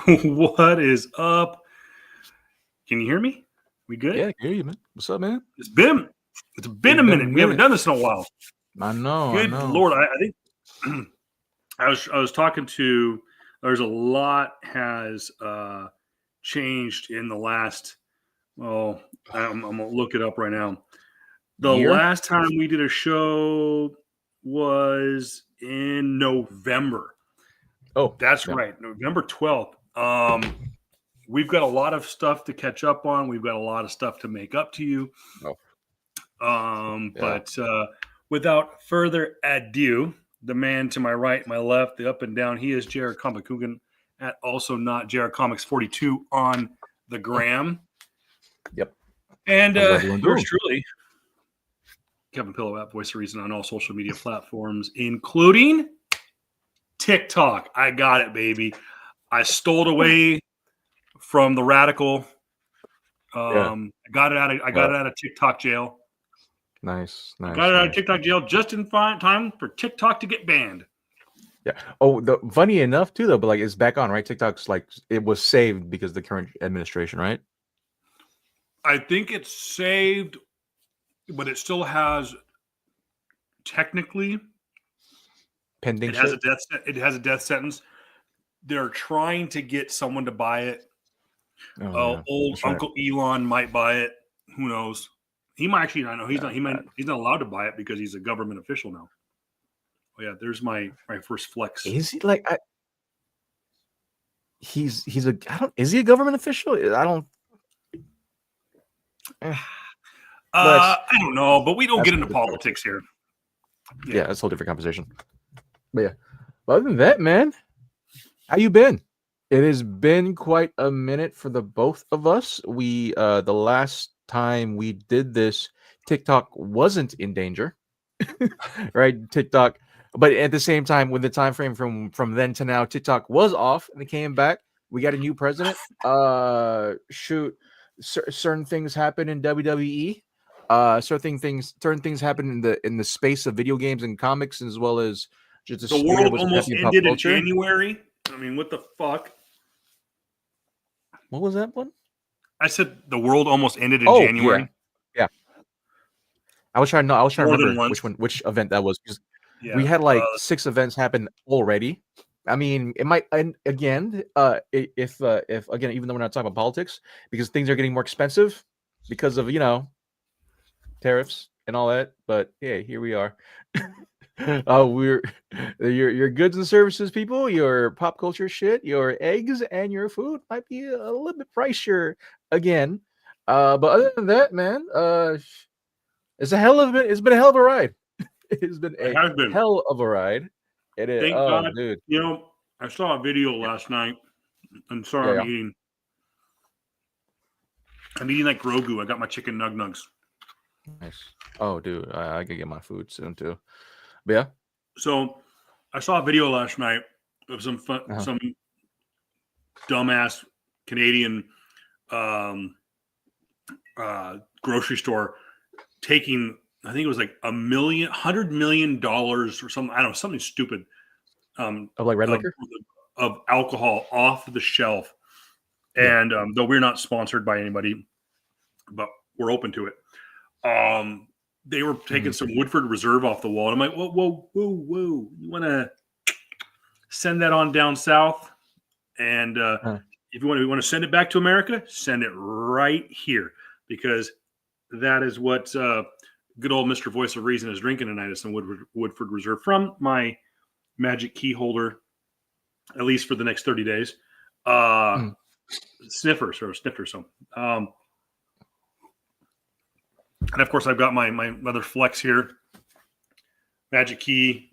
What is up? Can you hear me? We good? Yeah, I hear you, man. What's up, man? It's been a minute. We haven't done this in a while. I know. Good Lord, I think I was talking to. There's a lot has changed in the last. Well, I'm gonna look it up right now. The Year? last time we did a show was in November. Oh, That's yeah. right, November 12th. We've got a lot of stuff to catch up on. We've got a lot of stuff to make up to you. Oh, yeah. But without further ado, the man to my right, my left, the up and down, he is Jared Comic Coogan at also not Jared Comics 42 on the gram. Yep. And How's everyone yours doing? truly, Kevin Pillow at Voice of Reason on all social media platforms, including TikTok. I got it, baby. I stole it away from the radical. Yeah. I got it out of TikTok jail. Nice. I got it out of TikTok jail just in time for TikTok to get banned. Yeah. Oh, funny enough too, though. But like, it's back on, right? TikTok's like it was saved because of the current administration, right? I think it's saved, but it still has technically Pending. It has a death sentence. They're trying to get someone to buy it. Yeah. Old Uncle Elon might buy it. Who knows? He might actually. I know he's not. He's not allowed to buy it because he's a government official now. Oh yeah, there's my first flex. Is he like? He's a. I don't. Is he a government official? I don't. I don't know, but we don't get into politics here. Yeah, that's a whole different conversation. But yeah, other than that, man, how you been? It has been quite a minute for the both of us. We the last time we did this, TikTok wasn't in danger, right? TikTok, but at the same time, with the time frame from then to now, TikTok was off and it came back. We got a new president. Certain things happen in WWE. Certain things happen in the space of video games and comics, as well as just the world almost ended in January. I mean, what the fuck? What was that one? I said the world almost ended in January. Yeah. I was trying to remember which event that was, because we had like 6 events happen already. I mean, it might end again if again, even though we're not talking about politics, because things are getting more expensive because of tariffs and all that. But yeah, here we are. We're your goods and services people, your pop culture shit, your eggs and your food might be a little bit pricier again. But other than that, man, it's been a hell of a ride. It's been a hell of a ride. It is. Thank God, dude. I saw a video last night. I'm sorry, I'm eating like Grogu. I got my chicken nugs. Nice. Oh, dude, I could get my food soon too. But yeah. So I saw a video last night of some dumbass Canadian grocery store taking, I think it was like $100 million or something. I don't know, something stupid. Of like red liquor? Of alcohol off the shelf. And though we're not sponsored by anybody, but we're open to it. They were taking some Woodford Reserve off the wall. And I'm like, whoa. You want to send that on down south? And if you want to send it back to America, send it right here. Because that is what good old Mr. Voice of Reason is drinking tonight, is some Woodford Reserve from my magic key holder, at least for the next 30 days. Snifter. So, and of course, I've got my other flex here, Magic Key,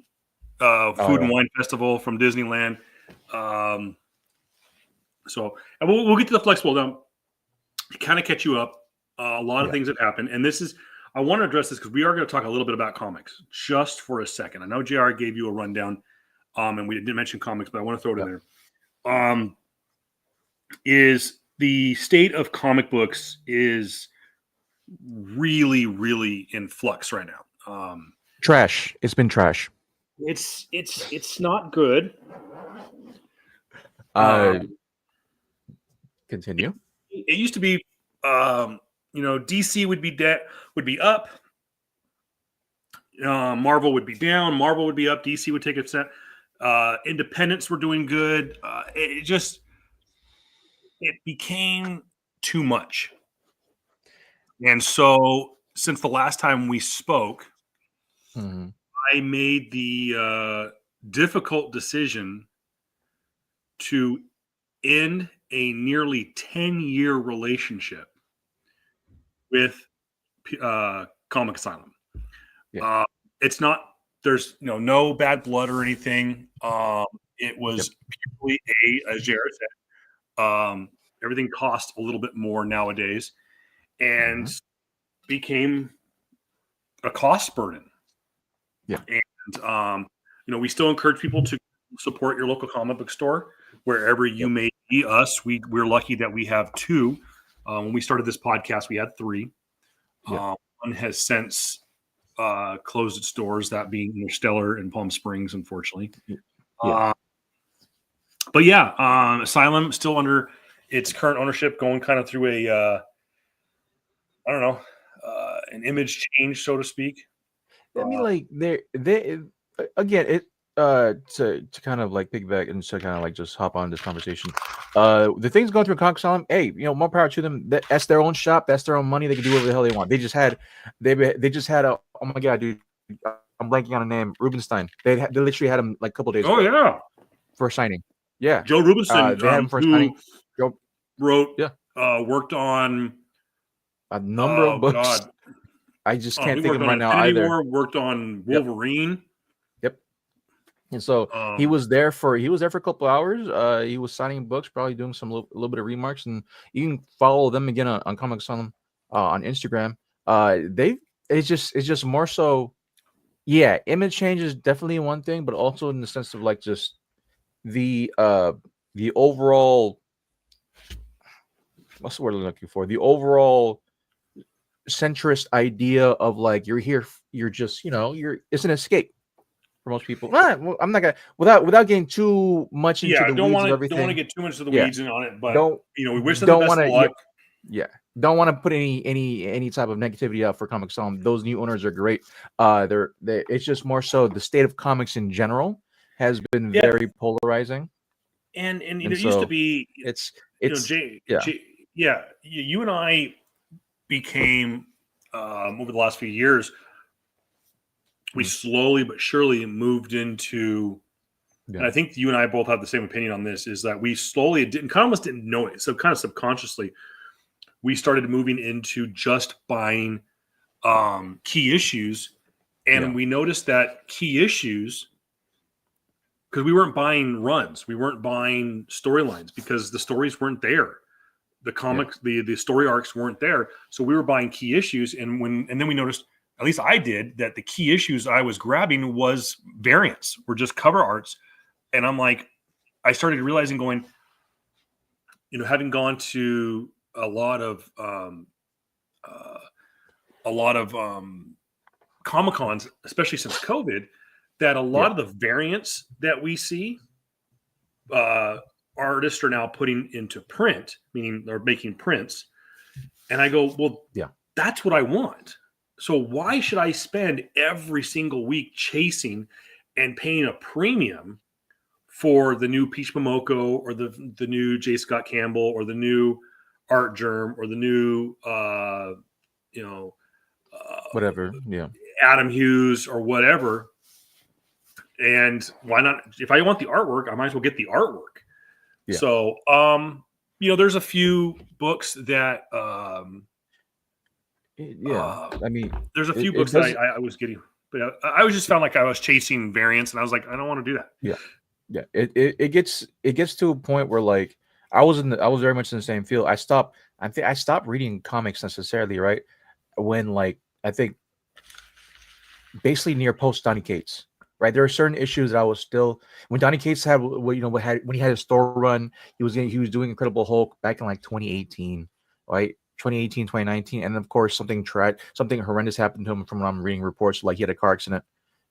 Food and Wine Festival from Disneyland. So, and we'll get to the flexible down to kind of catch you up. A lot of things have happened, and I want to address this because we are going to talk a little bit about comics just for a second. I know JR gave you a rundown, and we didn't mention comics, but I want to throw it in there. Is the state of comic books is really, really in flux right now. Trash. It's been trash. It's not good. Continue. It used to be, DC would be up, Marvel would be down, Marvel would be up, DC would take a set. Independents were doing good. It became too much. And so since the last time we spoke, I made the difficult decision to end a nearly 10-year relationship with Comic Asylum. Yeah. It's not, there's no bad blood or anything. It was purely as Jared said, everything costs a little bit more nowadays and became a cost burden. Yeah. And, we still encourage people to support your local comic book store wherever you may be. We're lucky that we have 2. When we started this podcast, we had 3. One has since closed its doors, that being Interstellar in Palm Springs, unfortunately. But Asylum still under its current ownership, going kind of through an image change, so to speak. I mean, like they again, it to kind of like piggyback and to kind of like just hop on this conversation. The things going through Comic Asylum, hey, more power to them. That's their own shop, that's their own money. They can do whatever the hell they want. They just had a, oh my god, dude, I'm blanking on a name, Rubenstein. They literally had him like a couple days ago. For signing. Yeah, Joe Rubenstein, they had him for signing. Wrote, worked on a number of books. God. I just can't think of them right now either. Worked on Wolverine. Yep. And so he was there for a couple hours. He was signing books, probably doing some little bit of remarks, and you can follow them again on Comic Asylum on Instagram. It's just more so. Yeah, image change is definitely one thing, but also in the sense of like just the overall, what's the word I'm looking for? The overall centrist idea of like you're here, you're just it's an escape for most people. Well, I'm not gonna without getting too much into the weeds of everything. Don't want to get too much of the weeds on it, but we wish them the best of luck. Don't want to put any type of negativity out for Comic Asylum. Those new owners are great. It's just more so the state of comics in general has been very polarizing. And it used to be you and I became over the last few years, we slowly but surely moved into, and I think you and I both have the same opinion on this, is that we slowly almost didn't know it. So kind of subconsciously, we started moving into just buying key issues. And we noticed that key issues, because we weren't buying runs, we weren't buying storylines because the stories weren't there. The comics, the story arcs weren't there. So we were buying key issues. And then we noticed, at least I did, that the key issues I was grabbing was variants, were just cover arts. And I'm like, I started realizing going, having gone to a lot of Comic-Cons, especially since COVID, that a lot of the variants that we see, artists are now putting into print, meaning they're making prints. And I go, well, that's what I want. So why should I spend every single week chasing and paying a premium for the new Peach Momoko or the new J. Scott Campbell or the new Art Germ or the new, whatever, Adam Hughes or whatever. And why not? If I want the artwork, I might as well get the artwork. Yeah. So, there's a few books that, I mean, there's a few books that I was getting, but I was just found like I was chasing variants, and I was like, I don't want to do that. Yeah. It gets to a point where like I was very much in the same field. I stopped reading comics necessarily, right? When like I think basically near post Donny Cates. Right, there are certain issues that I was still when Donny Cates had when he had his store run, he was doing Incredible Hulk back in like 2018, right? 2018, 2019, and of course something horrendous happened to him from what I'm reading reports. Like he had a car accident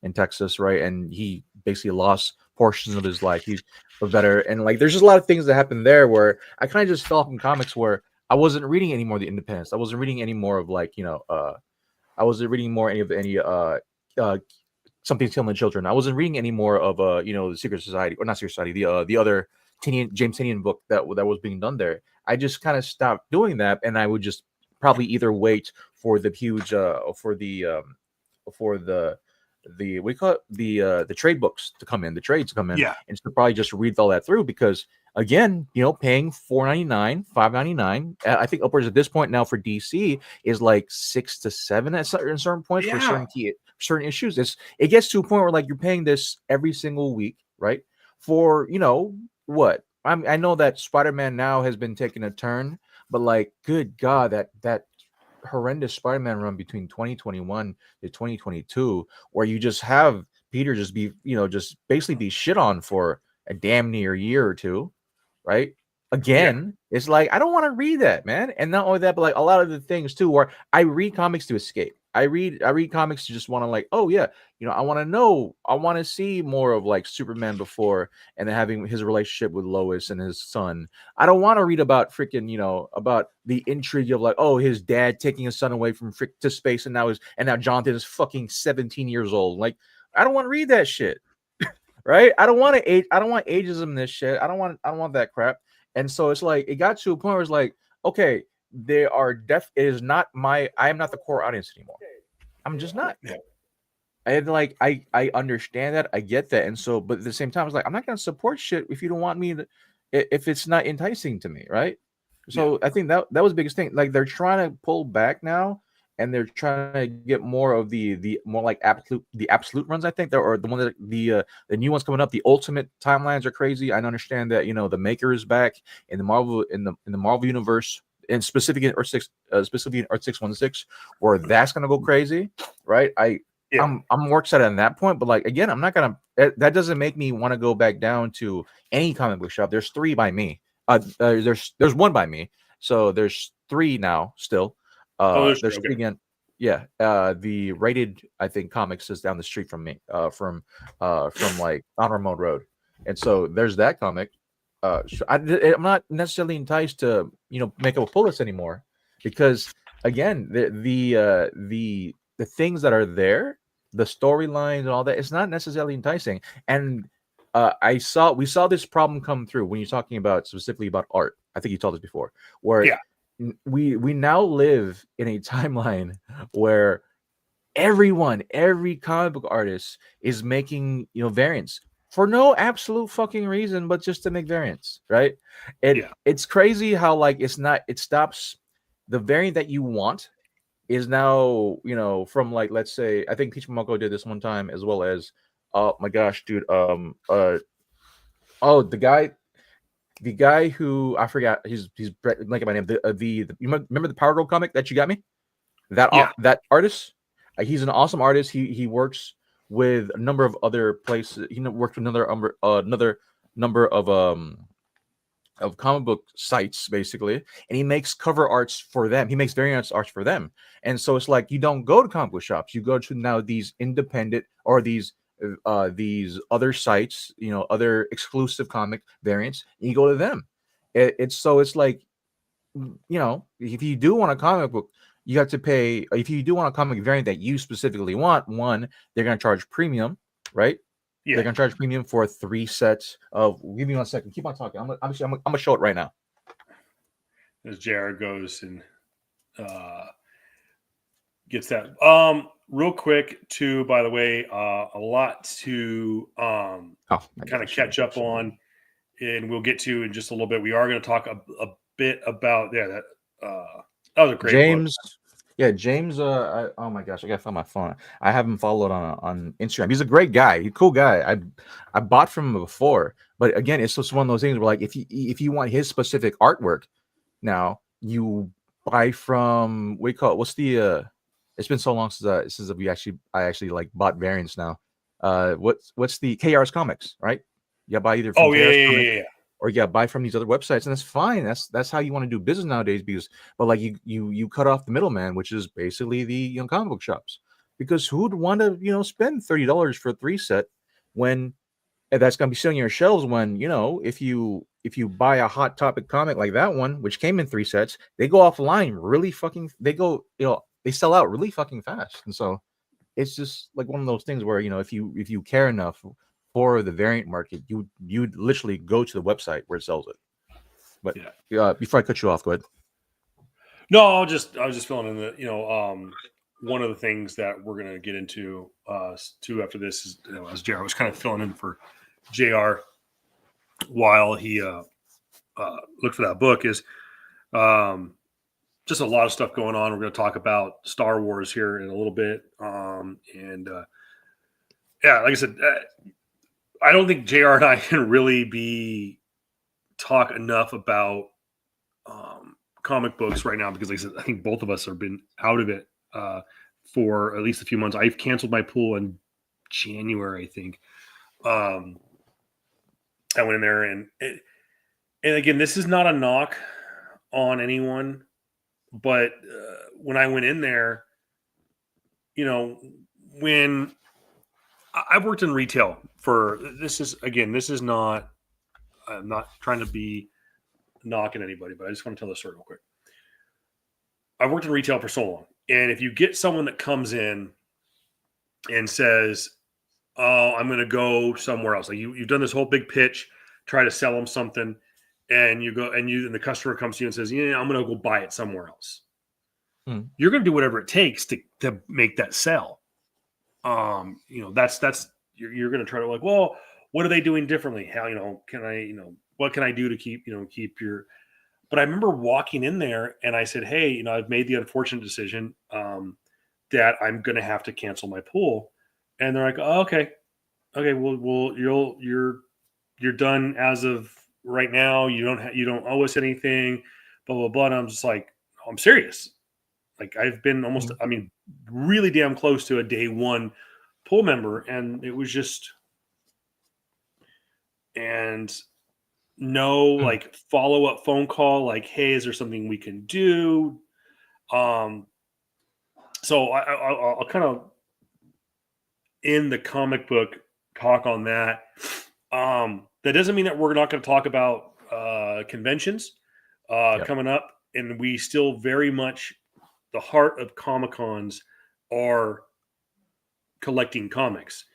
in Texas, right, and he basically lost portions of his life. He's better, and like there's just a lot of things that happen there where I kind of just fell off in comics where I wasn't reading any more of the Independence. I wasn't reading any more of like I wasn't reading more any Something's Killing the Children. I wasn't reading any more of the Secret Society, or not Secret Society, the other James Tynion book that was being done there. I just kind of stopped doing that, and I would just probably either wait for the huge for the what do you call it, the trade books to come in, the trades to come in, and to probably just read all that through, because again, paying $4.99, $5.99, I think upwards at this point now for DC is like 6 to 7 at certain points for certain issues. It gets to a point where like you're paying this every single week, right? For what? I know that Spider-Man now has been taking a turn, but like, good God, that horrendous Spider-Man run between 2021 to 2022, where you just have Peter just be, just basically be shit on for a damn near year or two, right? Again, it's like, I don't want to read that, man. And not only that, but like a lot of the things too, where I read comics to escape. I read comics to just want to like, oh yeah, I want to see more of like Superman before, and then having his relationship with Lois and his son. I don't want to read about freaking, about the intrigue of like, oh, his dad taking his son away from to space, and now Jonathan is fucking 17 years old. Like, I don't want to read that shit. Right? I don't want ageism in this shit. I don't want that crap. And so it's like, it got to a point where it's like, okay, I am not the core audience anymore. I'm just not. And like, I understand that, I get that. And so, but at the same time, it's like, I'm not going to support shit if you don't want me to, if it's not enticing to me. Right. So I think that was the biggest thing. Like, they're trying to pull back now, and they're trying to get more of the more like absolute runs. I think or the one that the new ones coming up. The Ultimate timelines are crazy. I understand that the Maker is back in the Marvel Marvel universe, and specifically in Earth 616, where that's gonna go crazy, right? I'm more excited on that point, but like, again, I'm not gonna. That doesn't make me want to go back down to any comic book shop. There's 3 by me. There's 1 by me, so there's 3 now still. There's 3 again. Yeah, the Rated, I think, comics is down the street from me, from like Honor Mode Road, and so there's that comic. I'm not necessarily enticed to make up a pull list anymore, because again, the things that are there, the storylines and all that, it's not necessarily enticing. And we saw this problem come through when you're talking about specifically about art. I think you told us before, where we now live in a timeline where every comic book artist is making variants for no absolute fucking reason, but just to make variants, right? It's crazy how like it stops. The variant that you want is now from, like, let's say, I think Peach Momoko did this one time, as well as oh my gosh, dude, the guy who I forgot, he's blanking my name. You remember the Power Girl comic that you got me? That artist, he's an awesome artist. He works with a number of other places. He worked with another number of comic book sites, basically, and he makes cover arts for them. He makes variant arts for them. And so it's like, you don't go to comic book shops, you go to now these independent or these other sites, other exclusive comic variants, and you go to them. It's like, if you do want a comic book, you have to pay. If you do want a comic variant that you specifically want, one, they're going to charge premium, right? Yeah. They're going to charge premium for 3 sets of. Give me 1 second. Keep on talking. I'm gonna show it right now. As Jared goes and gets that. Real quick, too, by the way, a lot to kind of catch up on, and we'll get to in just a little bit. We are going to talk a bit about that was a great James book. Yeah, James. Oh my gosh, I gotta find my phone. I have him followed on Instagram. He's a great guy. He's a cool guy. I bought from him before, but again, it's just one of those things where, like, if you want his specific artwork, now you buy from, what do you call it? What's the It's been so long since I actually like bought variants now. What's the KR's Comics, right? You buy either from KR's Comics, or you buy from these other websites, and that's fine. That's how you want to do business nowadays. But like, you cut off the middleman, which is basically the comic book shops. Because who'd want to spend $30 for a 3 set when that's going to be sitting on your shelves when, if you buy a Hot Topic comic like that one, which came in 3 sets, they go offline really fucking, they sell out really fucking fast. And so it's just like one of those things where, if you care enough for the variant market, you'd literally go to the website where it sells it. But before I cut you off, go ahead. No, I was just filling in the, one of the things that we're going to get into too after this is, as JR was kind of filling in for JR while he looked for that book, is just a lot of stuff going on. We're going to talk about Star Wars here in a little bit. Like I said, I don't think JR and I can really talk enough about comic books right now, because like I said, I think both of us have been out of it for at least a few months. I've canceled my pool in January, I think. I went in there and again, this is not a knock on anyone, but when I went in there, when I've worked in retail I'm not trying to be knocking anybody, but I just want to tell this story real quick. I've worked in retail for so long. And if you get someone that comes in and says, "Oh, I'm going to go somewhere else," like you've done this whole big pitch, try to sell them something, and you go and the customer comes to you and says, "Yeah, I'm going to go buy it somewhere else." You're going to do whatever it takes to make that sell. That's you're going to try to like, well, what are they doing differently? How, can I, what can I do to keep your. But I remember walking in there and I said, "Hey, I've made the unfortunate decision that I'm going to have to cancel my pool." And they're like, "Oh, okay, well, you're done as of right now. You don't owe us anything, blah blah blah." And I'm just like, "I'm serious. Like I've been really damn close to a day one pool member, and it was just no like follow-up phone call like, hey, is there something we can do?" So I'll kind of end the comic book talk on that. That doesn't mean that we're not going to talk about conventions coming up, and we still very much, the heart of Comic-Cons are collecting comics.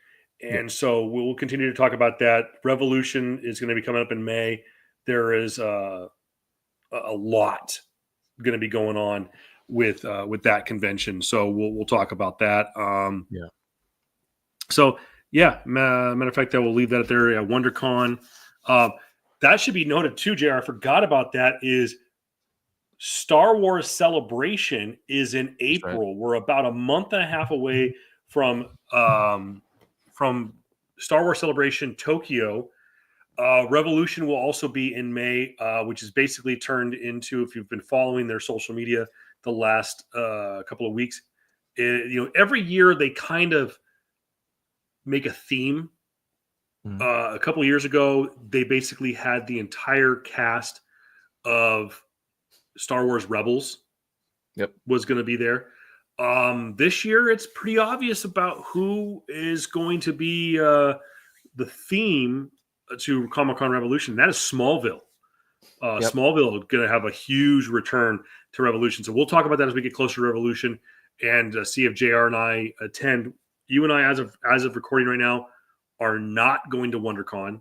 And so we'll continue to talk about that. Revolution is going to be coming up in May. There is a lot going to be going on with that convention. So we'll talk about that. So matter of fact, I will leave that there. WonderCon. That should be noted too, JR. I forgot about that. Is Star Wars Celebration is in April. Right. We're about a month and a half away from Star Wars Celebration Tokyo. Revolution will also be in May, which is basically turned into, if you've been following their social media the last couple of weeks, every year they kind of make a theme. A couple of years ago, they basically had the entire cast of Star Wars Rebels was going to be there. This year, it's pretty obvious about who is going to be the theme to Comic-Con Revolution. That is Smallville. Smallville is going to have a huge return to Revolution. So we'll talk about that as we get closer to Revolution and see if JR and I attend. You and I, as of recording right now, are not going to WonderCon.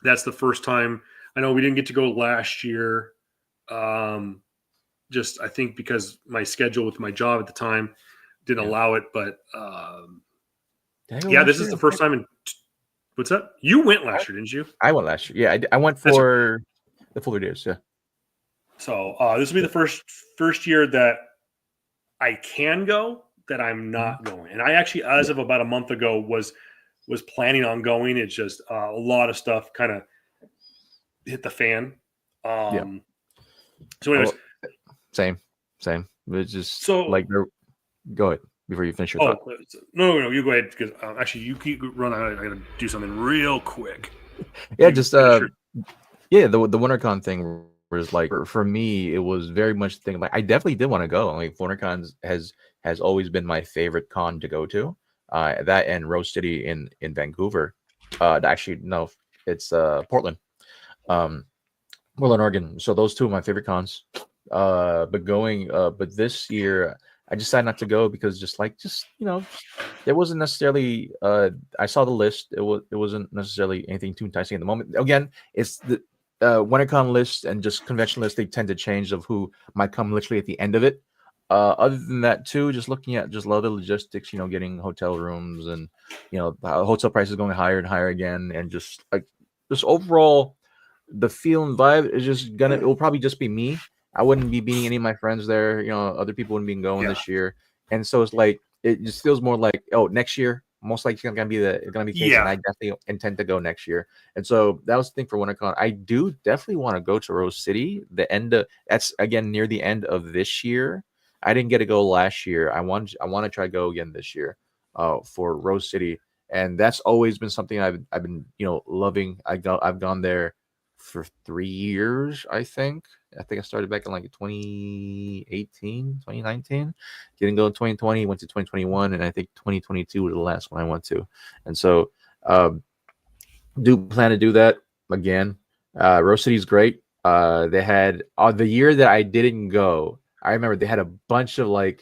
That's the first time. I know we didn't get to go last year. Just I think because my schedule with my job at the time didn't allow it. But this is the first time in. What's up? You went last year, didn't you? I went last year. Yeah, I went for the Fuller Days. Yeah. So this will be the first year that I can go, that I'm not going. And I actually, as of about a month ago, was planning on going. It's just a lot of stuff kind of hit the fan. So anyways. Same. It's just go ahead before you finish your thought. No, you go ahead, because actually you keep running. I got to do something real quick. The WonderCon thing was like, for me, it was very much the thing. Like, I definitely did want to go. Like, WonderCon has always been my favorite con to go to. That and Rose City in Vancouver. Actually, no, it's Portland. Portland, Oregon. So those two are my favorite cons. But this year I decided not to go because just there wasn't necessarily. I saw the list. It wasn't necessarily anything too enticing at the moment. Again, it's the WinterCon list and just convention lists. They tend to change of who might come literally at the end of it. Other than that, too, just looking at just a lot of the logistics, getting hotel rooms and hotel prices going higher and higher again, and just overall the feel and vibe is just it will probably just be me. I wouldn't be meeting any of my friends there. Other people wouldn't be going this year, and so it's like it just feels more like, oh, next year most likely it's gonna be the case, and I definitely intend to go next year. And so that was the thing for WinterCon. I do definitely want to go to Rose City. That's again near the end of this year. I didn't get to go last year. I want to try to go again this year, for Rose City, and that's always been something I've been loving. I've gone there for 3 years, I think. I started back in like 2018, 2019. Didn't go in 2020, went to 2021, and I think 2022 was the last one I went to. And so do plan to do that again. Rose City's great. They had the year that I didn't go, I remember they had a bunch of I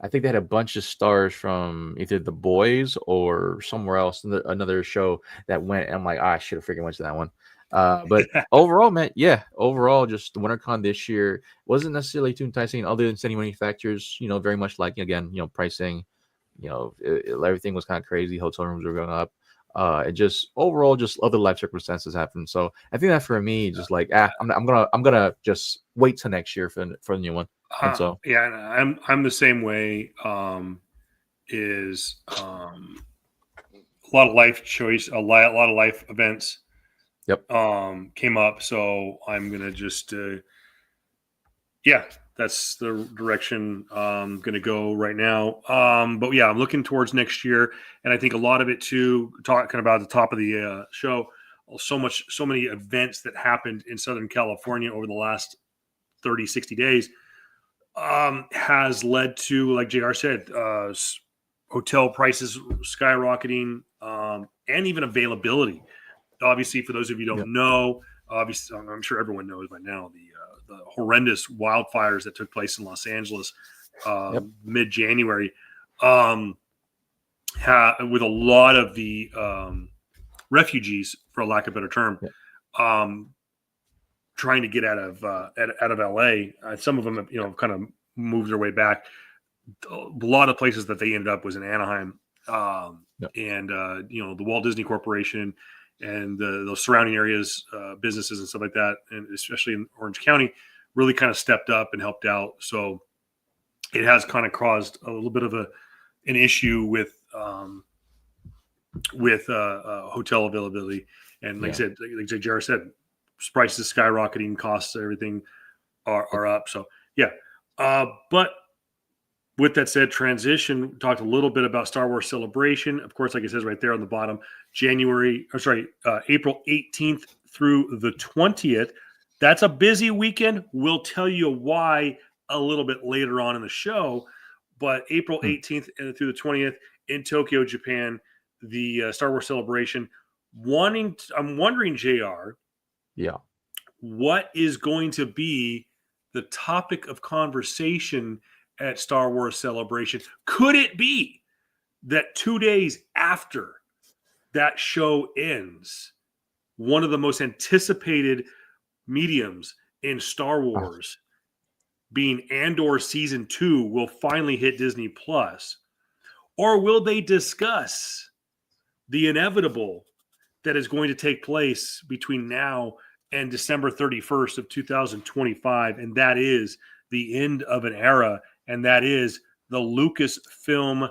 think they had a bunch of stars from either The Boys or somewhere else, another show that went. And I'm like, I should have freaking went to that one. But overall, man, overall, just the WinterCon this year wasn't necessarily too enticing, other than City Manufacturers, very much like, again, pricing, everything was kind of crazy. Hotel rooms were going up. It just overall, just other life circumstances happened. So I think that for me, just I'm gonna just wait till next year for the new one. And so I'm the same way. Is a lot of life choice, a lot of life events. Yep. Came up, so I'm gonna just that's the direction I'm gonna go right now. But yeah, I'm looking towards next year, and I think a lot of it too, talking about the top of the show, so many events that happened in Southern California over the last 30, 60 days has led to, like JR said, hotel prices skyrocketing, and even availability. Obviously, for those of you who don't know, obviously, I'm sure everyone knows by now the horrendous wildfires that took place in Los Angeles mid-January, with a lot of the refugees, for lack of a better term, trying to get out of LA. Some of them have kind of moved their way back. A lot of places that they ended up was in Anaheim, and the Walt Disney Corporation and those surrounding areas, businesses and stuff like that, and especially in Orange County, really kind of stepped up and helped out. So it has kind of caused a little bit of an issue with hotel availability. And like I said, like Jared said, prices skyrocketing, costs, everything are up. So but with that said, transition, talked a little bit about Star Wars Celebration. Of course, like it says right there on the bottom, April 18th through the 20th. That's a busy weekend. We'll tell you why a little bit later on in the show. But April 18th through the 20th in Tokyo, Japan, the Star Wars Celebration. I'm wondering, JR, what is going to be the topic of conversation at Star Wars Celebration? Could it be that 2 days after that show ends, one of the most anticipated mediums in Star Wars, being Andor Season 2, will finally hit Disney Plus? Or will they discuss the inevitable that is going to take place between now and December 31st of 2025, and that is the end of an era, and that is the Lucasfilm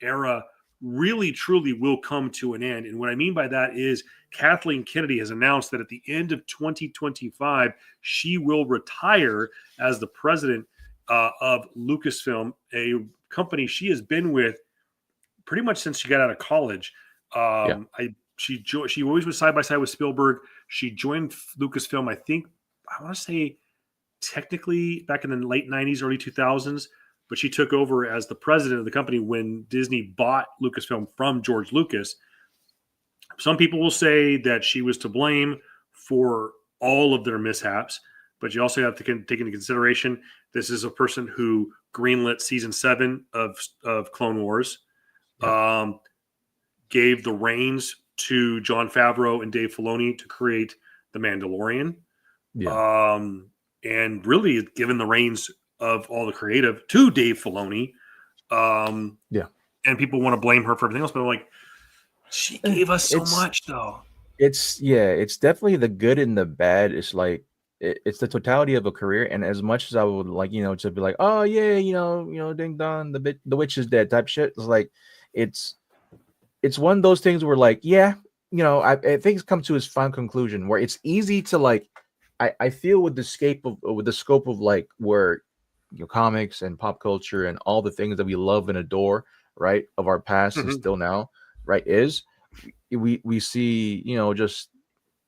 era really truly will come to an end. And what I mean by that is Kathleen Kennedy has announced that at the end of 2025, she will retire as the president of Lucasfilm, a company she has been with pretty much since she got out of college. She always was side by side with Spielberg. She joined Lucasfilm, I want to say technically back in the late 90s, early 2000s, but she took over as the president of the company when Disney bought Lucasfilm from George Lucas. Some people will say that she was to blame for all of their mishaps, but you also have to take into consideration this is a person who greenlit season 7 of Clone Wars, gave the reins to Jon Favreau and Dave Filoni to create The Mandalorian, and really given the reins of all the creative to Dave Filoni. And people want to blame her for everything else, but I'm like, she gave us so much, though. It's definitely the good and the bad. It's like it's the totality of a career. And as much as I would like, to be like, oh yeah, ding dong, the witch is dead type shit. It's like it's one of those things where like, I think it's come to its final conclusion where it's easy to like. I feel with the scope of like where comics and pop culture and all the things that we love and adore, right, of our past and still now, right, is we see just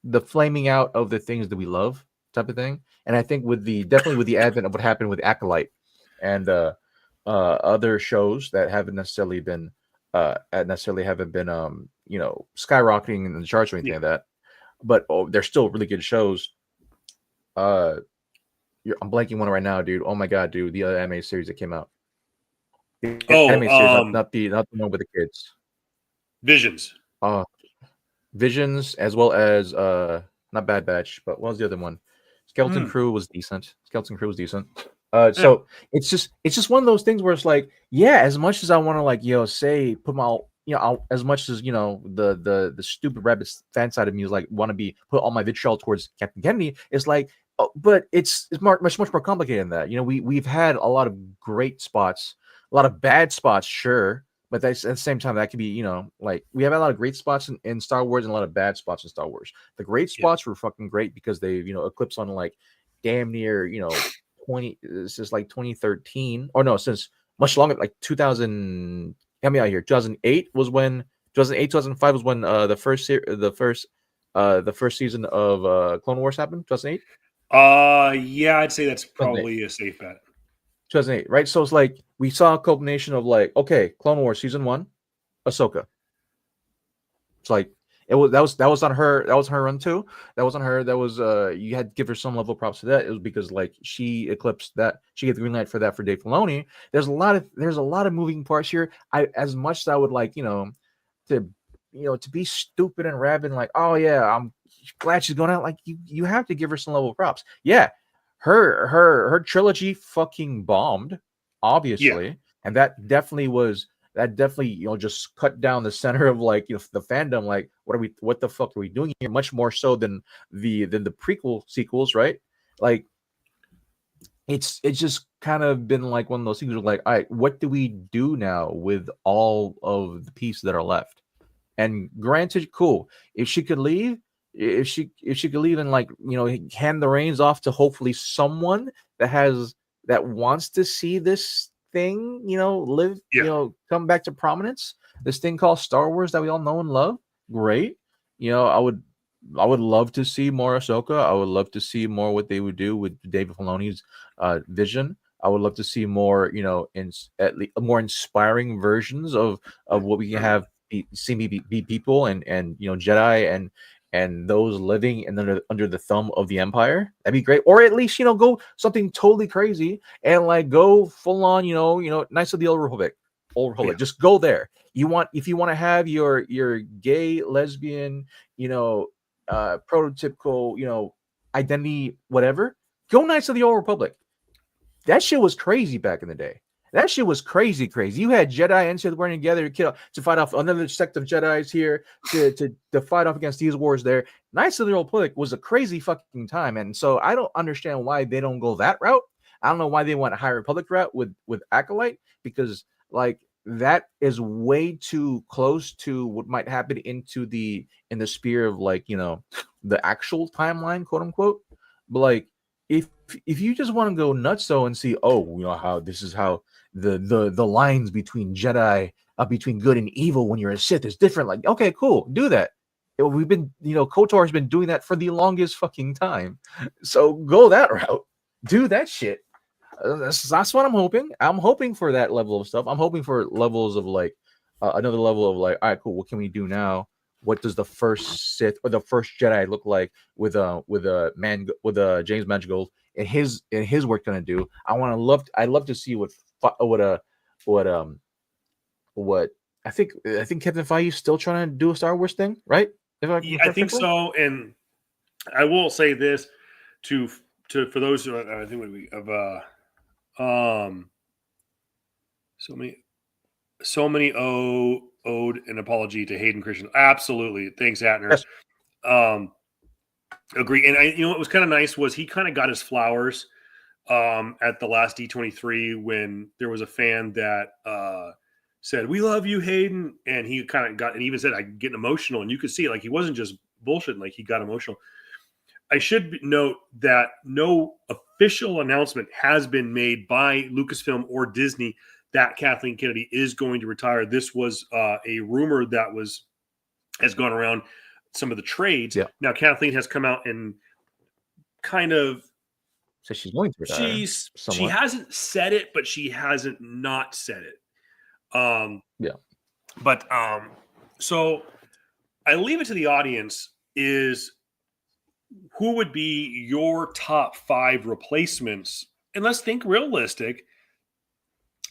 the flaming out of the things that we love type of thing. And I think definitely with the advent of what happened with Acolyte and other shows that haven't necessarily been skyrocketing in the charts or anything like that, but they're still really good shows. I'm blanking one right now, dude. Oh my god, dude, the other anime series that came out. Anime series, not the one with the kids. Visions. Visions, as well as not Bad Batch, but what was the other one? Skeleton Crew was decent. So it's just one of those things where it's like, as much as I want to like say put my as much as the stupid rabbit fan side of me is like want to put all my vitriol towards Captain Kennedy, it's like, but it's much more complicated than that. We've had a lot of great spots, a lot of bad spots, sure, but at the same time that could be like we have a lot of great spots in Star Wars and a lot of bad spots in Star Wars. The great spots were fucking great because they eclipsed on like damn near 20, since like 2013 or no, since much longer, like 2000. Help me out here. 2008 was when 2005 was when the first season of Clone Wars happened. 2008. I'd say that's probably a safe bet. 2008, right? So it's like we saw a culmination of like, okay, Clone Wars season 1, Ahsoka. It's like that was on her. That was her run too. That was on her. That was you had to give her some level of props to that. It was because like she eclipsed that. She gave the green light for that for Dave Filoni. There's a lot of moving parts here. As much as I would like to be stupid and rabid and like, oh yeah, I'm glad she's going out. Like you have to give her some level of props. Yeah, her trilogy fucking bombed, obviously, and that definitely just cut down the center of like the fandom. Like what the fuck are we doing here? Much more so than the prequel sequels, right? Like it's just kind of been like one of those things where like, all right, what do we do now with all of the pieces that are left? And granted, cool, if she could leave, if she could leave and like hand the reins off to hopefully someone that wants to see this thing live, come back to prominence, this thing called Star Wars that we all know and love, great. I would love to see more Ahsoka. I would love to see more what they would do with David Filoni's vision. I would love to see more at least more inspiring versions of what we can have be people and Jedi and those living and under the thumb of the Empire. That'd be great. Or at least go something totally crazy and like go full on Knights of the Old Republic. Just go there. If you want to have your gay, lesbian, prototypical identity, whatever, go Knights of the Old Republic. That shit was crazy back in the day. That shit was crazy. You had Jedi and Sith working together to fight off another sect of Jedis here to fight off against these wars there. Knights of the Old Republic was a crazy fucking time, and so I don't understand why they don't go that route. I don't know why they want a High Republic route with Acolyte, because like that is way too close to what might happen in the sphere of like the actual timeline, quote unquote. But like if you just want to go nuts though and see how this is how the lines between Jedi between good and evil when you're a Sith is different, like okay, cool, do that. We've been KOTOR has been doing that for the longest fucking time, so go that route, do that shit. That's what I'm hoping. I'm hoping for that level of stuff. I'm hoping for levels of like another level of like, all right, cool, what can we do now what does the first Sith or the first Jedi look like with James Mangold and his work gonna do. I'd love to see what I think Kevin Feige is still trying to do a Star Wars thing, right? I think so. And I will say this for those who I think so many owed an apology to Hayden Christensen. Absolutely. Thanks, Atner. Yes. Agree. And what was kind of nice was he kind of got his flowers at the last D23 when there was a fan that said, "We love you, Hayden," and he kind of got and even said, "I'm getting emotional," and you could see like he wasn't just bullshitting, like he got emotional. I should note that no official announcement has been made by Lucasfilm or Disney that Kathleen Kennedy is going to retire. This was a rumor that has gone around some of the trades. Yeah. Now Kathleen has come out and kind of said she's going to retire. She hasn't said it, but she hasn't not said it. But so I leave it to the audience is who would be your top 5 replacements? And let's think realistic.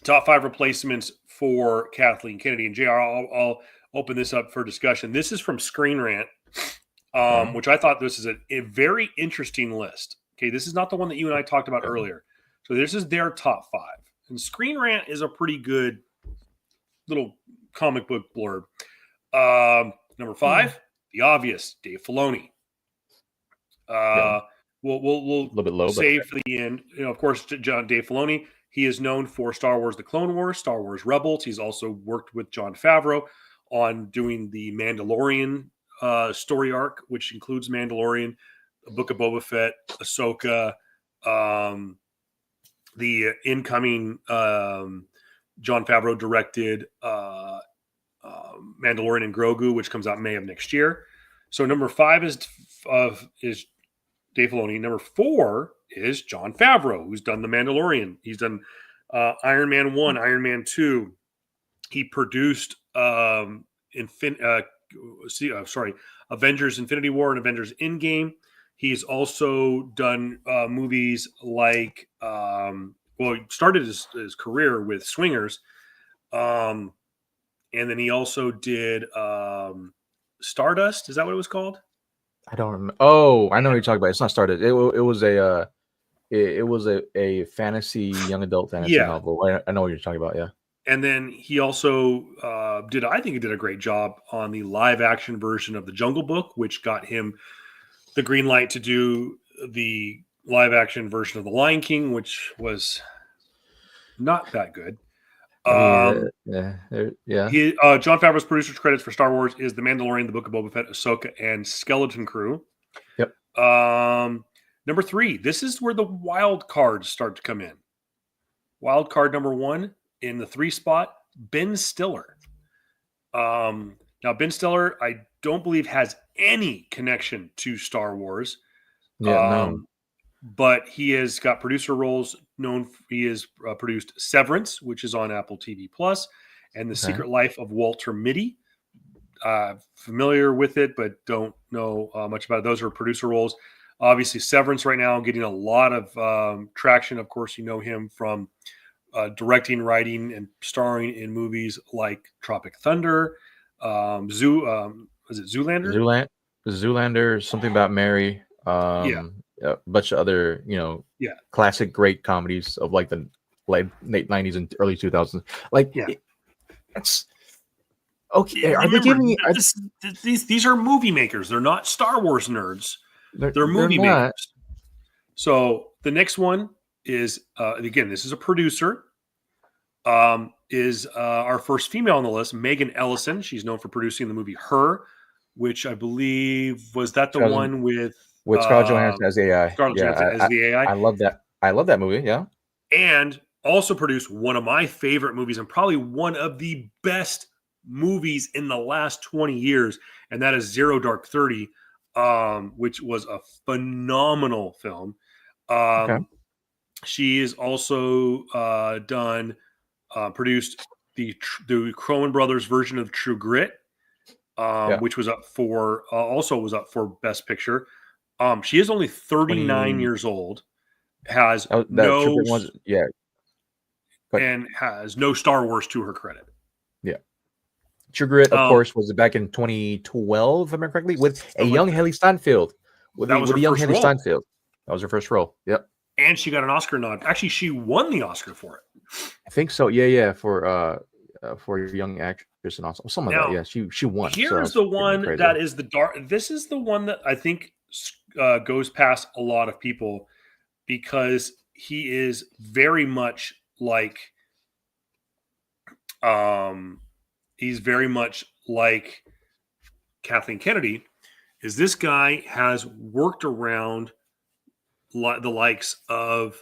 Top 5 replacements for Kathleen Kennedy. And JR, I'll open this up for discussion. This is from Screen Rant, which I thought this is a very interesting list. Okay, this is not the one that you and I talked about earlier. So this is their top 5. And Screen Rant is a pretty good little comic book blurb. Number 5, the obvious, Dave Filoni. We'll a little bit low, save for the end. Of course, Dave Filoni. He is known for Star Wars: The Clone Wars, Star Wars Rebels. He's also worked with Jon Favreau on doing the Mandalorian story arc, which includes Mandalorian, the Book of Boba Fett, Ahsoka, the incoming Jon Favreau directed Mandalorian and Grogu, which comes out May of next year. So number 5 is Dave Filoni. Number 4 is Jon Favreau, who's done The Mandalorian. He's done Iron Man 1, Iron Man 2. He produced Avengers Infinity War and Avengers Endgame. He's also done movies like, he started his career with Swingers. And then he also did Stardust. Is that what it was called? I don't remember. Oh, I know what you're talking about. It's not Stardust. It was a fantasy, young adult fantasy novel. I know what you're talking about. Yeah. And then he also I think he did a great job on the live action version of The Jungle Book, which got him the green light to do the live action version of The Lion King, which was not that good. Yeah. Jon Favreau's producer's credits for Star Wars is The Mandalorian, The Book of Boba Fett, Ahsoka, and Skeleton Crew. Yep. Number 3, this is where the wild cards start to come in. Wild card number 1 in the 3 spot, Ben Stiller. Now, Ben Stiller, I don't believe has any connection to Star Wars. No. But he has got producer roles. He has produced Severance, which is on Apple TV Plus, and The Secret Life of Walter Mitty. Familiar with it, but don't know much about it. Those are producer roles. Obviously, Severance right now getting a lot of traction. Of course, you know him from directing, writing, and starring in movies like Tropic Thunder, was it Zoolander? Zoolander, Something About Mary. A bunch of other, classic great comedies of like the late 90s and early 2000s. That's okay. Are they giving you these are movie makers? They're not Star Wars nerds. They're movie makers. So the next one is again, this is a producer. Is our first female on the list, Megan Ellison. She's known for producing the movie Her, which I believe was that the one with Scarlett Johansson as AI. Scarlett Johansson as the AI. I love that. I love that movie. Yeah. And also produced one of my favorite movies and probably one of the best movies in the last 20 years. And that is Zero Dark 30, which was a phenomenal film. She is also produced the Coen Brothers version of True Grit. which was up for also was up for Best Picture. She is only 39 years old, has no and has no Star Wars to her credit. Yeah. True Grit, of course, was back in 2012, if I remember correctly, with a young Haley Steinfeld. With a young Haley Steinfeld. That was her first role. Yep. And she got an Oscar nod. Actually, she won the Oscar for it. I think so. Yeah, for young actress and also something like that. Yeah, she won. Here's the one that is the dark. This is the one that I think goes past a lot of people because he is very much like, he's very much like Kathleen Kennedy. Is this guy has worked around the likes of,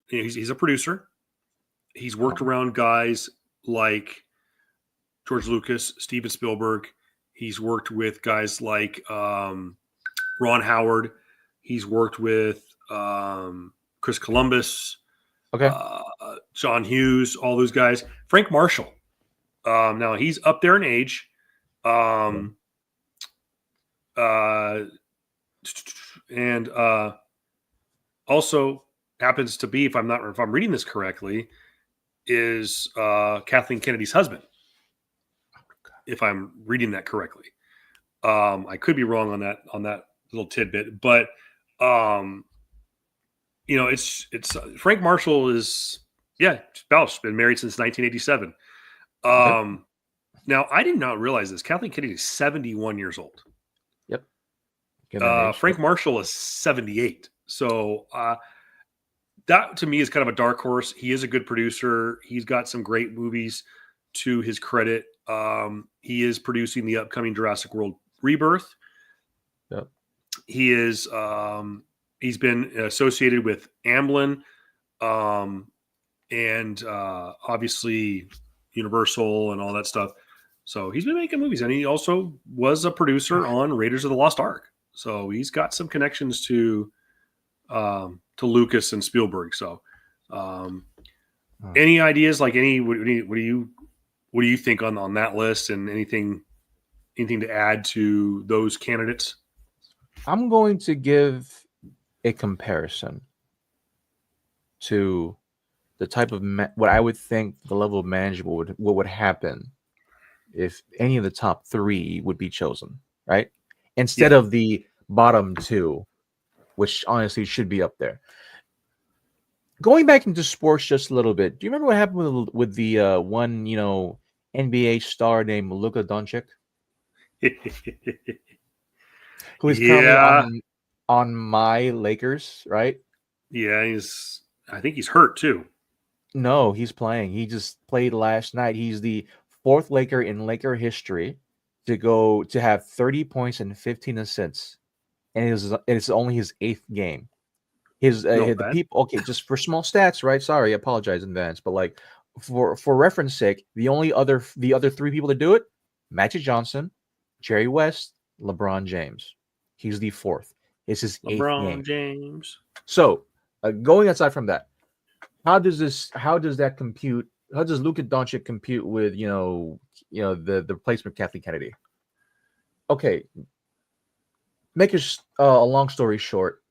he's a producer. He's worked around guys like George Lucas, Steven Spielberg. He's worked with guys like Ron Howard. He's worked with Chris Columbus, John Hughes, all those guys. Frank Marshall. Now he's up there in age. And also happens to be, if I'm reading this correctly, is Kathleen Kennedy's husband. If I'm reading that correctly, I could be wrong on that little tidbit, but it's Frank Marshall is spouse, been married since 1987. Now I did not realize this. Kathleen Kennedy is 71 years old. Yep. Frank Marshall is 78. So that to me is kind of a dark horse. He is a good producer. He's got some great movies to his credit. He is producing the upcoming Jurassic World Rebirth. Yep. He is he's been associated with Amblin, and obviously Universal and all that stuff. So he's been making movies, and he also was a producer on Raiders of the Lost Ark. So he's got some connections to Lucas and Spielberg. So any ideas, like what do you think on that list, and anything to add to those candidates? I'm going to give a comparison to the type of what I would think the level of management what would happen if any of the top three would be chosen, right? Instead of the bottom two, which honestly should be up there. Going back into sports just a little bit, do you remember what happened with the one NBA star named Luka Doncic, who is currently on my Lakers, right? Yeah, I think he's hurt too. No, he's playing. He just played last night. He's the fourth Laker in Laker history to have 30 points and 15 assists, and it's only his 8th game. The people, okay, just for small stats, right? Sorry, I apologize in advance, but like for reference sake, the other 3 people to do it: Magic Johnson, Jerry West, LeBron James. He's the 4th. It's his 8th game. LeBron James. So, going aside from that, how does that compute? How does Luka Doncic compute with the replacement of Kathleen Kennedy? Okay, make a long story short.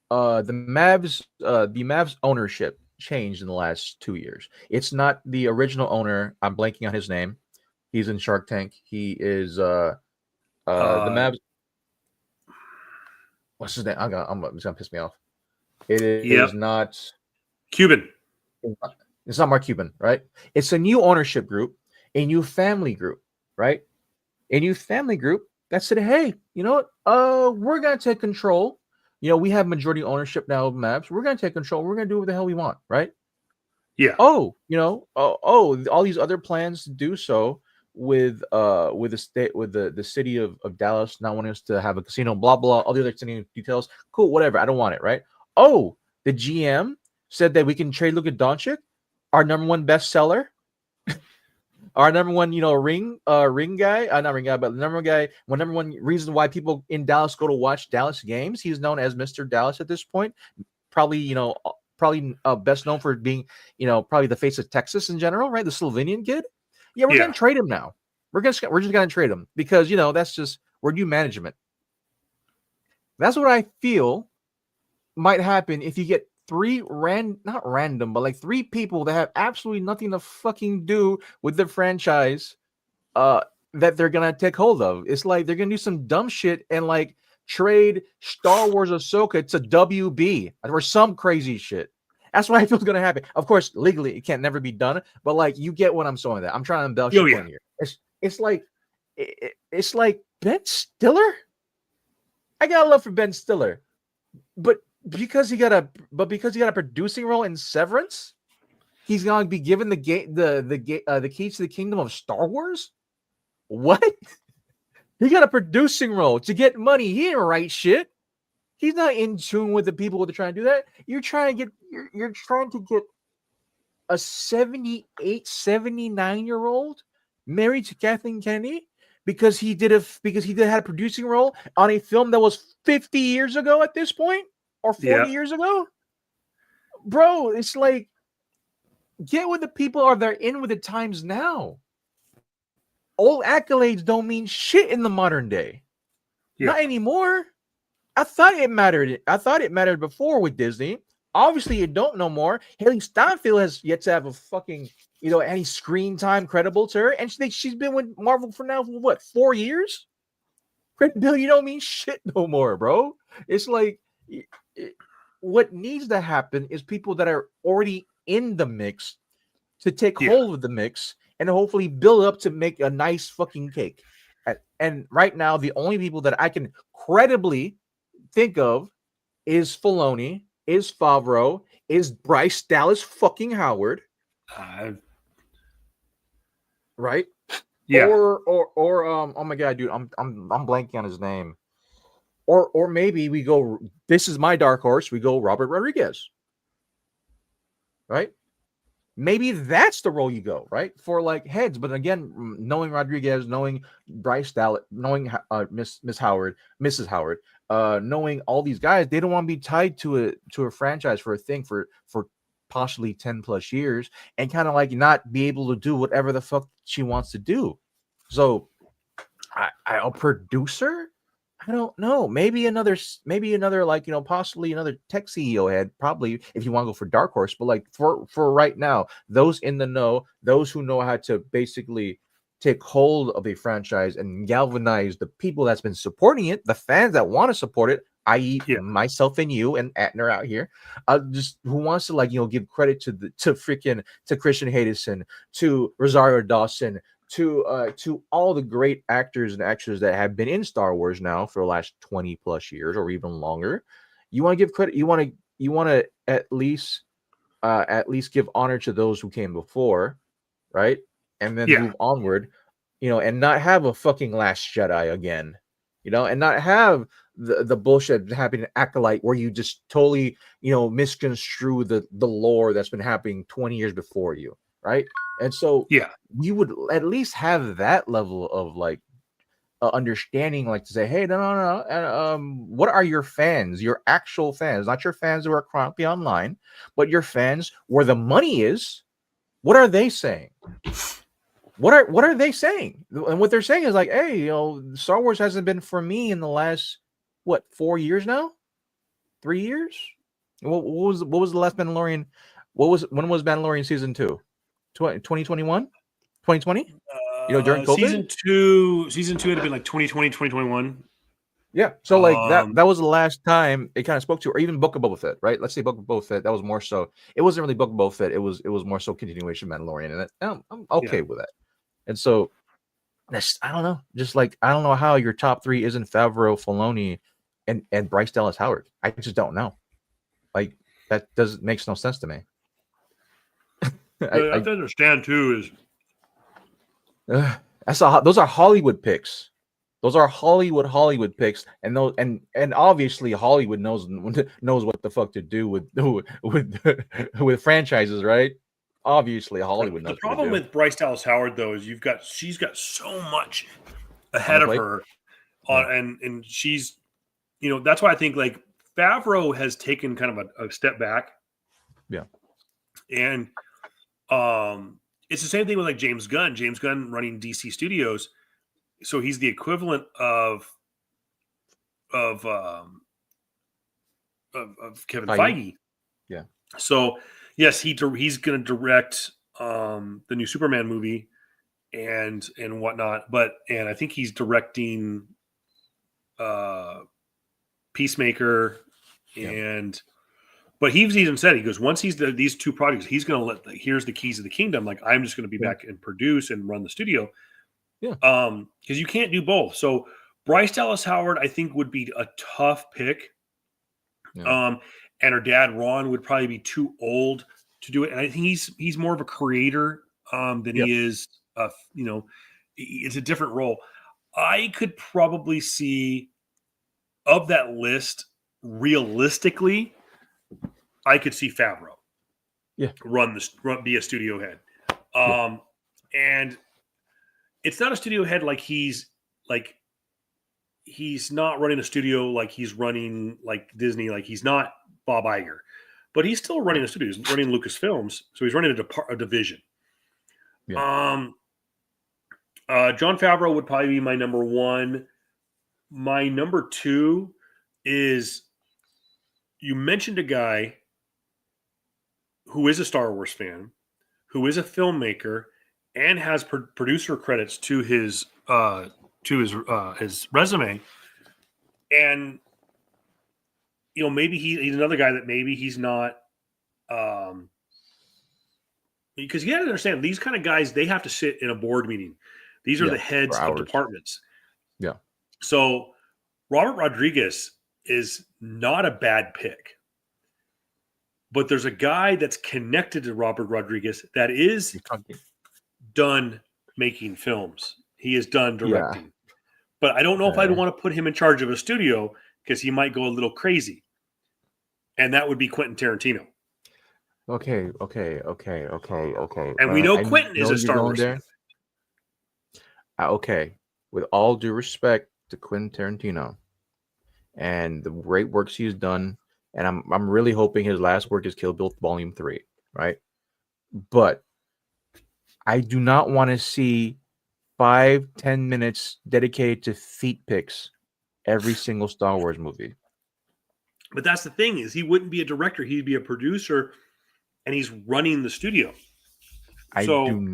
The Mavs ownership changed in the last 2 years. It's not the original owner. I'm blanking on his name. He's in Shark Tank. He is the Mavs. What's his name? It's gonna piss me off. It is not Cuban. It's not Mark Cuban, right? It's a new ownership group, a new family group, right? A new family group that said, hey, you know what? We're gonna take control. We have majority ownership now of Mavs. We're gonna take control. We're gonna do what the hell we want, right? Yeah. All these other plans to do so with the city of Dallas not wanting us to have a casino, blah blah, all the other details. Cool, whatever. I don't want it, right? Oh, the GM said that we can trade Luka Doncic, our number one bestseller, our number one, ring guy, not ring guy, but the number one reason why people in Dallas go to watch Dallas games. He's known as Mr. Dallas at this point. Probably best known for being, probably the face of Texas in general, right? The Slovenian kid. Yeah, we're gonna trade him now. We're just gonna trade him because we're new management. That's what I feel might happen if you get not random, but like 3 people that have absolutely nothing to fucking do with the franchise that they're gonna take hold of. It's like they're gonna do some dumb shit and like trade Star Wars Ahsoka to WB or some crazy shit. That's what I feel is gonna happen. Of course, legally it can't never be done, but like you get what I'm saying. That I'm trying to embellish your point here. It's like Ben Stiller. I got love for Ben Stiller, but because he got a producing role in Severance, he's gonna be given the keys to the kingdom of Star Wars. What? He got a producing role to get money. He didn't write shit. He's not in tune with the people that are trying to do that. You're trying to get a 78, 79-year-old married to Kathleen Kennedy because he had a producing role on a film that was 50 years ago at this point or 40 years ago. Bro, it's like get with the people or they're in with the times now. Old accolades don't mean shit in the modern day. Not anymore. I thought it mattered before with Disney. Obviously, it don't no more. Haley Steinfeld has yet to have a fucking, any screen time credible to her. And she's been with Marvel for now, what, 4 years? Credibility don't mean shit no more, bro. It's like, what needs to happen is people that are already in the mix to take hold of the mix and hopefully build up to make a nice fucking cake. And right now, the only people that I can credibly think of is Filoni, is Favreau, is Bryce Dallas fucking Howard, right? Yeah. Or oh my god, dude, I'm blanking on his name. Or maybe we go. This is my dark horse. We go Robert Rodriguez, right? Maybe that's the role you go, right? For like heads, but again, knowing Rodriguez, knowing Bryce Dallas, knowing Mrs. Howard, knowing all these guys, they don't want to be tied to a franchise for a thing for possibly 10 plus years and kind of like not be able to do whatever the fuck she wants to do. So, a producer. I don't know. Maybe another like, possibly another tech CEO head, probably if you want to go for dark horse. But like for right now, those in the know, those who know how to basically take hold of a franchise and galvanize the people that's been supporting it, the fans that want to support it, i.e. myself and you and Atner out here, just who wants to like, give credit to Christian Hedison, to Rosario Dawson, to all the great actors and actresses that have been in Star Wars now for the last 20 plus years or even longer. You want to give credit. You want to at least give honor to those who came before, right? And then move onward, and not have a fucking Last Jedi again, and not have the bullshit happening in Acolyte where you just totally, misconstrue the lore that's been happening 20 years before you, right? And so you would at least have that level of like understanding, like to say, hey, no, what are your fans, your actual fans, not your fans who are chronically online, but your fans where the money is? What are they saying? What are they saying? And what they're saying is like, hey, Star Wars hasn't been for me in the last 4 years now, 3 years. What was the last Mandalorian? When was Mandalorian season 2? 2021, 2020? During COVID? Season 2 had been like 2020, 2021. Yeah. So like that was the last time it kind of spoke to, or even Book of Boba Fett, right? Let's say Book of Boba Fett. That was more so. It wasn't really Book of Boba Fett. It was more so continuation of Mandalorian, and I'm okay with that. And so I don't know. Just like I don't know how your top 3 isn't Favreau, Filoni, and Bryce Dallas Howard. I just don't know. Like that makes no sense to me. I have to understand too is those are Hollywood picks. Those are Hollywood picks, and those and obviously Hollywood knows what the fuck to do with franchises, right? Obviously Hollywood knows. The problem with Bryce Dallas Howard though is she's got so much ahead of her and she's that's why I think like Favreau has taken kind of a step back. Yeah. And it's the same thing with like James Gunn. James Gunn running DC Studios, so he's the equivalent of Kevin Feige. Yeah. So yes, he's going to direct the new Superman movie and whatnot, and I think he's directing Peacemaker but he's even said, he goes, once he's these two projects, he's going to here's the keys of the kingdom. Like, I'm just going to be back and produce and run the studio. Yeah. Because you can't do both. So Bryce Dallas Howard, I think, would be a tough pick. Yeah. And her dad, Ron, would probably be too old to do it. And I think he's more of a creator than he is, it's a different role. I could probably see, of that list, realistically, I could see Favreau be a studio head. And it's not a studio head like he's not running a studio like he's running like Disney, like he's not Bob Iger, but he's still running a studio. He's running Lucasfilms, so he's running a division. Yeah. Jon Favreau would probably be my number one. My number two is, you mentioned a guy who is a Star Wars fan, who is a filmmaker, and has producer credits to his resume. And maybe he's another guy that maybe he's not, because you got to understand, these kind of guys, they have to sit in a board meeting. These are the heads of departments. Yeah. So Robert Rodriguez is not a bad pick. But there's a guy that's connected to Robert Rodriguez that is done making films. He is done directing. Yeah. But I don't know if I'd want to put him in charge of a studio, because he might go a little crazy. And that would be Quentin Tarantino. Okay. And we know Quentin is a Star Wars fan. Okay. With all due respect to Quentin Tarantino and the great works he's done, and I'm really hoping his last work is Kill Bill Volume 3, right? But I do not want to see 5-10 minutes dedicated to feet pics every single Star Wars movie. But that's the thing, is he wouldn't be a director. He'd be a producer, and he's running the studio. I don't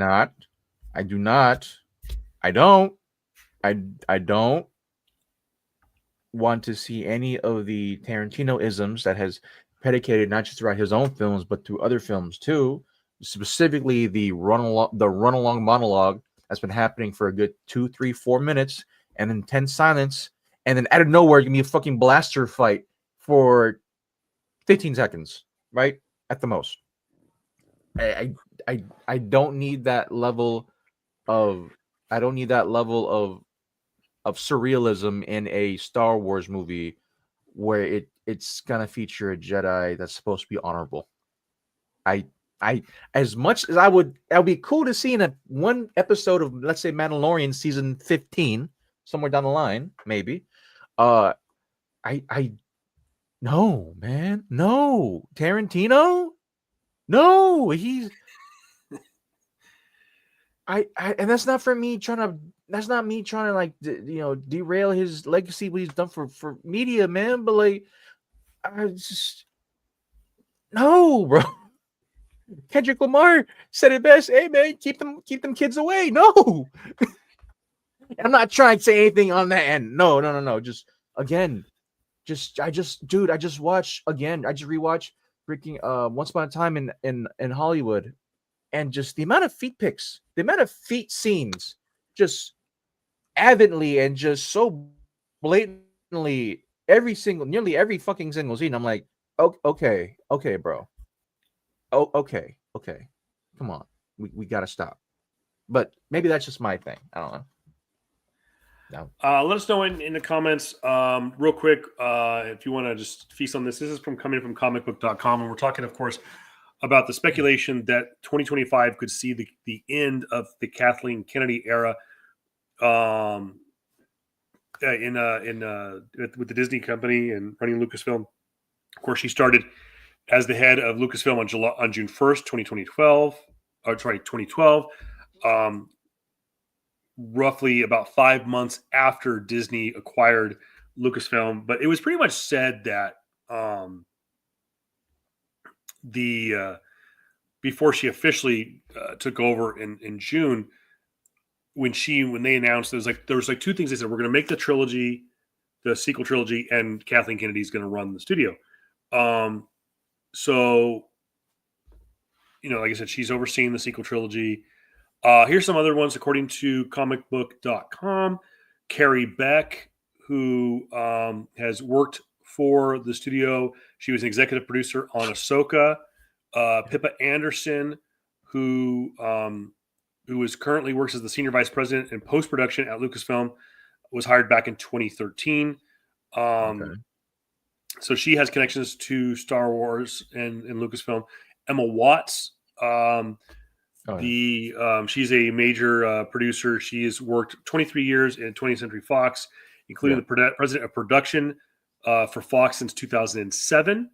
want to see any of the Tarantino-isms that has predicated not just throughout his own films but through other films too, specifically the run along monologue that's been happening for a good 2, 3, 4 minutes, and then 10 silence, and then out of nowhere give me a fucking blaster fight for 15 seconds, right, at the most. I don't need that level of surrealism in a Star Wars movie where it's gonna feature a Jedi that's supposed to be honorable. I as much as it'll be cool to see in one episode of, let's say, Mandalorian season 15, somewhere down the line, maybe. No, man, no, Tarantino, no, he's. And that's not me trying to like derail his legacy, what he's done for media, man. But like, I just no, bro. Kendrick Lamar said it best. Hey, man, keep them kids away. No, I'm not trying to say anything on that end. No. Just again, I just watched again. I just rewatched freaking Once Upon a Time in Hollywood. And just the amount of feet pics, the amount of feet scenes, just avidly and just so blatantly, nearly every fucking single scene. I'm like, okay, bro. Oh, okay. Come on, we gotta stop. But maybe that's just my thing. I don't know. No. Let us know in the comments, real quick, if you want to just feast on this. This is coming from comicbook.com, and we're talking, of course, about the speculation that 2025 could see the end of the Kathleen Kennedy era with the Disney company and running Lucasfilm. Of course, she started as the head of Lucasfilm on June 1st, 2012. 2012. Roughly about 5 months after Disney acquired Lucasfilm, but it was pretty much said that before she officially took over in June, when they announced there was like two things. They said, we're going to make the trilogy, the sequel trilogy, and Kathleen Kennedy is going to run the studio. So, like I said, she's overseeing the sequel trilogy. Here's some other ones according to comicbook.com. Carrie Beck, who has worked for the studio. She was an executive producer on Ahsoka. Pippa Anderson, who currently works as the senior vice president in post-production at Lucasfilm, was hired back in 2013. So she has connections to Star Wars and Lucasfilm. Emma Watts, she's a major producer. She has worked 23 years in 20th Century Fox, including the president of production for Fox since 2007.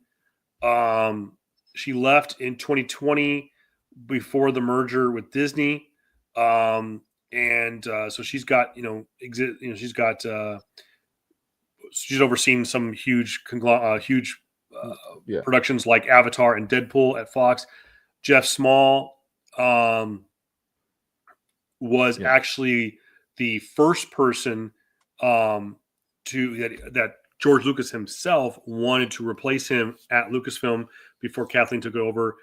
She left in 2020 before the merger with Disney. So she's got, she's overseen some huge productions like Avatar and Deadpool at Fox. Jeff Small was actually the first person that George Lucas himself wanted to replace him at Lucasfilm before Kathleen took it over.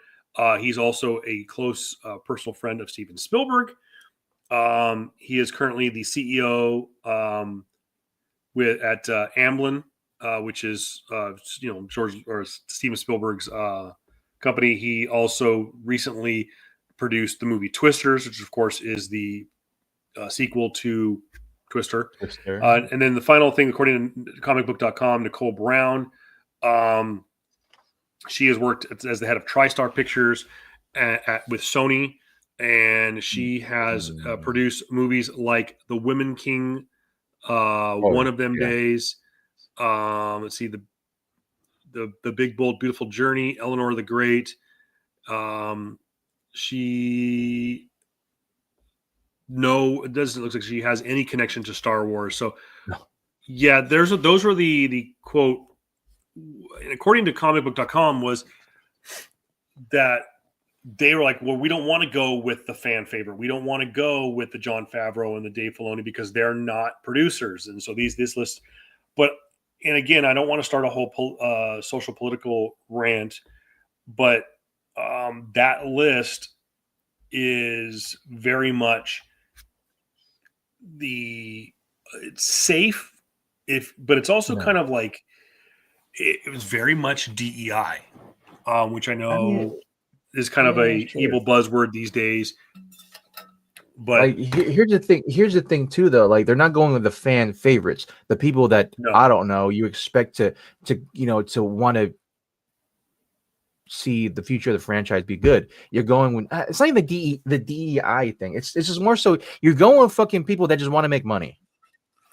He's also a close personal friend of Steven Spielberg. He is currently the CEO at Amblin, which is George or Steven Spielberg's company. He also recently produced the movie Twisters, which of course is the sequel to Twister. And then the final thing, according to comicbook.com, Nicole Brown, she has worked as the head of TriStar Pictures with Sony, and she has produced movies like The Women King, One of Them Days. Let's see, the Big Bold Beautiful Journey, Eleanor the Great. It doesn't look like she has any connection to Star Wars. So, yeah, those were the quote. And according to comicbook.com, was that they were like, well, we don't want to go with the fan favorite. We don't want to go with the Jon Favreau and the Dave Filoni because they're not producers. And so this list, and again, I don't want to start a whole social political rant, but that list is very much it's safe, but it's also kind of like it was very much DEI, which I know is kind of a evil buzzword these days. But here's the thing too, though. Like, they're not going with the fan favorites, the people that I don't know you expect to want to see the future of the franchise be good. You're going with it's not even the DEI thing. It's just more so you're going with fucking people that just want to make money.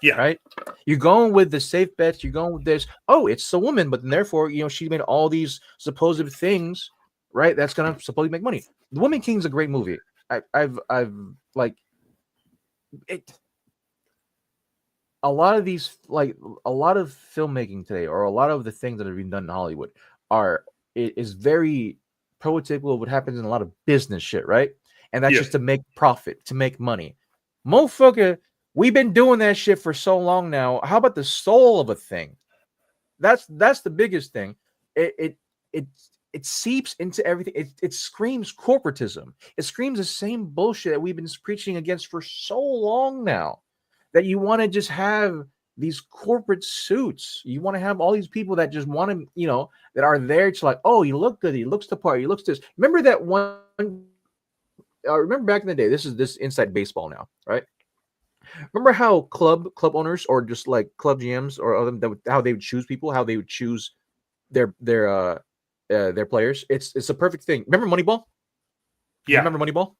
Yeah. Right. You're going with the safe bets. You're going with this. Oh, it's a woman, but therefore, she made all these supposed things, right? That's gonna supposedly make money. The Woman King's a great movie. I've like it. A lot of filmmaking today, or a lot of the things that are being done in Hollywood, is very prototypical of what happens in a lot of business shit, right? And that's just to make profit, to make money. Motherfucker, we've been doing that shit for so long now. How about the soul of a thing? That's the biggest thing. It seeps into everything. It screams corporatism. It screams the same bullshit that we've been preaching against for so long now. That you want to just have these corporate suits. You want to have all these people that just want to, that are there to like, oh, you look good. He looks the part. He looks this. Remember that one? Remember back in the day. This is inside baseball now, right? Remember how club owners or just like club GMs or other how they would choose people, how they would choose their players. It's a perfect thing. Remember Moneyball? Yeah. Remember Moneyball?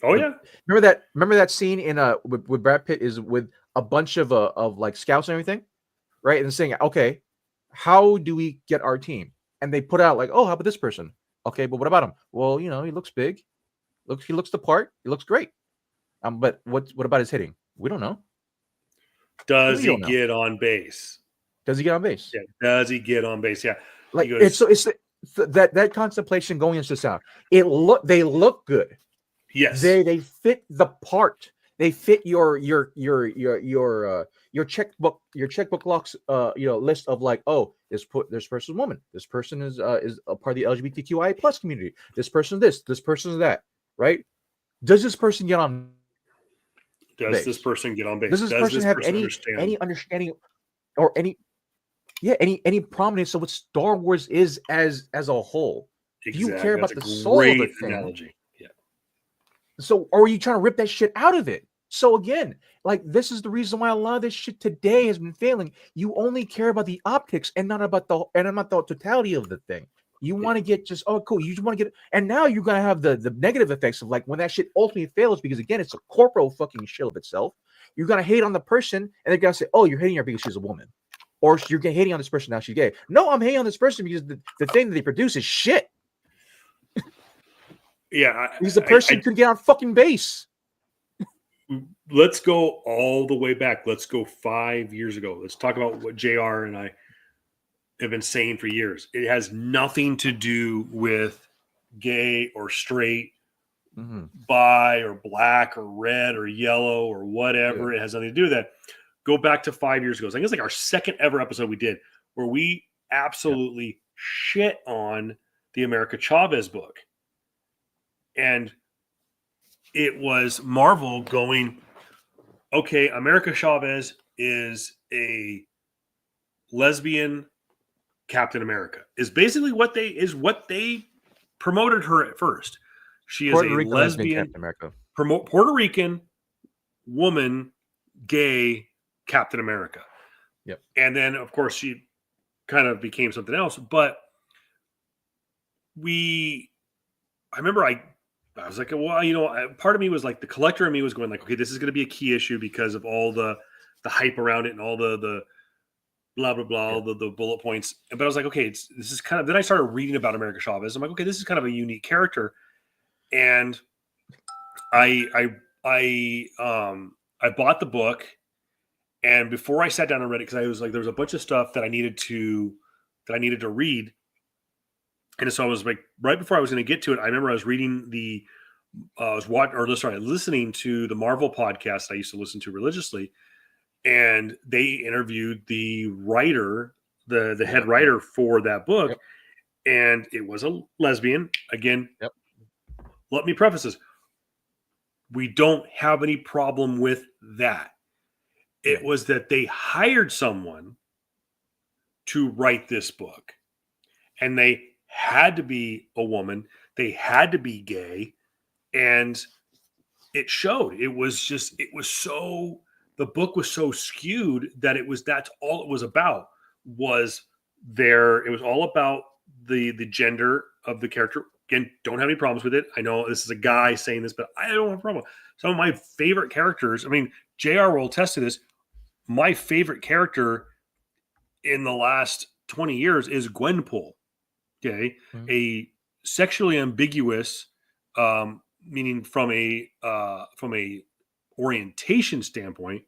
Oh yeah. Remember that scene in with Brad Pitt is with a bunch of like scouts and everything, right? And saying, okay, how do we get our team? And they put out like, oh, how about this person? Okay, but what about him? Well, he looks big. He looks the part. He looks great. But what about his hitting? We don't know. Does he get on base? Does he get on base? Yeah. Does he get on base? Yeah. Like it's that contemplation going into sound. They look good. Yes. They fit the part. They fit your checkbook locks list of like, oh, this person's a woman. This person is a part of the LGBTQI plus community. This person this person that, right? Does this person get on base? This person get on base? Does this person have any understanding or any prominence of what Star Wars is as a whole? Exactly. Do you care about the soul of the thing? Analogy. Yeah. So, or are you trying to rip that shit out of it? So again, like this is the reason why a lot of this shit today has been failing. You only care about the optics and not about the totality of the thing. You want to get just cool. You just want to get, and now you're gonna have the negative effects of like when that shit ultimately fails because again, it's a corporal fucking shell of itself. You're gonna hate on the person, and they're gonna say, "Oh, you're hating her because she's a woman," or you're hating on this person now she's gay. No, I'm hating on this person because the thing that they produce is shit. Yeah, because the person could get on fucking base. Let's go all the way back. Let's go 5 years ago. Let's talk about what JR and I have been saying for years. It has nothing to do with gay or straight, bi or black or red or yellow or whatever. Yeah. It has nothing to do with that. Go back to 5 years ago. So I think it's like our second ever episode we did where we absolutely shit on the America Chavez book. And it was Marvel going, okay, America Chavez is a lesbian Captain America. Is basically what they promoted her at first. She is a lesbian Captain America. Puerto Rican woman, gay Captain America. Yep. And then of course she kind of became something else. But I remember I was like, well, part of me was like the collector in me was going like, okay, this is going to be a key issue because of all the hype around it and all the blah, blah, blah, all the bullet points. But I was like, okay, this is kind of, then I started reading about America Chavez. I'm like, okay, this is kind of a unique character. And I bought the book, and before I sat down and read it, because I was like, there was a bunch of stuff that I needed to read. And so I was like, right before I was going to get to it, I remember I was reading listening to the Marvel podcast I used to listen to religiously, and they interviewed the writer, the head writer for that book, and it was a lesbian. Again, let me preface this: we don't have any problem with that. It was that they hired someone to write this book, and they had to be a woman. They had to be gay. And it showed. The book was so skewed that that's all it was about it was all about the gender of the character. Again, don't have any problems with it. I know this is a guy saying this, but I don't have a problem. Some of my favorite characters, I mean, JR will attest to this. My favorite character in the last 20 years is Gwenpool. Okay. Mm-hmm. A sexually ambiguous, meaning from a orientation standpoint,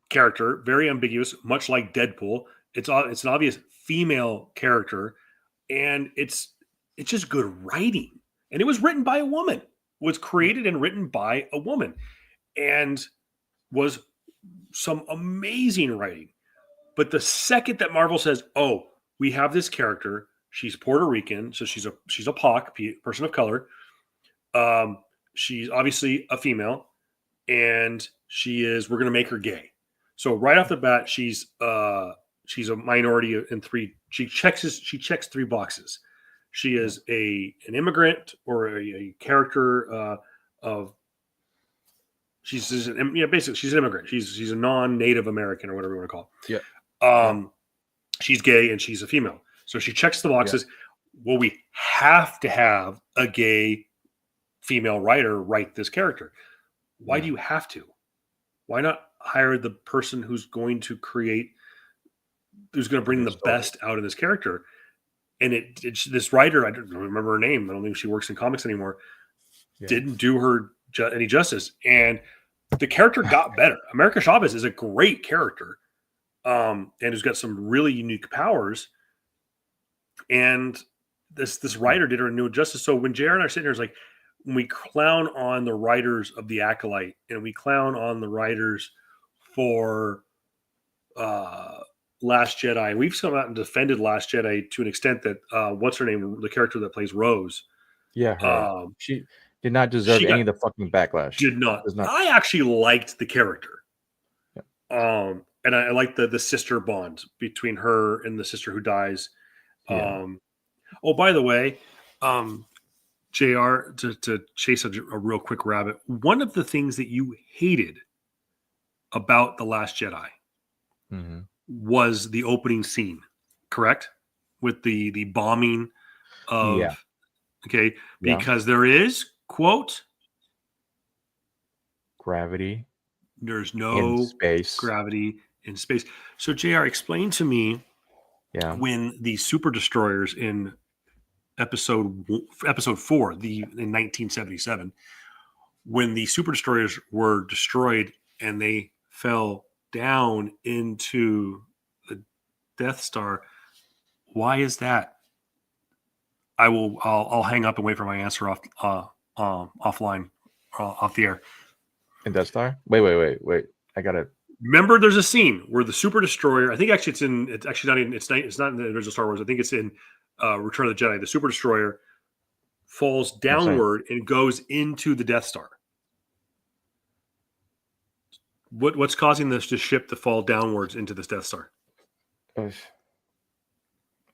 character, very ambiguous, much like Deadpool. It's an obvious female character, and it's just good writing. And it was written by a woman. It was created and written by a woman, and was some amazing writing. But the second that Marvel says, "Oh, we have this character. She's Puerto Rican, so she's a POC, person of color. She's obviously a female, and we're going to make her gay." So right off the bat, she's a minority in three. She checks 3 boxes. She is an immigrant or a character basically she's an immigrant. She's a non-Native American or whatever you want to call it. Yeah. She's gay and she's a female. So she checks the boxes. Yeah. Well, we have to have a gay female writer write this character. Why do you have to? Why not hire the person who's going to bring the best out of this character? and this writer, I don't remember her name. I don't think she works in comics anymore. Yeah. Didn't do her any justice, and the character got better. America Chavez is a great character, and who's got some really unique powers. And this writer did her new justice. So when JR and I are sitting here, it's like when we clown on the writers of The Acolyte, and we clown on the writers for Last Jedi. We've come out and defended Last Jedi to an extent that what's her name, the character that plays Rose. Yeah, she did not deserve any of the fucking backlash. Did not. I actually liked the character. Yeah. And I liked the sister bond between her and the sister who dies. Yeah. Oh, by the way, JR, to chase a real quick rabbit, one of the things that you hated about The Last Jedi was the opening scene, correct? With the bombing of okay, because there is, quote, gravity. There's no space. Gravity in space. So JR, explain to me when the super destroyers in episode 4, in 1977, when the super destroyers were destroyed and they fell down into the Death Star, why is that? I'll hang up and wait for my answer offline, off the air. In Death Star? Wait. I got it. Remember, there's a scene where the super destroyer, I think actually it's not in the original Star Wars. I think it's in Return of the Jedi. The super destroyer falls downward and goes into the Death Star. What's causing this ship to fall downwards into this Death Star?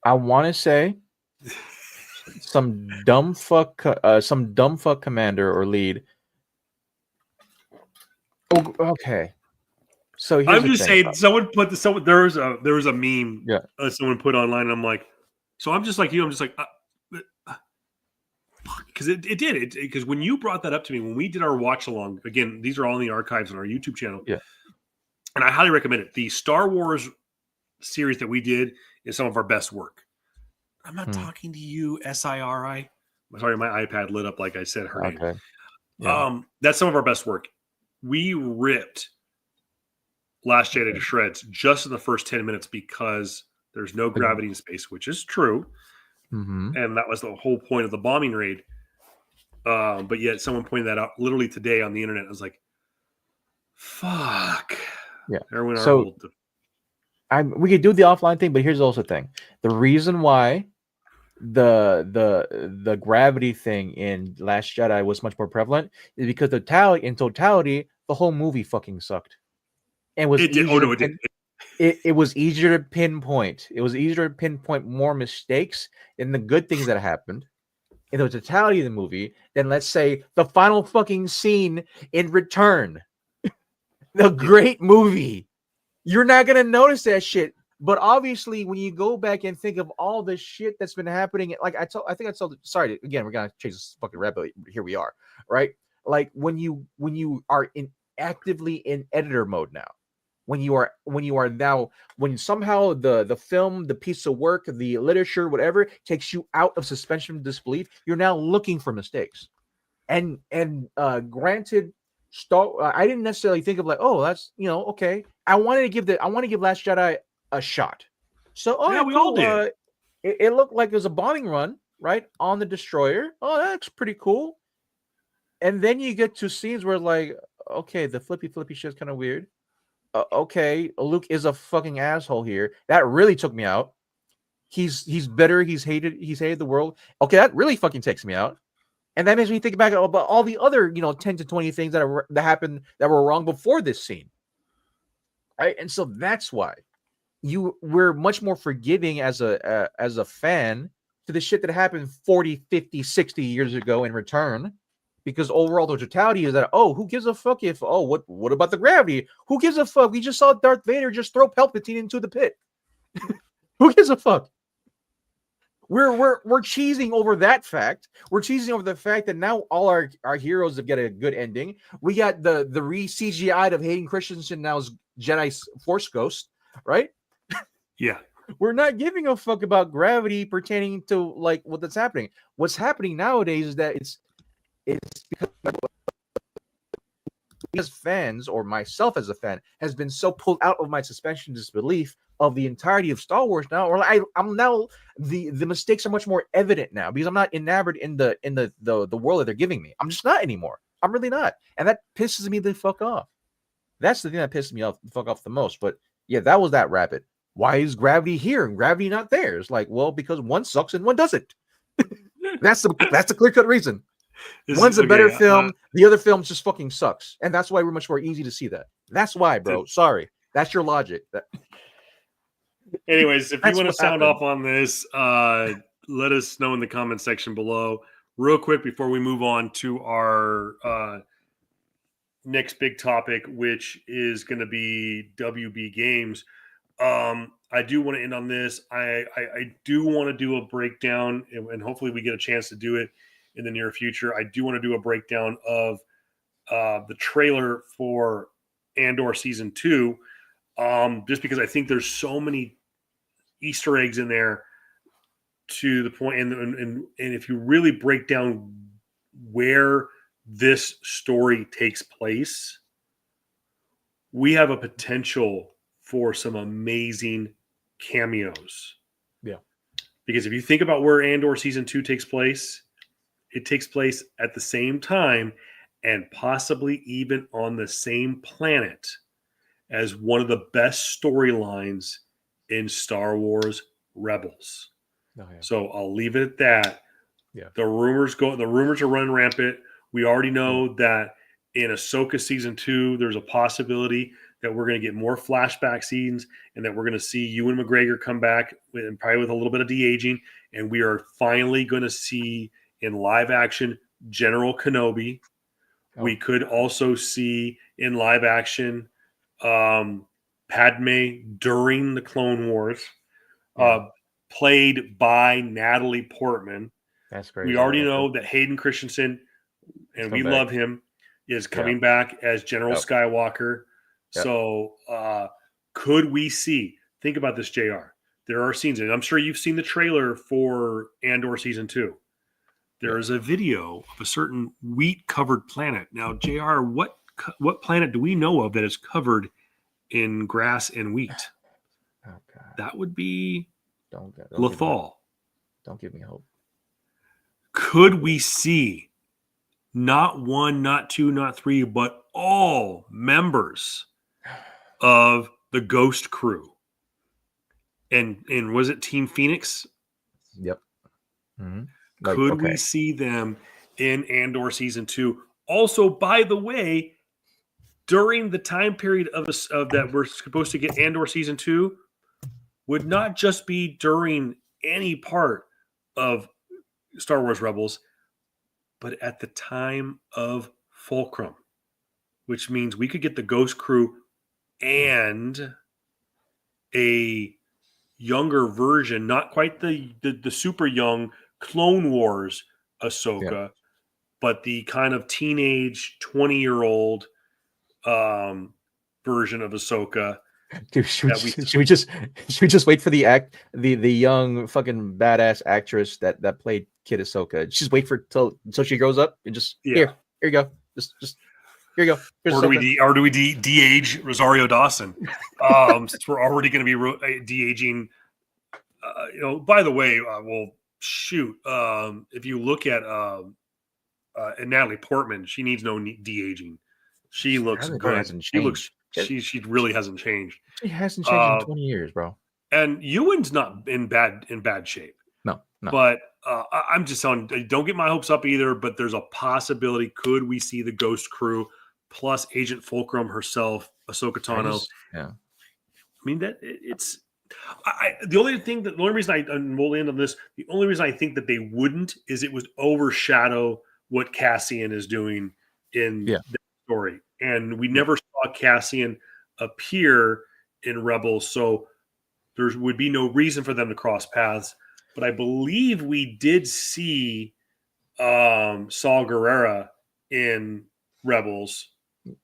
I want to say some dumb fuck commander or lead. Oh, okay. So I'm just saying, someone put there was a meme. Yeah. Someone put online, and I'm like, so I'm just like you. I'm just like, because it did because when you brought that up to me when we did our watch along, again, these are all in the archives on our YouTube channel. Yeah. And I highly recommend it. The Star Wars series that we did is some of our best work. I'm not talking to you, SIRI. Sorry, my iPad lit up like I said her name. Okay. Yeah. That's some of our best work. We ripped Last Jedi to shreds just in the first 10 minutes because there's no gravity in space, which is true. Mm-hmm. And that was the whole point of the bombing raid. But yet someone pointed that out literally today on the internet. I was like, fuck. Yeah. So we could do the offline thing, but here's also the thing. The reason why the gravity thing in Last Jedi was much more prevalent is because in totality, the whole movie fucking sucked. And was it was easier to pinpoint. It was easier to pinpoint more mistakes in the good things that happened in the totality of the movie than, let's say, the final fucking scene in Return. The great movie. You're not gonna notice that shit. But obviously, when you go back and think of all the shit that's been happening, like sorry, again, we're gonna chase this fucking rabbit. Here we are, right? Like when you are actively in editor mode now, when somehow the film, the piece of work, the literature, whatever, takes you out of suspension of disbelief, you're now looking for mistakes. And granted, I didn't necessarily think of like, oh, that's okay. I want to give Last Jedi a shot. So we all did. It looked like it was a bombing run, right, on the destroyer. Oh, that's pretty cool. And then you get to scenes where like, okay, the flippy shit's kind of weird. Okay, Luke is a fucking asshole here. That really took me out. He's bitter. He's hated the world. Okay, that really fucking takes me out. And that makes me think back about all the other 10 to 20 things that happened that were wrong before this scene. Right? And so that's why we're much more forgiving as a fan to the shit that happened 40, 50, 60 years ago in Return. Because overall, the totality is that, who gives a fuck what about the gravity? Who gives a fuck? We just saw Darth Vader just throw Palpatine into the pit. Who gives a fuck? We're cheesing over that fact. We're cheesing over the fact that now all our heroes have got a good ending. We got the re-CGI'd of Hayden Christensen now as Jedi Force Ghost, right? Yeah. We're not giving a fuck about gravity pertaining to like what that's happening. What's happening nowadays is that it's because as fans or myself as a fan has been so pulled out of my suspension of disbelief of the entirety of Star Wars now, or I'm now the mistakes are much more evident now because I'm not enamored in the world that they're giving me. I'm just not anymore. I'm really not, and that pisses me the fuck off. That's the thing that pisses me off the most. But yeah, that was that rapid. Why is gravity here and gravity not there? It's like, well, because one sucks and one doesn't. that's the clear cut reason. One's a better film. The other film just fucking sucks. And that's why we're much more easy to see that. That's why, bro. Sorry. That's your logic. Anyways, if you want to sound off on this, let us know in the comment section below. Real quick before we move on to our next big topic, which is going to be WB Games. I do want to end on this. I do want to do a breakdown, and hopefully we get a chance to do it in the near future. I do want to do a breakdown of the trailer for Andor Season 2, just because I think there's so many Easter eggs in there to the point, and if you really break down where this story takes place, we have a potential for some amazing cameos. Yeah. Because if you think about where Andor Season 2 takes place, it takes place at the same time and possibly even on the same planet as one of the best storylines in Star Wars Rebels. Oh, yeah. So I'll leave it at that. Yeah. The rumors are running rampant. We already know that in Ahsoka Season 2, there's a possibility that we're going to get more flashback scenes and that we're going to see Ewan McGregor come back and probably with a little bit of de-aging. And we are finally going to see in live action General Kenobi. Oh. We could also see in live action Padme during the Clone Wars, played by Natalie Portman. That's great. We already know that Hayden Christensen, and we love him, is coming back as General Skywalker. Yep. So could we see, think about this, JR. There are scenes, and I'm sure you've seen the trailer for Andor Season 2. There is a video of a certain wheat-covered planet. Now, JR, what planet do we know of that is covered in grass and wheat? Oh, God. That would be don't Lothal. Don't give me hope. Could we see not one, not two, not three, but all members of the Ghost Crew? And was it Team Phoenix? Yep. Mm-hmm. Could we see them in Andor Season 2? Also, by the way, during the time period of that we're supposed to get Andor Season 2, would not just be during any part of Star Wars Rebels, but at the time of Fulcrum, which means we could get the Ghost Crew and a younger version, not quite the super young Clone Wars Ahsoka, but the kind of teenage 20-year-old version of Ahsoka. Dude, should we just wait for the young fucking badass actress that played Kid Ahsoka? Just wait for till she grows up and just here you go. Just here you go. Here's or do we de-age Rosario Dawson? Since we're already going to be de-aging. By the way, well, shoot. If you look at Natalie Portman, she needs no de-aging. She looks good. She really hasn't changed. She hasn't changed in 20 years, bro. And Ewan's not in bad shape. No. But I'm just telling you, don't get my hopes up either. But there's a possibility. Could we see the Ghost Crew plus Agent Fulcrum herself, Ahsoka Tano? Yeah. I mean the only reason I will end on this. The only reason I think that they wouldn't is it would overshadow what Cassian is doing in the story, and we never saw Cassian appear in Rebels, so there would be no reason for them to cross paths. But I believe we did see Saul Guerrera in Rebels.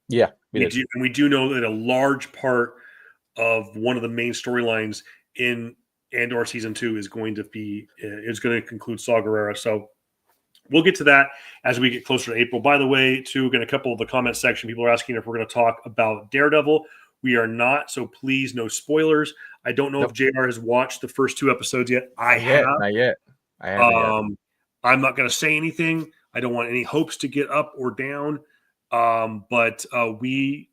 Yeah, we do know that a large part of one of the main storylines in Andor season 2 is going to conclude Saw Gerrera. So we'll get to that as we get closer to April. By the way, too, again, a couple of the comment section, people are asking if we're going to talk about Daredevil. We are not, so please, no spoilers. I don't know if JR has watched the first 2 episodes yet. I have. Not yet. I haven't yet. I'm not going to say anything. I don't want any hopes to get up or down. But we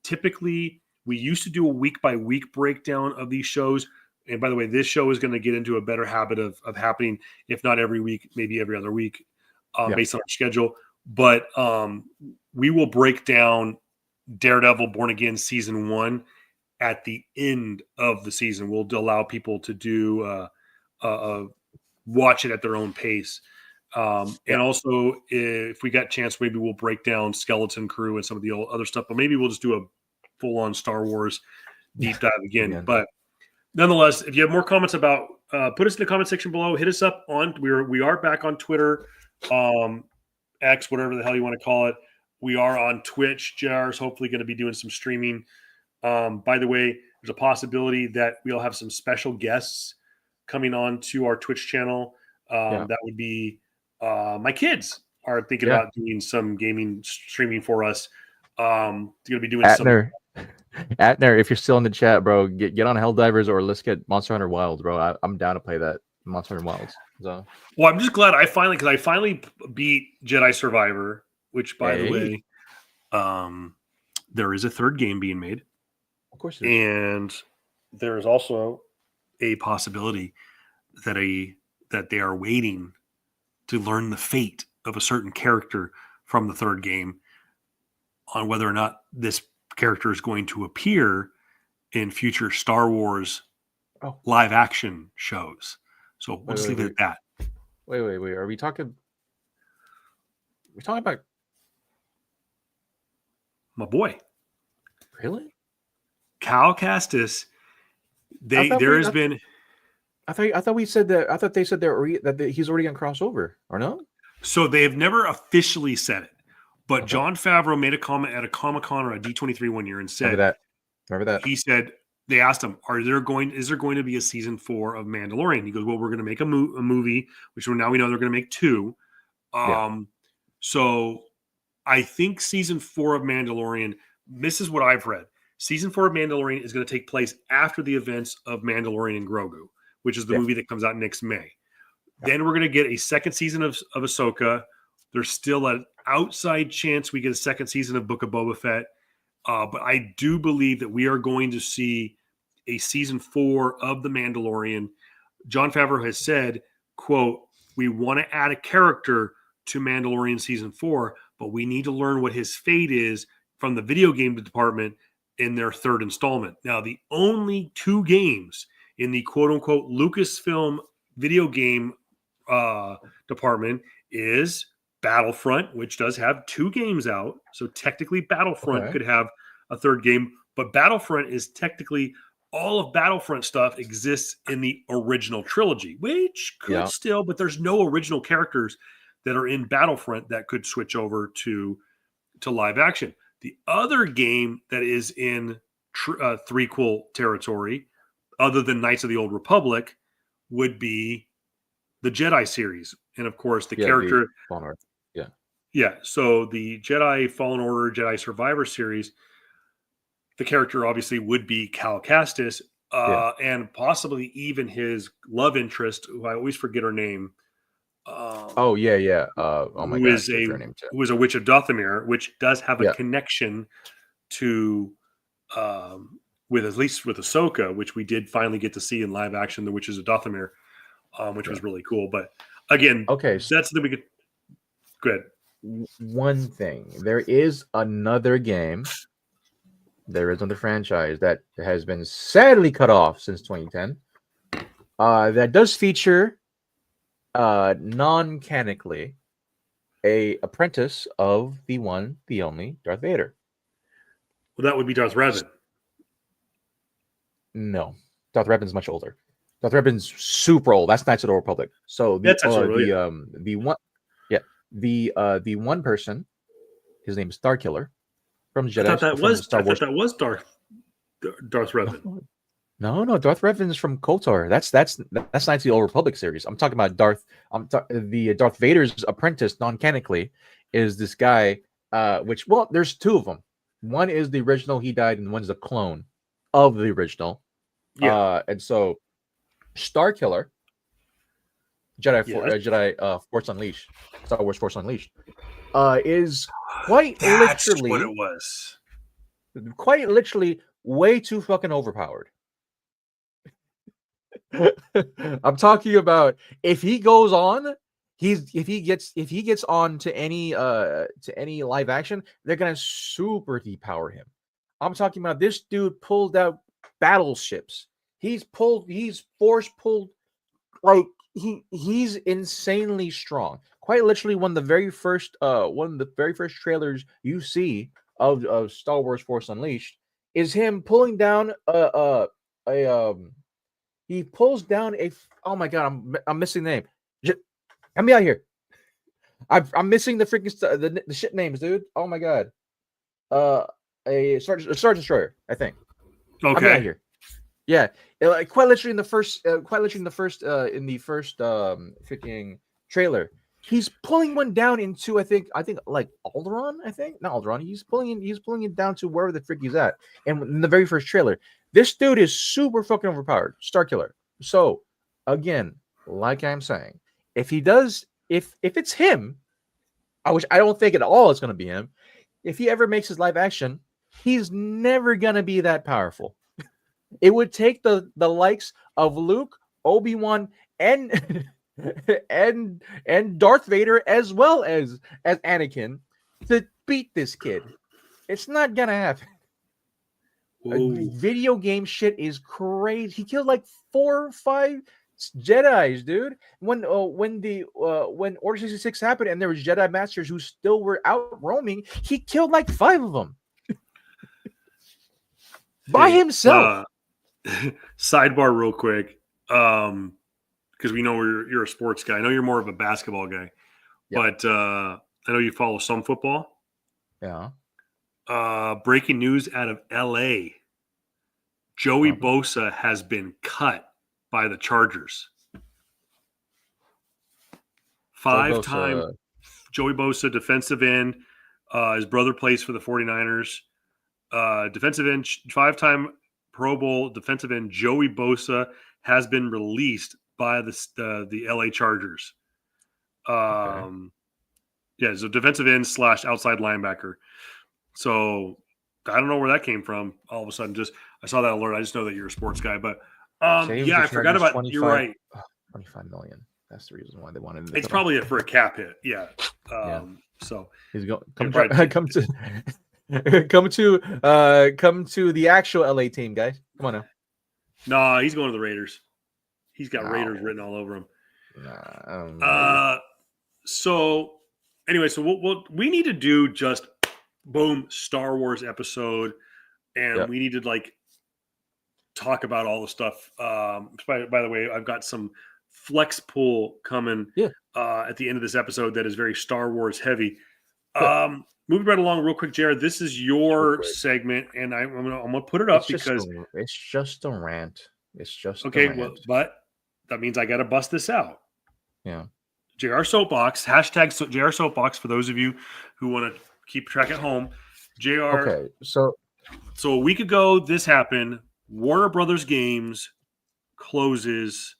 used to do a week-by-week breakdown of these shows. And by the way, this show is going to get into a better habit of happening, if not every week, maybe every other week, based on our schedule. But we will break down Daredevil Born Again Season 1 at the end of the season. We'll allow people to do watch it at their own pace. And also, if we got a chance, maybe we'll break down Skeleton Crew and some of the other stuff. But maybe we'll just do a full-on Star Wars deep dive again. Yeah. But nonetheless, if you have more comments about, put us in the comment section below. Hit us up on. We are back on Twitter, X, whatever the hell you want to call it. We are on Twitch. JR is hopefully going to be doing some streaming. By the way, there's a possibility that we'll have some special guests coming on to our Twitch channel. That would be my kids are thinking about doing some gaming streaming for us. Going to be doing Atner, if you're still in the chat, bro, get on Helldivers or let's get Monster Hunter Wilds, bro. I'm down to play that Monster Hunter Wilds. So. Well, I'm just glad I finally beat Jedi Survivor, which by the way, there is a 3rd game being made. Of course, and there is also a possibility that they are waiting to learn the fate of a certain character from the 3rd game on whether or not this character is going to appear in future Star Wars live action shows. So we'll just leave it at that. Wait. Are we talking? We're talking about my boy. Really? Cal Kestis. I thought we said that. I thought they said that he's already on crossover, or no? So they have never officially said it, but Jon Favreau made a comment at a Comic-Con or a D23 one year and said Remember that? He said they asked him, is there going to be a season 4 of Mandalorian? He goes, well, we're going to make a movie, which now we know they're going to make 2. So I think season 4 of Mandalorian. This is what I've read. Season 4 of Mandalorian is going to take place after the events of Mandalorian and Grogu, which is the movie that comes out next May. Then we're going to get a 2nd season of Ahsoka. There's still an outside chance we get a 2nd season of Book of Boba Fett. But I do believe that we are going to see a season 4 of The Mandalorian. Jon Favreau has said, quote, we want to add a character to Mandalorian season 4, but we need to learn what his fate is from the video game department in their 3rd installment. Now, the only 2 games in the quote-unquote Lucasfilm video game department is Battlefront, which does have 2 games out. So technically Battlefront could have a 3rd game, but Battlefront is technically all of Battlefront stuff exists in the original trilogy, which could still, but there's no original characters that are in Battlefront that could switch over to live action. The other game that is in threequel territory, other than Knights of the Old Republic, would be the Jedi series. And of course, the character. So the Jedi Fallen Order, Jedi Survivor series, the character obviously would be Cal Kestis, and possibly even his love interest, who I always forget her name. Oh my God, who is a witch of Dathomir, which does have a connection to with at least with Ahsoka, which we did finally get to see in live action, the Witches of Dathomir, which was really cool. But again, so that's something we could. Go ahead. One thing, there is another game. There is another franchise that has been sadly cut off since 2010. That does feature non-canically a apprentice of the one, the only Darth Vader. Well, that would be Darth Revan. No, Darth Revan's much older. Darth Revan's super old. That's Knights of the Old Republic. So the one person, his name is Starkiller from Jedi. I thought that was Darth Revan. No, Darth Revan's from KOTOR. That's Knights of the Old Republic series. I'm talking about the Darth Vader's apprentice, non-canonically, is this guy. Which there's two of them. One is the original. He died, and one's a clone of the original. Yeah. And so, Starkiller, Jedi Force Unleashed, Star Wars Force Unleashed, is That's what it was. Quite literally, way too fucking overpowered. I'm talking about if he goes on, if he gets on to any live action, they're gonna super depower him. I'm talking about this dude pulled out battleships. He's force pulled, like he's insanely strong. Quite literally, one of the very first trailers you see of Star Wars Force Unleashed is him pulling down he pulls down oh my god, I'm missing the name. Get me out here. I'm missing the freaking the shit names, dude. Oh my god. A Star Destroyer, I think. Okay. Get out here. Yeah, quite literally in the first freaking trailer, he's pulling one down into I think like Alderaan. I think not Alderaan. He's pulling it down to wherever the frick he's at. And in the very first trailer, this dude is super fucking overpowered. Starkiller. So again, like I'm saying, if it's him, I don't think at all it's gonna be him. If he ever makes his live action, he's never gonna be that powerful. It would take the likes of Luke, Obi-Wan, and and Darth Vader as well as Anakin to beat this kid. It's not gonna happen. Video game shit is crazy. He killed like 4 or 5 Jedis, dude. When Order 66 happened and there was Jedi Masters who still were out roaming, he killed like 5 of them by himself. Sidebar real quick, because we know you're a sports guy. I know you're more of a basketball guy, but I know you follow some football. Yeah. Breaking news out of LA. Joey Bosa has been cut by the Chargers. 5-time Joey Bosa, defensive end. His brother plays for the 49ers. Defensive end, 5-time Pro Bowl defensive end Joey Bosa has been released by the LA Chargers. Yeah, so defensive end / outside linebacker. So I don't know where that came from. All of a sudden, I saw that alert. I just know that you're a sports guy, but I forgot about. You're right. 25 million. That's the reason why they wanted. It's probably for a cap hit. Yeah. So he's going come to the actual LA team, guys. Come on now. No, he's going to the Raiders. He's got Raiders written all over him. So anyway, so we need to do just boom Star Wars episode, and we need to talk about all the stuff. By the way, I've got some flex pool coming at the end of this episode that is very Star Wars heavy. Moving right along real quick, Jared, this is your segment, and I'm gonna put it up because it's just a rant. It's just okay. Well, but that means I got to bust this out. Yeah. JR Soapbox, hashtag JR Soapbox for those of you who want to keep track at home. JR. Okay. So a week ago, this happened. Warner Brothers Games closes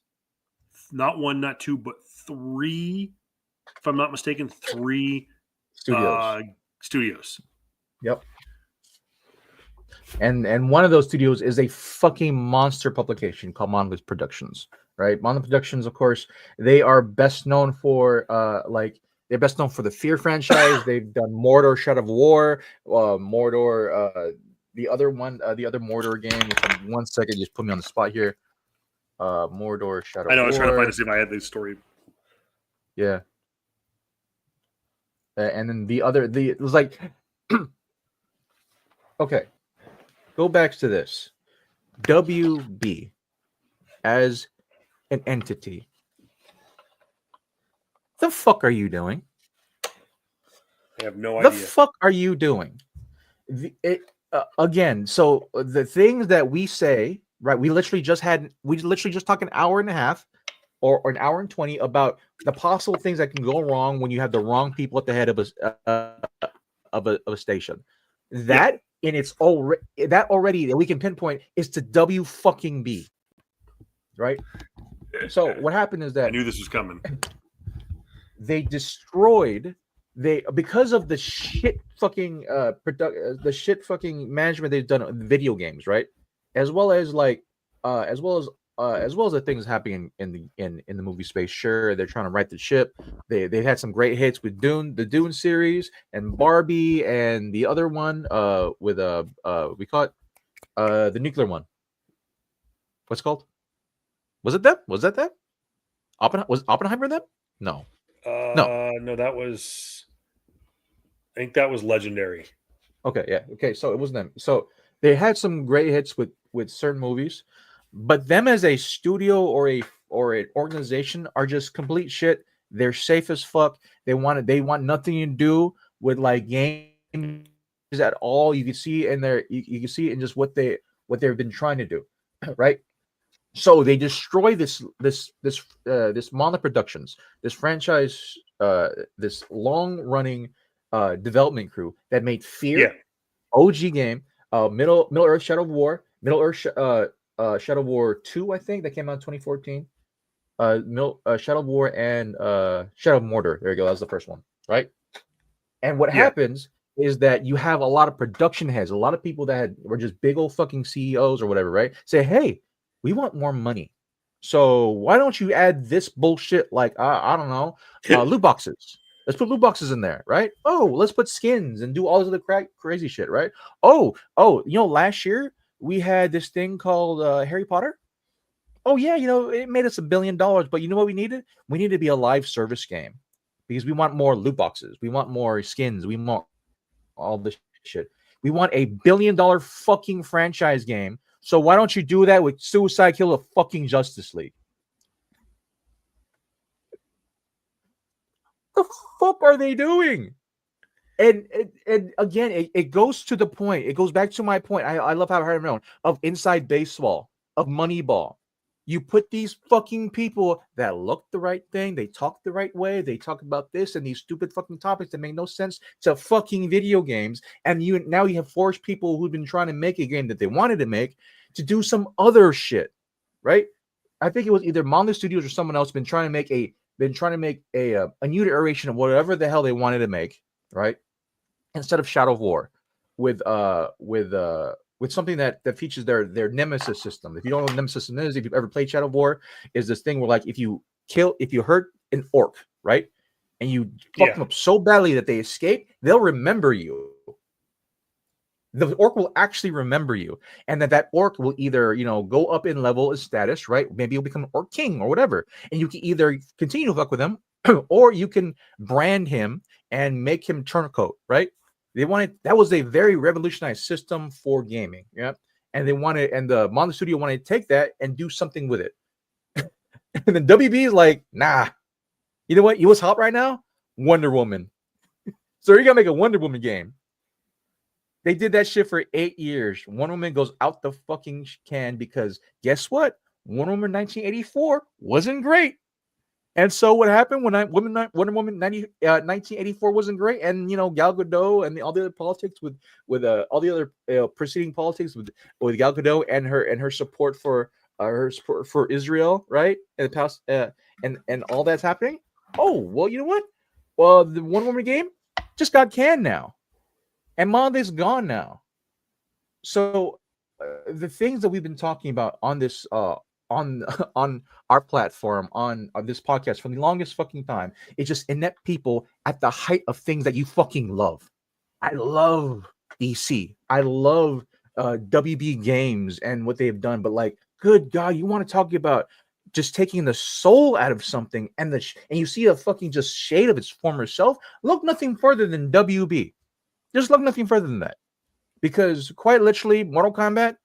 not 1, not 2, but 3. If I'm not mistaken, 3 studios. Yep. And one of those studios is a fucking monster publication called Monolith Productions, right? Monolith Productions, of course, they are best known for they're best known for the Fear franchise. They've done Mordor, Shadow of War, Mordor, the other Mordor game. One second, just put me on the spot here. Mordor, Shadow of War. I know, I was trying to find to see if I had this story. Yeah. And then it was like, okay, go back to this. WB as an entity. The fuck are you doing? I have no idea. The fuck are you doing? Again, so the things that we say right? We literally just talked an hour and a half or an hour and 20 about the possible things that can go wrong when you have the wrong people at the head of a station. That in its already that we can pinpoint is to W fucking B. Right? So what happened is that I knew this was coming. They destroyed because of the shit fucking the shit fucking management they've done in video games, right? As well as the things happening in the movie space. Sure, they're trying to right the ship. They've had some great hits with the Dune series and Barbie and the other one with we call it the nuclear one. What's it called? Was it them? Was that them? Was Oppenheimer them? No. No, that was. I think that was Legendary. Okay, yeah. Okay, so it wasn't them. So they had some great hits with certain movies, but them as a studio or an organization are just complete shit. They're safe as fuck. They want nothing to do with like games at all. You can see in there, you can see in just what they've been trying to do, right? So they destroy this Monolith Productions, this franchise, this long running development crew that made Fear, OG game, Middle Earth Shadow of War, Middle Earth Shadow of War 2, I think that came out in 2014. Shadow of War and Shadow of Mordor. There you go. That was the first one, right? And what happens is that you have a lot of production heads, a lot of people that were just big old fucking CEOs or whatever, right? Say, hey, we want more money. So why don't you add this bullshit like, I don't know, loot boxes. Let's put loot boxes in there, right? Oh, let's put skins and do all this other crazy shit, right? Oh, last year we had this thing called Harry Potter. Oh, yeah, it made us $1 billion, but you know what we needed? We needed to be a live service game because we want more loot boxes. We want more skins. We want all this shit. We want $1 billion fucking franchise game. So why don't you do that with Suicide Kill of fucking Justice League? The fuck are they doing? And again, it goes to the point. It goes back to my point. I love how I heard it of Inside Baseball, of Moneyball. You put these fucking people that look the right thing, they talk the right way, they talk about this and these stupid fucking topics that make no sense to fucking video games, and you have forced people who've been trying to make a game that they wanted to make to do some other shit, right? I think it was either Monolith Studios or someone else been trying to make a new iteration of whatever the hell they wanted to make, right? Instead of Shadow of War, with something that features their Nemesis system. If you don't know what Nemesis system is, if you've ever played Shadow of War, is this thing where like if you hurt an orc, right, and you fuck them up so badly that they escape, they'll remember you. The orc will actually remember you, and that orc will either go up in level as status, right? Maybe you'll become an orc king or whatever, and you can either continue to fuck with him, or you can brand him and make him turncoat, right? That was a very revolutionized system for gaming, yeah. And the Monolith Studio wanted to take that and do something with it. And then WB is like, nah, you know what? You what's hot right now? Wonder Woman. So you're gonna make a Wonder Woman game. They did that shit for 8 years. Wonder Woman goes out the fucking can because guess what? Wonder Woman 1984 wasn't great. And so what happened when Wonder Woman 1984 wasn't great, and Gal Gadot and all the other politics with all the other preceding politics with Gal Gadot and her support for Israel, right? And the past and all that's happening. Oh well, you know what? Well, the Wonder Woman game just got canned now, and Monolith's gone now. So the things that we've been talking about on this on our platform, on this podcast for the longest fucking time, it's just inept people at the height of things that you fucking love. I love DC. I love WB Games and what they've done, but like, good God, you want to talk about just taking the soul out of something and you see a fucking just shade of its former self. Look nothing further than WB. Just look nothing further than that, because quite literally, Mortal Kombat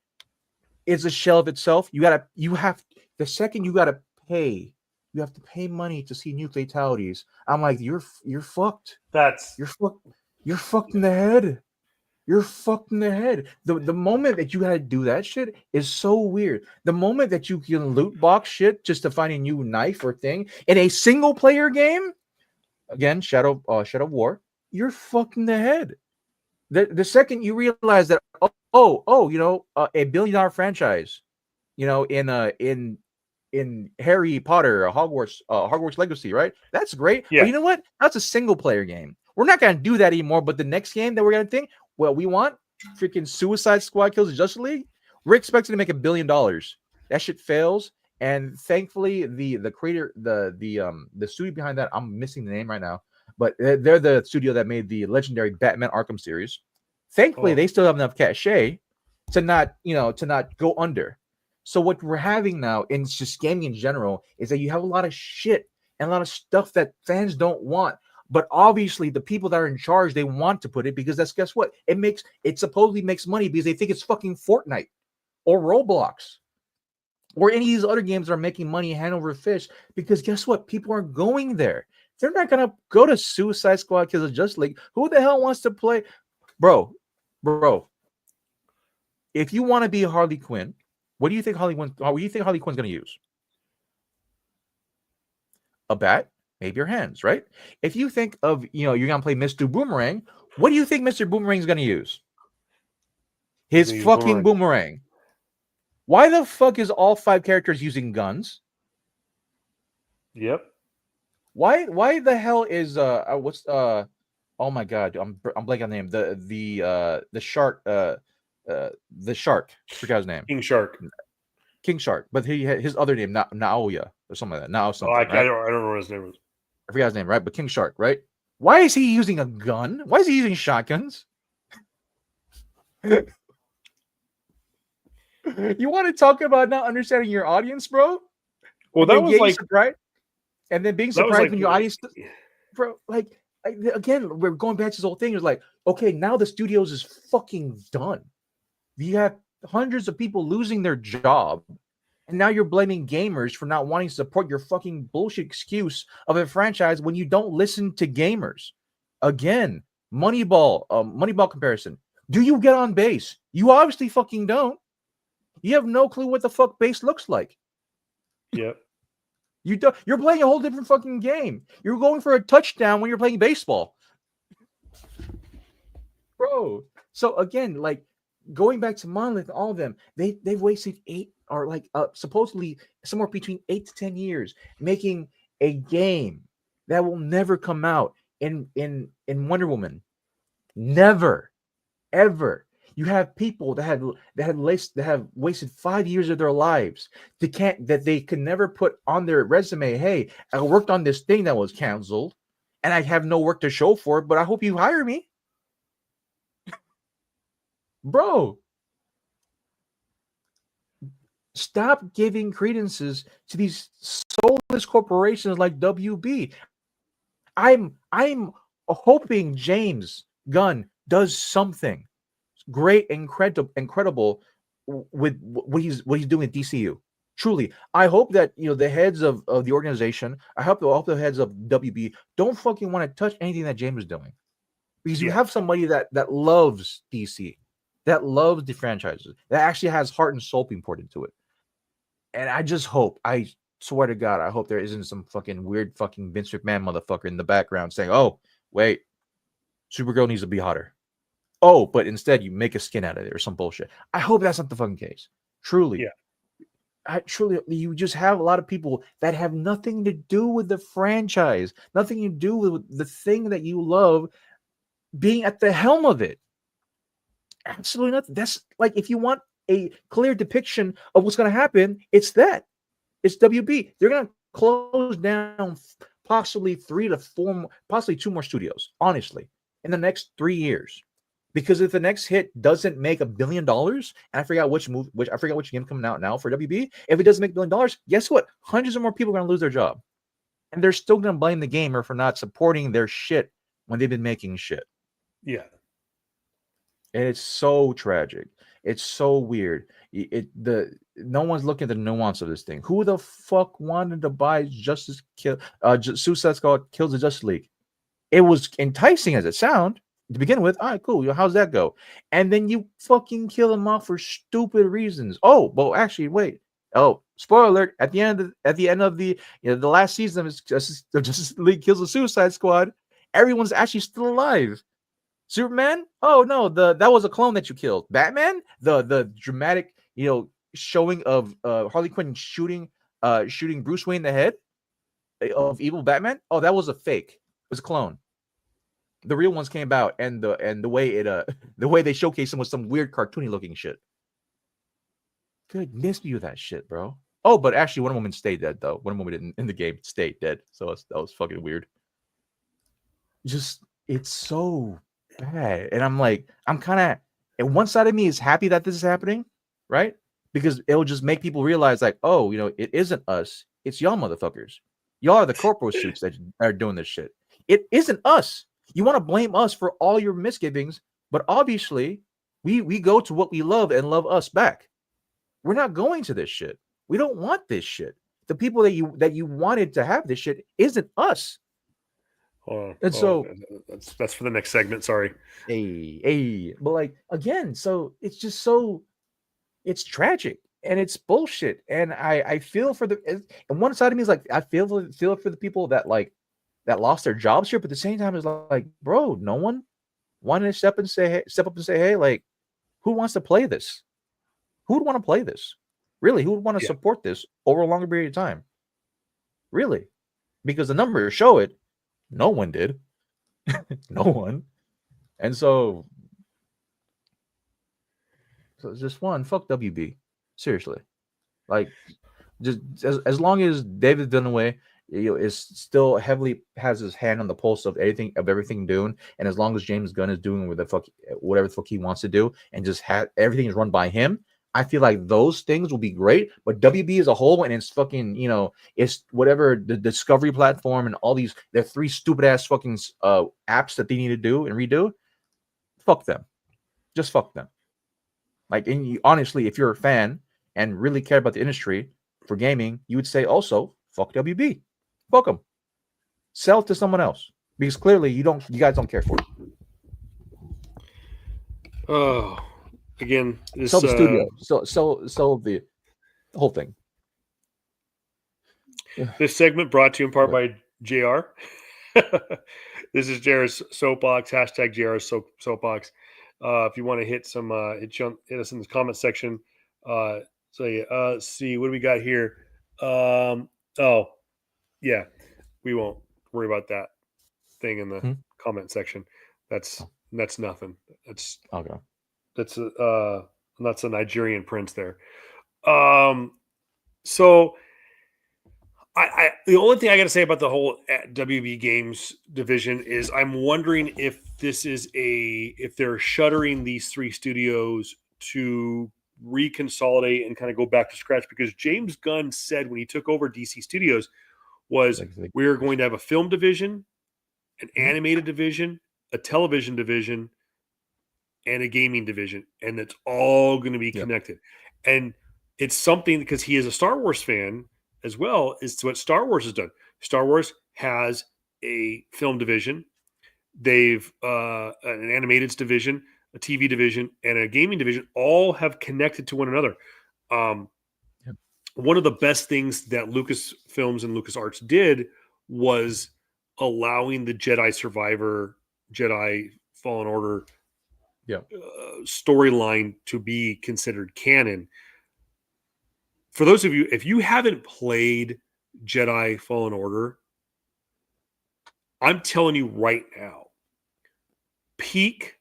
is a shell of itself. The second you gotta pay, you have to pay money to see new fatalities. I'm like, you're fucked. You're fucked in the head. You're fucked in the head. The moment that you had to do that shit is so weird. The moment that you can loot box shit just to find a new knife or thing in a single player game, again, Shadow War, you're fucked in the head. The second you realize that a $1 billion franchise, in Harry Potter, Hogwarts Legacy, right? That's great. Yeah. But you know what? That's a single player game. We're not gonna do that anymore. But the next game that we're gonna think, well, we want freaking Suicide Squad Kills the Justice League. We're expecting to make $1 billion. That shit fails. And thankfully, the creator, the studio behind that, I'm missing the name right now, but they're the studio that made the legendary Batman Arkham series. Thankfully, they still have enough cachet to not go under. So what we're having now in just gaming in general is that you have a lot of shit and a lot of stuff that fans don't want. But obviously, the people that are in charge, they want to put it because guess what? It supposedly makes money because they think it's fucking Fortnite or Roblox or any of these other games that are making money hand over fist. Because guess what? People are going there. They're not gonna go to Suicide Squad because of Justice League. Who the hell wants to play, bro? If you want to be Harley Quinn, what do you think Harley Quinn's going to use? A bat, maybe your hands, right? If you think of, you're going to play Mr. Boomerang, what do you think Mr. Boomerang is going to use? His fucking boomerang. Why the fuck is all 5 characters using guns? Yep. Why the hell is oh my god, I'm blanking on the name. The shark the shark. I forgot his name. King Shark. But his other name, Naoya or something like that. I don't know what his name is. I forgot his name, right? But King Shark, right? Why is he using a gun? Why is he using shotguns? You want to talk about not understanding your audience, bro? Well, that was like surprised, and then being surprised when your audience, bro, again, we're going back to this whole thing. It's like, okay, now the studios is fucking done. You have hundreds of people losing their job, and now you're blaming gamers for not wanting to support your fucking bullshit excuse of a franchise when you don't listen to gamers. Again, Moneyball comparison. Do you get on base? You obviously fucking don't. You have no clue what the fuck base looks like. Yep. You don't. You're playing a whole different fucking game. You're going for a touchdown when you're playing baseball, bro. So again, like going back to Monolith, all of them, they've wasted supposedly somewhere between 8 to 10 years making a game that will never come out in Wonder Woman. Never, ever. You have people that have wasted 5 years of their lives that they can never put on their resume. Hey, I worked on this thing that was canceled, and I have no work to show for it. But I hope you hire me, bro. Stop giving credences to these soulless corporations like WB. I'm hoping James Gunn does something great, incredible with what he's doing at DCU. Truly, I hope that the heads of the organization, I hope the heads of WB don't fucking want to touch anything that James is doing, because you have somebody that loves DC, that loves the franchises, that actually has heart and soul being poured into it. And I just hope, I swear to God, I hope there isn't some fucking weird fucking Vince McMahon motherfucker in the background saying, "Oh, wait, Supergirl needs to be hotter. Oh, but instead you make a skin out of it," or some bullshit. I hope that's not the fucking case. Truly. Yeah. You just have a lot of people that have nothing to do with the franchise, nothing to do with the thing that you love being at the helm of it. Absolutely nothing. That's like, if you want a clear depiction of what's going to happen, it's It's WB. They're going to close down possibly 3 to 4, possibly 2 more studios, honestly, in the next 3 years. Because if the next hit doesn't make $1 billion, and I forgot which game coming out now for WB, if it doesn't make $1 billion, guess what? Hundreds of more people are going to lose their job. And they're still going to blame the gamer for not supporting their shit when they've been making shit. Yeah. And it's so tragic. It's so weird. No one's looking at the nuance of this thing. Who the fuck wanted to buy Suicide Squad Kills the Justice League? It was enticing as it sounds. to begin with. All right, cool. How's that go? And then you fucking kill them off for stupid reasons. Oh, well, actually, wait. Oh, spoiler alert! At the end of the the last season of Justice League kills the Suicide Squad. Everyone's actually still alive. Superman? Oh no, that was a clone that you killed. Batman? The dramatic showing of Harley Quinn shooting Bruce Wayne in the head of evil Batman. Oh, that was a fake. It was a clone. The real ones came out, and the way it the way they showcased them was some weird cartoony looking shit. Goodness me with that shit, bro. Oh, but actually, Wonder Woman stayed dead though. Wonder Woman in the game stayed dead, so that was fucking weird. Just it's so bad, and I'm kind of, and one side of me is happy that this is happening, right? Because it'll just make people realize, like, oh, it isn't us, it's y'all motherfuckers. Y'all are the corporal suits that are doing this shit. It isn't us. You want to blame us for all your misgivings, but obviously, we go to what we love and love us back. We're not going to this shit. We don't want this shit. The people that you wanted to have this shit isn't us. So that's for the next segment. Sorry. But again, so it's just it's tragic and it's bullshit. And I feel for and one side of me is like, I feel for the people that lost their jobs here, but at the same time is like, bro, no one wanted to step up and say, hey, like, who wants to play this? Who would want to play this? Really, who would want to support this over a longer period of time? Really? Because the numbers show it. No one did. No one. And so it's just one. Fuck WB. Seriously. Like, just as long as David Dunaway is still heavily has his hand on the pulse of everything doing, and as long as James Gunn is doing whatever the fuck he wants to do, and just everything is run by him, I feel like those things will be great. But WB as a whole, and it's fucking, it's whatever the Discovery platform and all these, they're 3 stupid ass fucking apps that they need to do and redo. Fuck them. Just fuck them. Like, and honestly, if you're a fan and really care about the industry for gaming, you would say also, fuck WB. Fuck them. Sell it to someone else. Because clearly you guys don't care for it. Oh. Again, sell the studio, sell the whole thing. This segment brought to you in part by JR. This is JR's Soapbox, hashtag JR's Soapbox. If you want to hit some, hit us in the comment section. See, what do we got here? Oh, yeah, we won't worry about that thing in the comment section. That's nothing. That's okay. That's a Nigerian prince there. So I the only thing I got to say about the whole WB Games division is I'm wondering if if they're shuttering these 3 studios to reconsolidate and kind of go back to scratch, because James Gunn said when he took over DC Studios was we're going to have a film division, an animated division, a television division, and a gaming division, and it's all going to be connected. And it's something, because he is a Star Wars fan as well, is what Star Wars has done. Star Wars has a film division. They've an animated division, a TV division, and a gaming division, all have connected to one another. One of the best things that Lucasfilms and LucasArts did was allowing the Jedi Survivor, Jedi Fallen Order storyline to be considered canon. For those of you, if you haven't played Jedi Fallen Order, I'm telling you right now, peak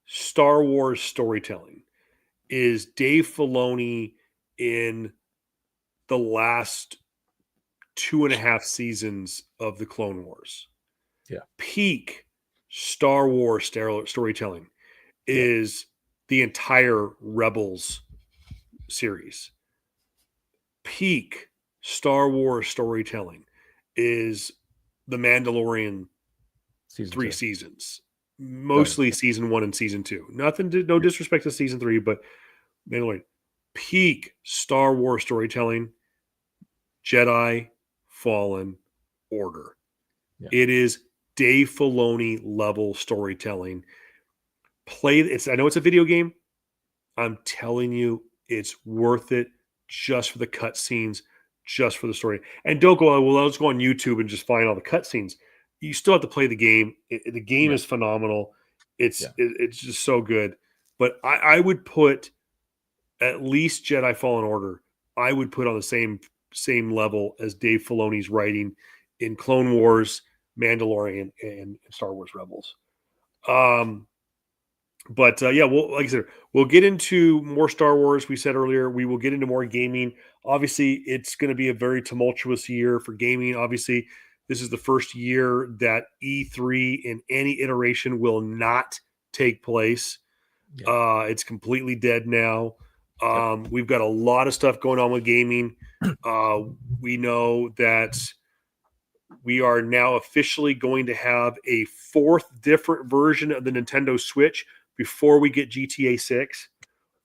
Star Wars storytelling is Dave Filoni in the last 2.5 seasons of the Clone Wars. Yeah. Peak Star Wars storytelling is the entire Rebels series. Peak Star Wars storytelling is The Mandalorian three seasons. Mostly season 1 and season 2. No disrespect to season 3, but Mandalorian. Peak Star Wars storytelling, Jedi Fallen Order. Yeah. It is Dave Filoni level storytelling. I know it's a video game. I'm telling you, it's worth it just for the cutscenes, just for the story. And don't go, well, let's go on YouTube and just find all the cutscenes. You still have to play the game. The game is phenomenal. It's just so good. But I would put at least Jedi Fallen Order. I would put on the same level as Dave Filoni's writing in Clone Wars, Mandalorian, and Star Wars Rebels. But well, like I said, we'll get into more Star Wars. We said earlier, we will get into more gaming. Obviously, it's going to be a very tumultuous year for gaming. Obviously, this is the first year that E3 in any iteration will not take place. It's completely dead now. We've got a lot of stuff going on with gaming. We know that we are now officially going to have a 4th different version of the Nintendo Switch before we get GTA 6.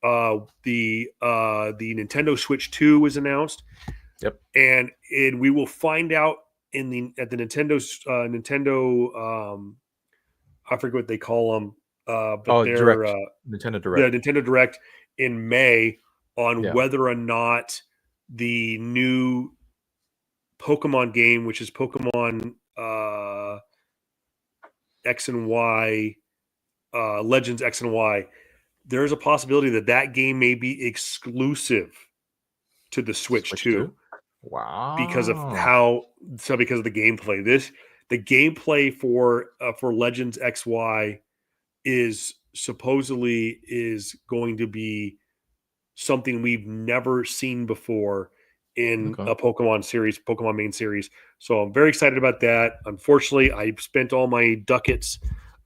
The Nintendo Switch 2 was announced. Yep. And we will find out at the Nintendo I forget what they call them. But they're Direct. Nintendo Direct. The Nintendo Direct in May on whether or not the new Pokemon game, which is Pokemon X and Y, Legends X and Y, there's a possibility that game may be exclusive to the Switch 2. Wow! Because of because of the gameplay. The gameplay for Legends XY is supposedly going to be something we've never seen before in a Pokemon main series. So I'm very excited about that. Unfortunately, I spent all my ducats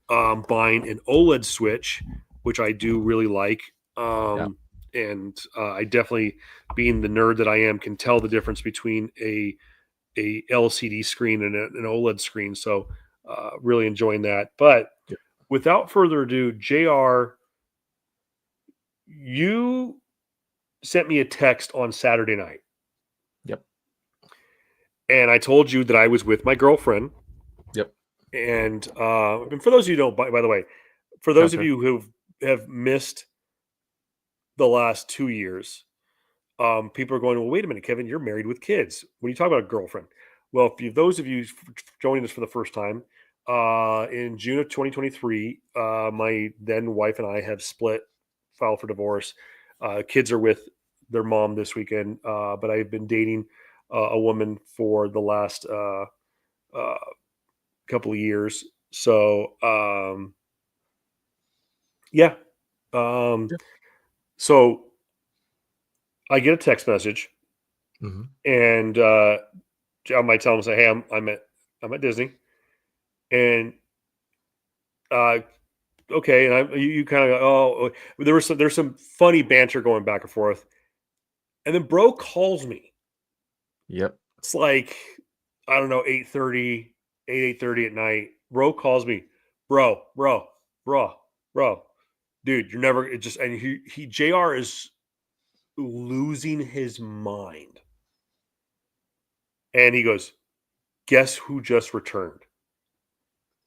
buying an OLED Switch, which I do really like. And I definitely, being the nerd that I am, can tell the difference between a LCD screen and an OLED screen. So really enjoying that. But without further ado, JR, you sent me a text on Saturday night. Yep. And I told you that I was with my girlfriend. Yep. And for those of you who don't, by the way, for those of you who have missed the last 2 years, people are going, well, wait a minute, Kevin, you're married with kids. When you talk about a girlfriend, well, those of you joining us for the first time, in June of 2023, my then wife and I have filed for divorce. Kids are with their mom this weekend, but I've been dating a woman for the last couple of years. So, so I get a text message, and I might tell them, say, "Hey, I'm at Disney," and okay, and you kind of go, oh, there's some funny banter going back and forth, and then bro calls me. Yep, it's like, I don't know, 8:30 at night. Bro calls me, bro, dude, you're never and he JR is losing his mind. And he goes, guess who just returned?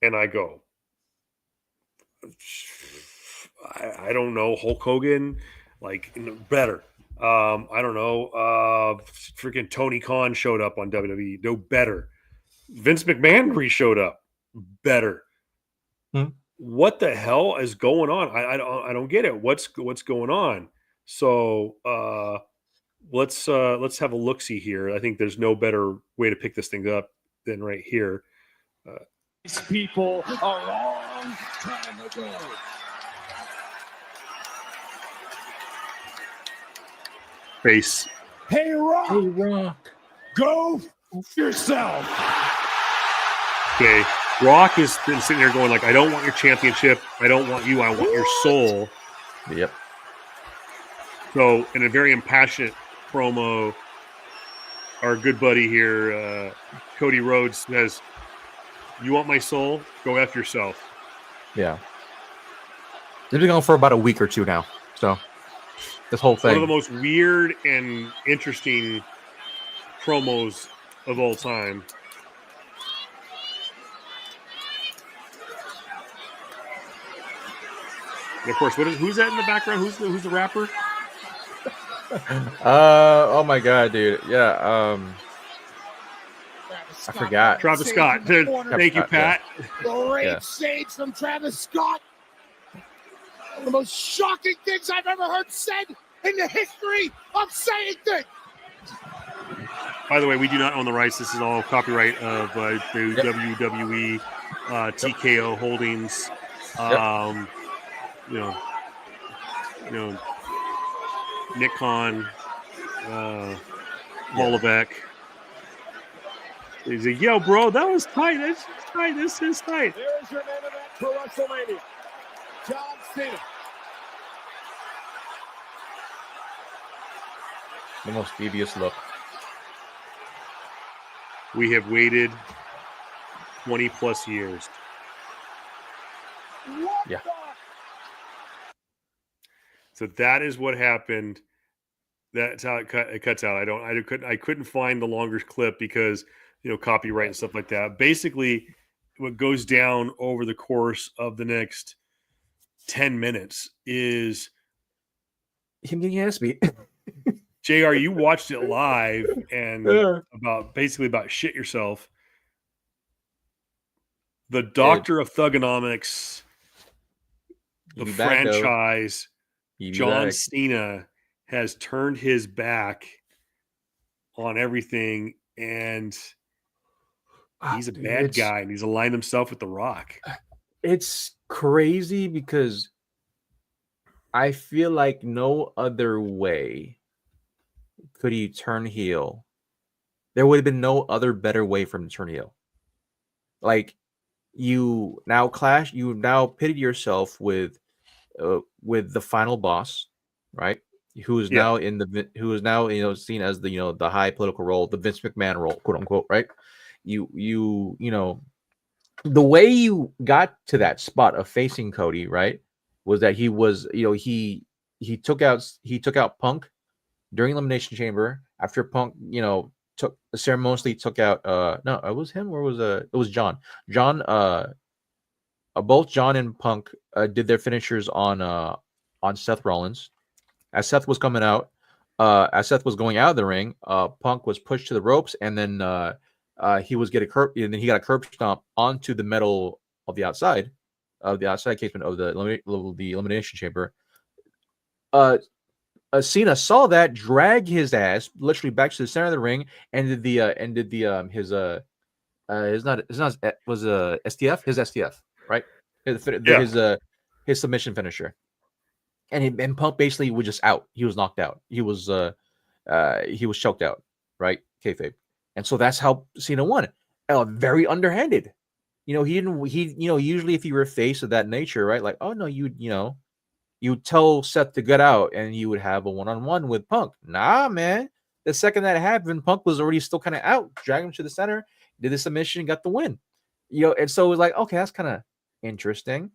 And I go, I don't know, Hulk Hogan, like better. I don't know, freaking Tony Khan showed up on WWE, no better. Vince McMahon showed up, better. What the hell is going on? I don't get it. What's going on? So let's have a look-see here. I think there's no better way to pick this thing up than right here. These people a long time ago. Face. Hey Rock. Go yourself. Okay. Rock has been sitting there going like, I don't want your championship. I don't want you. I want your soul. Yep. So in a very impassionate promo, our good buddy here, Cody Rhodes, says, you want my soul? Go F yourself. Yeah. They've been going for about a week or two now. So this whole thing. One of the most weird and interesting promos of all time. And of course, who's that in the background? Who's the rapper? Oh my god, dude. Yeah. I forgot. Travis Scott. Thank you, Pat. Great saves from Travis Scott. One of the most shocking things I've ever heard said in the history of saying things. By the way, we do not own the rights. This is all copyright of the WWE TKO Holdings. Nick Khan, Holovec. He's like, yo, bro, that was tight. That's tight. This is tight. There is your main event for WrestleMania. John Cena. The most devious look. We have waited 20 plus years. Yeah. So that is what happened. That's how it cuts out. I couldn't find the longer clip because copyright and stuff like that. Basically, what goes down over the course of the next 10 minutes is him getting ass beat. JR, you watched it live and about shit yourself. The doctor of Thugonomics, the franchise, John Cena has turned his back on everything, and he's a bad guy, and he's aligned himself with The Rock. It's crazy because I feel like no other way could he turn heel. There would have been no other better way for him to turn heel. Like, you now pitted yourself with the final boss, right? Who is now seen as the high political role, the Vince McMahon role, quote unquote, right? You the way you got to that spot of facing Cody, right, was that he was he took out Punk during Elimination Chamber after Punk ceremoniously took out no, it was him or it was John. Both John and Punk did their finishers on Seth Rollins. As Seth was coming out, as Seth was going out of the ring, Punk was pushed to the ropes, and then he got a curb stomp onto the metal of the outside casement of the Elimination Chamber. Cena saw that, dragged his ass literally back to the center of the ring, and did his STF, right? His submission finisher. And Punk basically was just out. He was knocked out. He was choked out, right? Kayfabe. And so that's how Cena won. Very underhanded. Usually if you were a face of that nature, right? Like, oh no, you'd tell Seth to get out and you would have a one-on-one with Punk. Nah, man. The second that happened, Punk was already still kind of out, dragged him to the center, did the submission, got the win. And so it was like, okay, that's kind of interesting.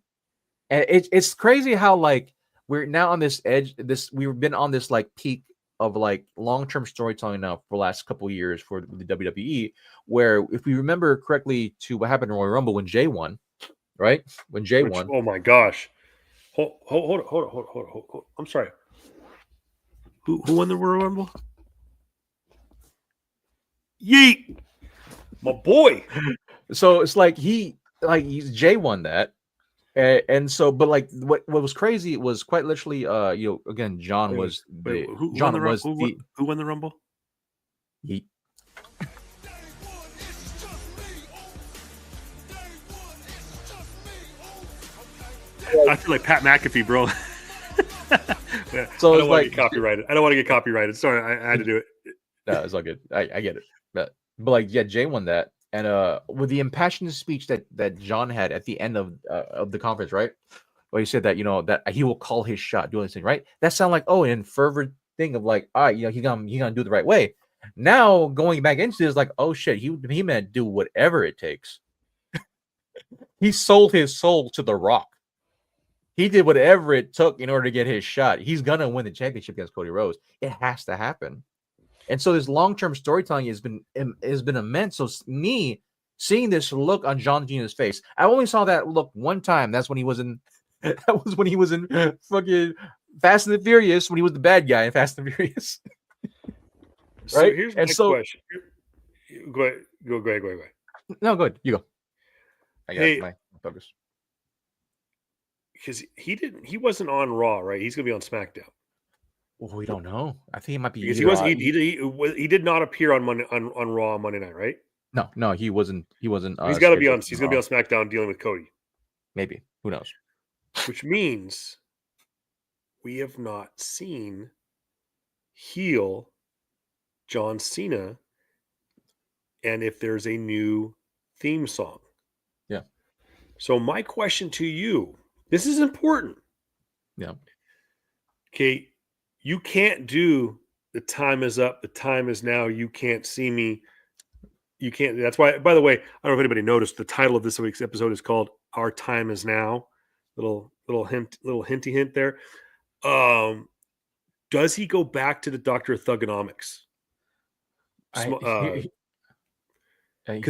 And it's crazy how like we're now on this edge. We've been on this like peak of like long-term storytelling now for the last couple of years for the WWE, where if we remember correctly to what happened in Royal Rumble when Jay won, right? When Jay won. Oh my gosh. Hold on. I'm sorry. Who won the Royal Rumble? Yeet. My boy. So it's like Jay won that. And so, but like what was crazy was quite literally, again, John was the who won the Rumble? Yeet. I feel like Pat McAfee, bro. Yeah, so I don't want to get copyrighted. I don't want to get copyrighted. Sorry, I had to do it. No, it's all good. I get it. But like, yeah, Jay won that. And with the impassioned speech that John had at the end of the conference, right? Where he said that, that he will call his shot, doing this thing, right? That sounded like, an fervent thing of like, all right, he's gonna do it the right way. Now going back into this, like, oh shit, he meant do whatever it takes. He sold his soul to The Rock. He did whatever it took in order to get his shot. He's gonna win the championship against Cody Rhodes. It has to happen. And so this long-term storytelling has been immense. So me seeing this look on John Cena's face, I only saw that look one time. That's when he was in That was when he was in fucking Fast and the Furious, when he was the bad guy in Fast and the Furious. So right? here's And my so, question. Go ahead. Go ahead. no, go ahead. You go. I got Hey, my focus. because he wasn't on Raw, right? He's gonna be on SmackDown. Well, we don't know. I think he might be. Because Either, he did not appear on Raw on Monday night, right? No, he wasn't. He wasn't. He's got to be on. He's going to be on SmackDown dealing with Cody. Maybe. Who knows? Which means we have not seen heel John Cena, and if there's a new theme song. Yeah. So my question to you, this is important. Yeah. Okay, you can't do the time is up, the time is now, you can't see me. You can't. That's why, by the way, I don't know if anybody noticed, the title of this week's episode is called Our Time Is Now. Little hinty hint there. Does he go back to the Doctor of Thugonomics? Because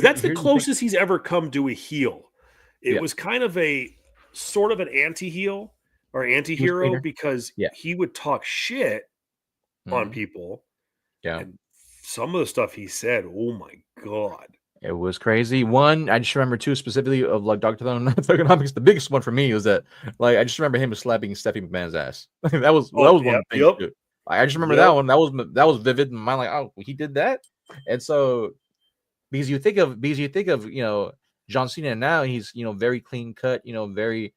that's the closest he's ever come to a heel. It was kind of a sort of an anti-heel or anti-hero because he would talk shit on people. Yeah. And some of the stuff he said, oh my God. It was crazy. One, I just remember two specifically of like Dr. Thugonomics. The biggest one for me was that, like, I just remember him slapping Stephanie McMahon's ass. that was one of the things. Too. I just remember that one. That was vivid in my mind. Like, oh, he did that. And so, because you think of John Cena now, he's very clean cut. Very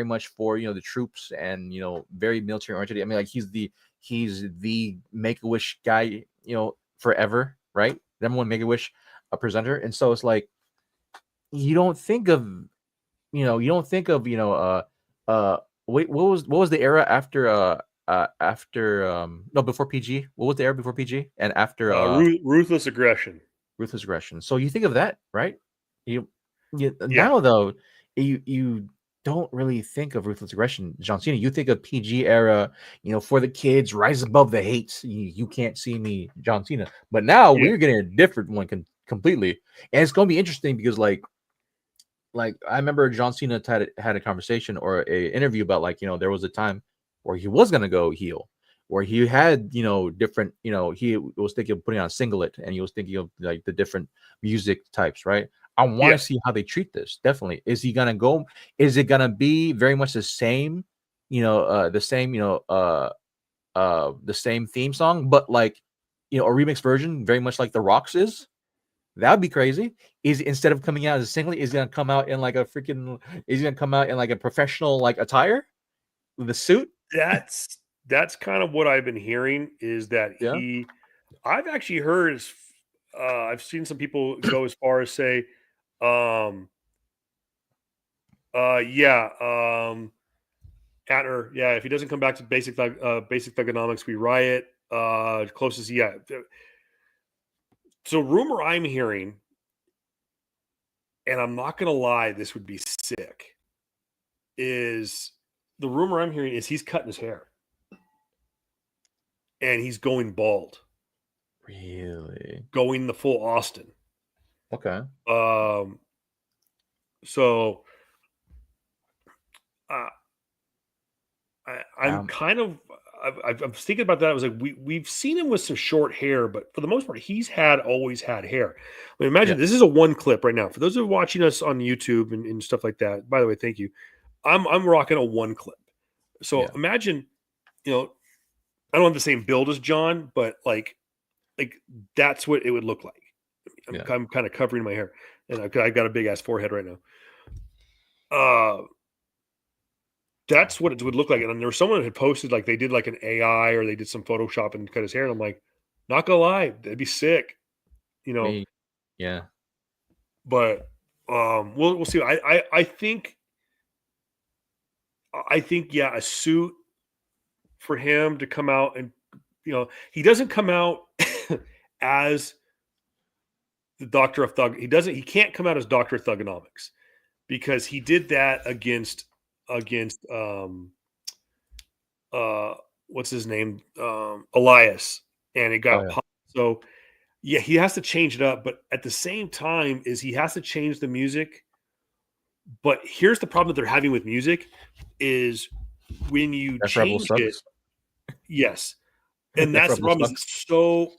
much for the troops and very military oriented. I mean, like he's the Make-A-Wish guy. Forever, right? Number one Make-A-Wish a presenter, and so it's like you don't think of what was the era after before PG? What was the era before PG and after Ruthless Aggression? Ruthless Aggression. So you think of that, right? Now though, you don't really think of Ruthless Aggression, John Cena. You think of PG era, for the kids, rise above the hate. You can't see me, John Cena. But now we're getting a different one completely, and it's going to be interesting because, like I remember John Cena had a conversation or a interview about there was a time where he was going to go heel, where he had different he was thinking of putting on a singlet, and he was thinking of like the different music types, right? I want to see how they treat this. Definitely. Is he gonna go? Is it gonna be very much the same? The same theme song, but like a remix version, very much like The Rock's is. That would be crazy. Is instead of coming out as a singlet, is he gonna come out in like a freaking? Is he gonna come out in like a professional like attire with a suit? That's kind of what I've been hearing. Is that I've actually heard. I've seen some people go as far as say. Atner, if he doesn't come back to basic thugonomics, we riot. Closest, So rumor I'm hearing, and I'm not gonna lie, this would be sick. Is the rumor I'm hearing is he's cutting his hair, and he's going bald. Really? Going the full Austin. Okay. So I'm kind of I'm thinking about that. I was like, we've seen him with some short hair, but for the most part, he's always had hair. I mean, imagine this is a one clip right now. For those who are watching us on YouTube and stuff like that. By the way, thank you. I'm rocking a one clip. So imagine, I don't have the same build as John, but like that's what it would look like. I'm kind of covering my hair, and I've got a big ass forehead right now. That's what it would look like. And then there was someone who had posted like they did like an AI or they did some Photoshop and cut his hair. And I'm like, not gonna lie, that'd be sick, Yeah. But we'll see. I think a suit for him to come out and he doesn't come out as the Doctor of Thug. He can't come out as Dr. Thugonomics because he did that against what's his name? Elias, and it got popped. So he has to change it up, but at the same time he has to change the music But here's the problem that they're having with music is when you change it. Yes. And that's the problem is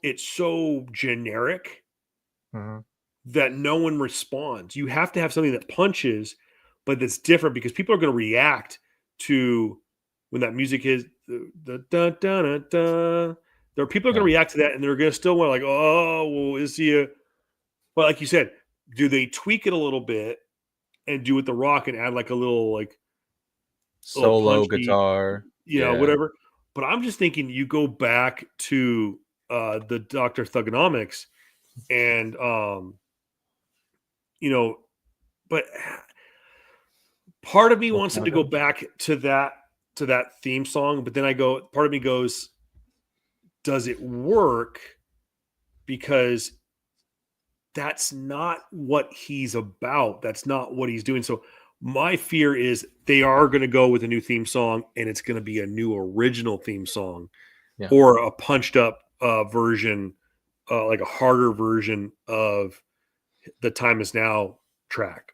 it's so generic that no one responds. You have to have something that punches, but that's different because people are going to react to when that music is the da da da da. There are people are going to react to that, and they're going to still want like, oh, well, is he a? But like you said, do they tweak it a little bit and do with the rock and add like a little like solo guitar, whatever. But I'm just thinking you go back to the Dr. Thugonomics and but part of me wants him to go back to that theme song, but then part of me goes, does it work? Because that's not what he's about. That's not what he's doing. So my fear is they are going to go with a new theme song, and it's going to be a new original theme song or a punched up version, like a harder version of the Time Is Now track.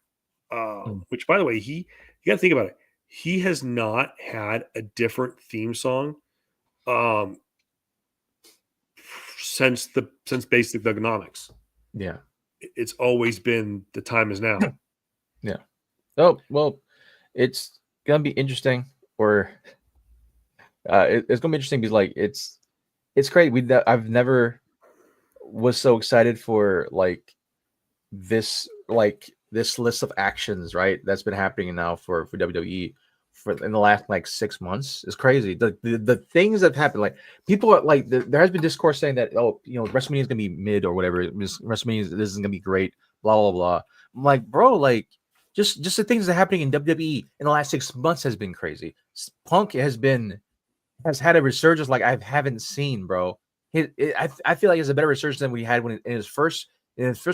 Which, by the way, you got to think about it. He has not had a different theme song since Basic Thugonomics. Yeah. It's always been The Time Is Now. Yeah. Oh, well, it's going to be interesting, or it's going to be interesting because like it's great. I've never was so excited for this list of actions, right? That's been happening now for WWE in the last 6 months. Is crazy. The things that happen, like people are like, there has been discourse saying that, WrestleMania is gonna be mid or whatever. WrestleMania, this isn't gonna be great. Blah blah blah. I'm like, bro, just the things that are happening in WWE in the last 6 months has been crazy. Punk has had a resurgence like I haven't seen, bro. I feel like it's a better resurgence than we had when in his first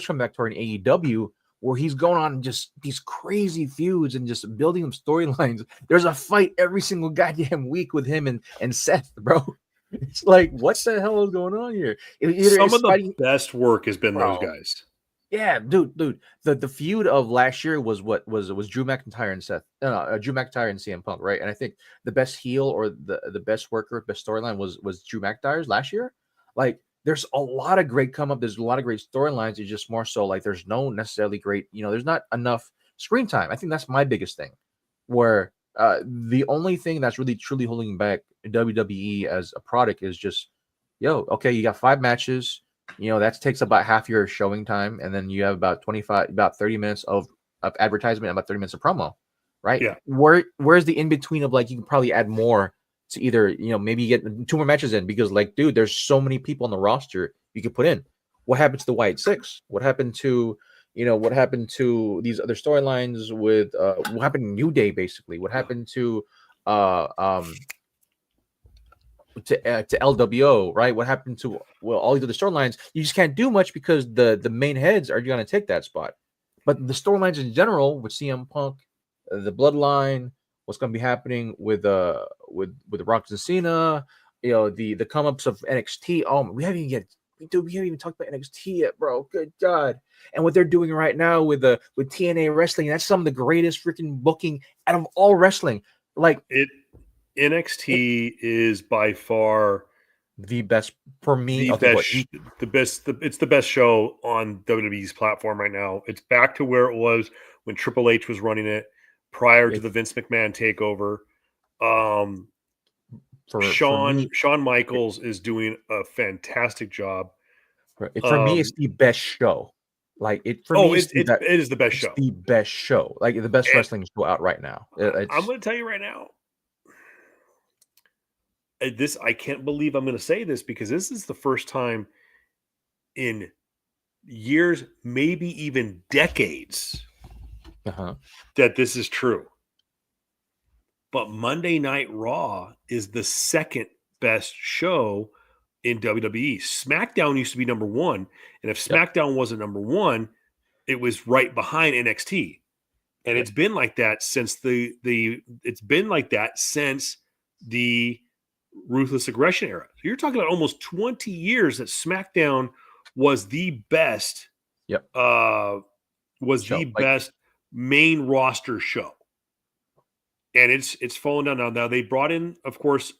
comeback tour in AEW, where he's going on just these crazy feuds and just building them storylines. There's a fight every single goddamn week with him and Seth, bro. It's like, what the hell is going on here? Some of the best work has been those guys. Yeah, dude. The feud of last year was Drew McIntyre and Drew McIntyre and CM Punk, right? And I think the best heel or the best worker, best storyline was Drew McIntyre's last year. There's a lot of great come up. There's a lot of great storylines. It's just more so there's no necessarily great, there's not enough screen time. I think that's my biggest thing, where the only thing that's really truly holding back WWE as a product is just, okay, you got 5 matches, that takes about half your showing time. And then you have about 30 minutes of advertisement, and about 30 minutes of promo, right? Yeah. Where's the in-between of you can probably add more to either, maybe get 2 more matches in, because dude, there's so many people on the roster you could put in. What happened to the Wyatt Six? What happened to, what happened to these other storylines with, what happened to New Day, basically? What happened to LWO, right? What happened to, all these other storylines? You just can't do much because the main heads are going to take that spot. But the storylines in general with CM Punk, the Bloodline, what's going to be happening with Rock and Cena, the come ups of NXT. Oh, we haven't even talked about NXT yet, bro. Good God! And what they're doing right now with TNA wrestling, that's some of the greatest freaking booking out of all wrestling. NXT is by far the best for me. It's the best show on WWE's platform right now. It's back to where it was when Triple H was running it prior to the Vince McMahon takeover. Shawn Michaels is doing a fantastic job. For me, it's the best show. It is the best show. The best show, the best wrestling show out right now. I'm going to tell you right now. I can't believe I'm going to say this, because this is the first time in years, maybe even decades, that this is true. But Monday Night Raw is the second best show in WWE. SmackDown used to be number 1, and if SmackDown wasn't number 1, it was right behind NXT. And it's been like that since the Ruthless Aggression era. So you're talking about almost 20 years that SmackDown was the best. Yep. Best main roster show. And it's fallen down now. Now they brought in, of course,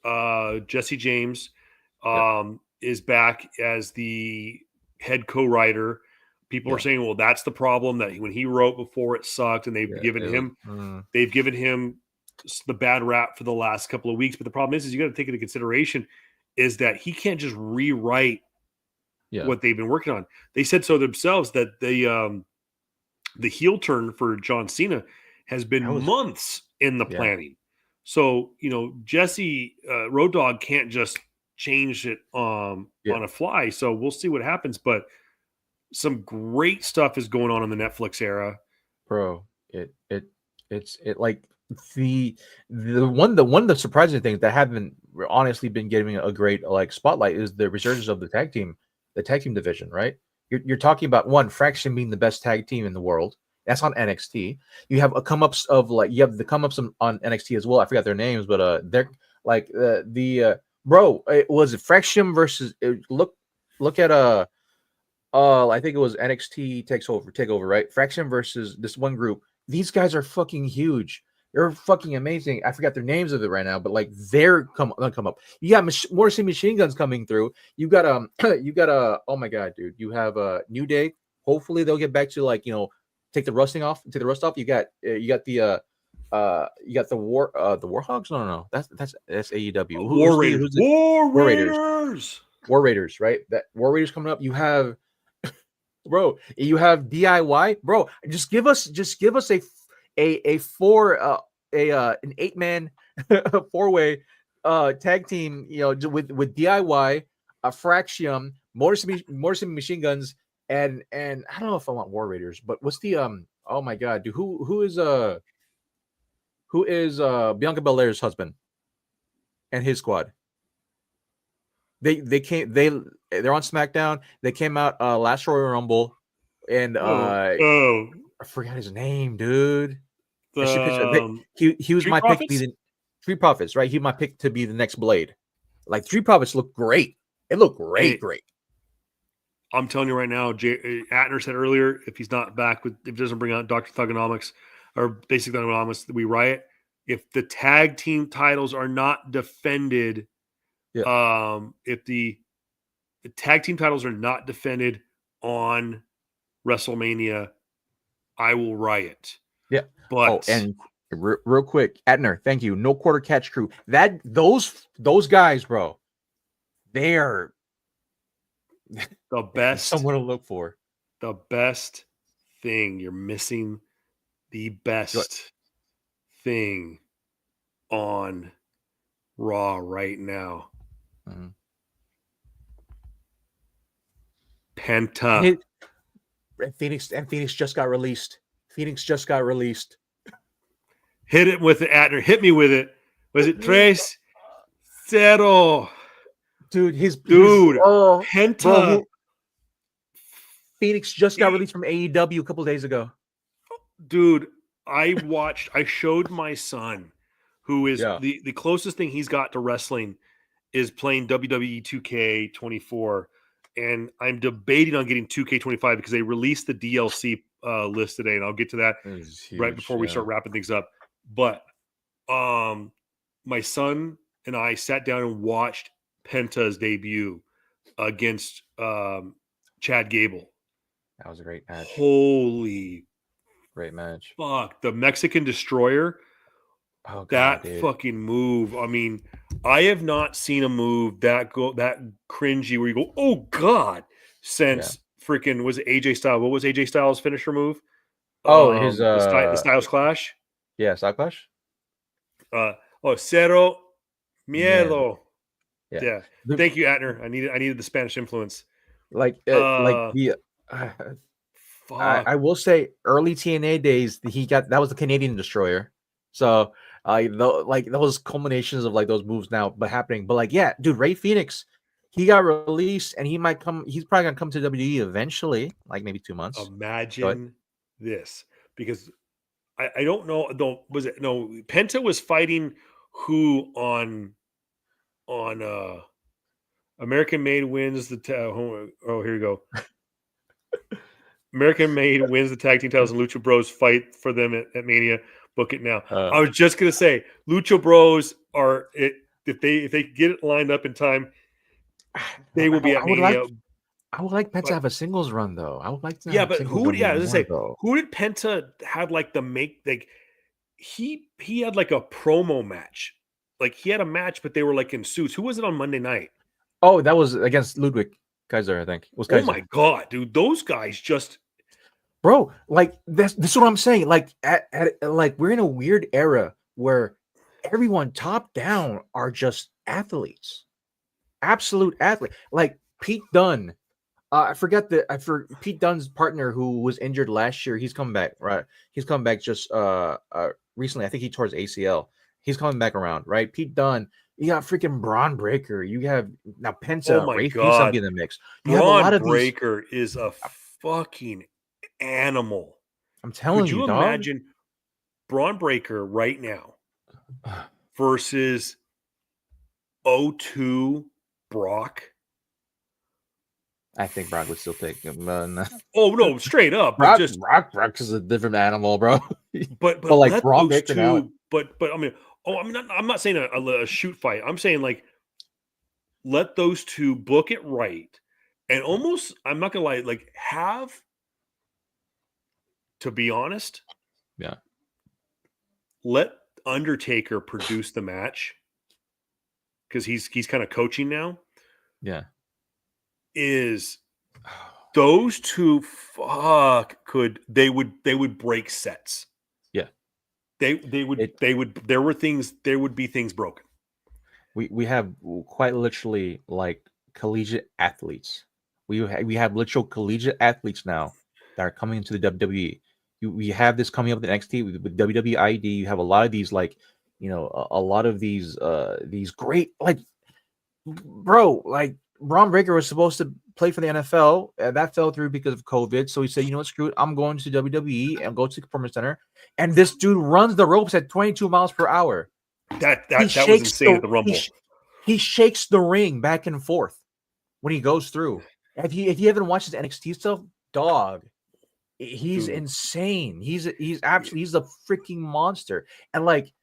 Jesse James is back as the head co-writer. People are saying, well, that's the problem, that when he wrote before it sucked, and they've given him the bad rap for the last couple of weeks. But the problem is you got to take into consideration is that he can't just rewrite what they've been working on. They said so themselves that the heel turn for John Cena has been months in the planning. So, Jesse Road Dogg can't just change it on a fly. So we'll see what happens. But some great stuff is going on in the Netflix era, bro. It's like the one of the surprising things that haven't honestly been getting a great spotlight is the resurgence of the tag team division, right? You're talking about one Fraction being the best tag team in the world. That's on NXT. You have a come-ups of you have the come-ups on NXT as well. I forgot their names, but they're like bro. It was Fraction versus look at I think it was NXT takeover, right? Fraction versus this one group. These guys are fucking huge. They're fucking amazing. I forgot their names of it right now, but they're come up. You got Morrissey Machine Guns coming through. You got oh my god, dude. You have New Day. Hopefully they'll get back to take the rust off. You got the Warhogs. No. That's AEW. War Raiders. War Raiders, right? That War Raiders coming up. You have bro, you have DIY, bro. Just give us an 8-man 4-way tag team, with DIY, Fraction, Morrison Machine Guns, and I don't know if I want War Raiders, but what's the oh my god, dude, who is Bianca Belair's husband and his squad? They're on SmackDown. They came out last Royal Rumble, and I forgot his name, dude. He was my pick to be the Street Profits, right? He was my pick to be the next Blade. Street Profits look great. It looked great. I'm telling you right now, Atner said earlier, if he's not back if he doesn't bring out Dr. Thugonomics or Basic Thugonomics, we riot. If the tag team titles are not defended, if the tag team titles are not defended on WrestleMania, I will riot. Yeah. But and real quick, Atner, thank you. No Quarter Catch Crew. Those guys, bro, they are the best. Someone to look for. The best thing. You're missing the best thing on Raw right now. Mm-hmm. Penta. Phoenix just got released. Hit it with it, Atner. Hit me with it. Was it 3-0? Dude, Penta. Bro, Phoenix just got released from AEW a couple days ago. Dude, I showed my son, who is the closest thing he's got to wrestling is playing WWE 2K24. And I'm debating on getting 2K25 because they released the DLC list today, and I'll get to that right before we start wrapping things up. But my son and I sat down and watched Penta's debut against Chad Gable. That was a great match. Holy great match. Fuck. The Mexican Destroyer. Oh, God, that dude. Fucking move. I mean, I have not seen a move that cringy where you go, oh God, since freaking was it AJ Styles? What was AJ Styles' finisher move? His the Styles Clash. Yeah, Styles Clash. Cero Miedo. Yeah. Thank you, Atner. I needed the Spanish influence. I will say early TNA days that was the Canadian Destroyer. So those culminations of those moves now but happening. But dude, Ray Phoenix, he got released and he's probably gonna come to WWE eventually, maybe 2 months. Imagine this, because I don't know though. Penta was fighting who on American Made Wins the here you go. American Made wins the tag team titles and Lucha Bros fight for them at Mania. Book it now. I was just gonna say Lucha Bros are it if they get it lined up in time, they will be at Mania. I would like Penta to have a singles run though. I would like to. Yeah, but who would? Yeah, I was gonna say who did Penta had like the make like he had like a promo match. Like he had a match, but they were like in suits. Who was it on Monday night? Oh, that was against Ludwig Kaiser, I think. It was Kaiser. Oh my god, dude, those guys just bro, like this is what I'm saying. Like like we're in a weird era where everyone top down are just athletes. Absolute athlete. Like Pete Dunne. I forget Pete Dunne's partner who was injured last year. He's come back, right? He's come back just recently. I think he tore his ACL. He's coming back around, right? Pete Dunne. You got freaking Braun Breaker. You have now Penta. Oh my Rafe god, in the mix. You Braun have a lot of Breaker is a fucking animal. I'm telling you, could you imagine Braun Breaker right now versus O2 Brock? I think Brock would still take him. Oh no, straight up. Brock is a different animal, bro. but like Braun Breaker now. But I mean, I'm not saying a shoot fight. I'm saying like let those two book it right, and almost I'm not gonna lie, like have. To be honest, yeah, let Undertaker produce the match because he's kind of coaching now. Yeah, is those two they would break sets. Yeah, they would there would be things broken. We have quite literally like collegiate athletes. We have literal collegiate athletes now that are coming into the WWE. We have this coming up with NXT with WWE ID. You have a lot of these like, you know, a lot of these great like, bro, like Braun Breaker was supposed to play for the NFL, and that fell through because of COVID. So he said, you know what, screw it, I'm going to WWE and go to the Performance Center. And this dude runs the ropes at 22 miles per hour. That was insane at the Rumble. He shakes the ring back and forth when he goes through. If you haven't watched his NXT stuff, dog, he's insane. He's a freaking monster. And like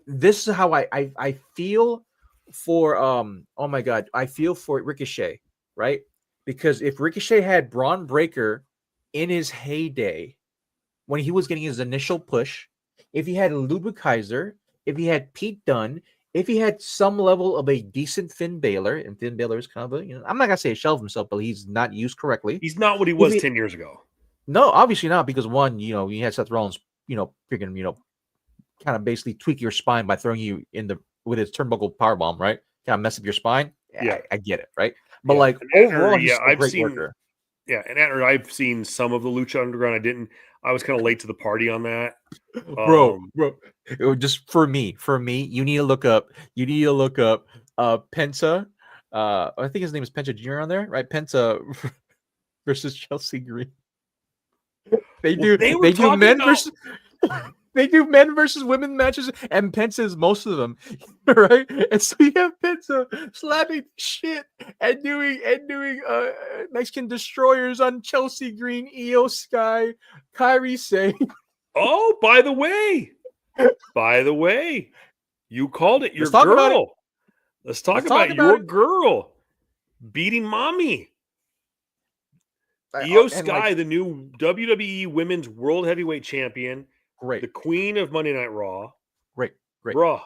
this is how I feel for oh my god, I feel for Ricochet, right? Because if Ricochet had Braun Breaker in his heyday when he was getting his initial push, if he had Ludwig Kaiser, if he had Pete Dunne, if he had some level of a decent Finn Balor, and Finn Balor is kind of a, you know, I'm not gonna say a shell of himself, but he's not used correctly. He's not what he was 10 years ago. No, obviously not, because one, you know, you had Seth Rollins, you know, freaking, you know, kind of basically tweak your spine by throwing you with his turnbuckle powerbomb, right? Kind of mess up your spine. Yeah, I get it, right? But like overall, he's a great worker. Yeah, and I've seen some of the Lucha Underground. I was kind of late to the party on that. Bro. Just for me, you need to look up Penta. I think his name is Penta Jr. on there, right? Penta versus Chelsea Green. They do men versus women matches, and Penta is most of them, right? And so you have Penta slapping shit and doing Mexican destroyers on Chelsea Green, Io Sky, Kairi Sane. Oh, by the way, you called it your girl. Let's talk about your girl beating mommy. Io Sky, the new WWE Women's World Heavyweight Champion. Great. The queen of Monday Night Raw. Great. Raw.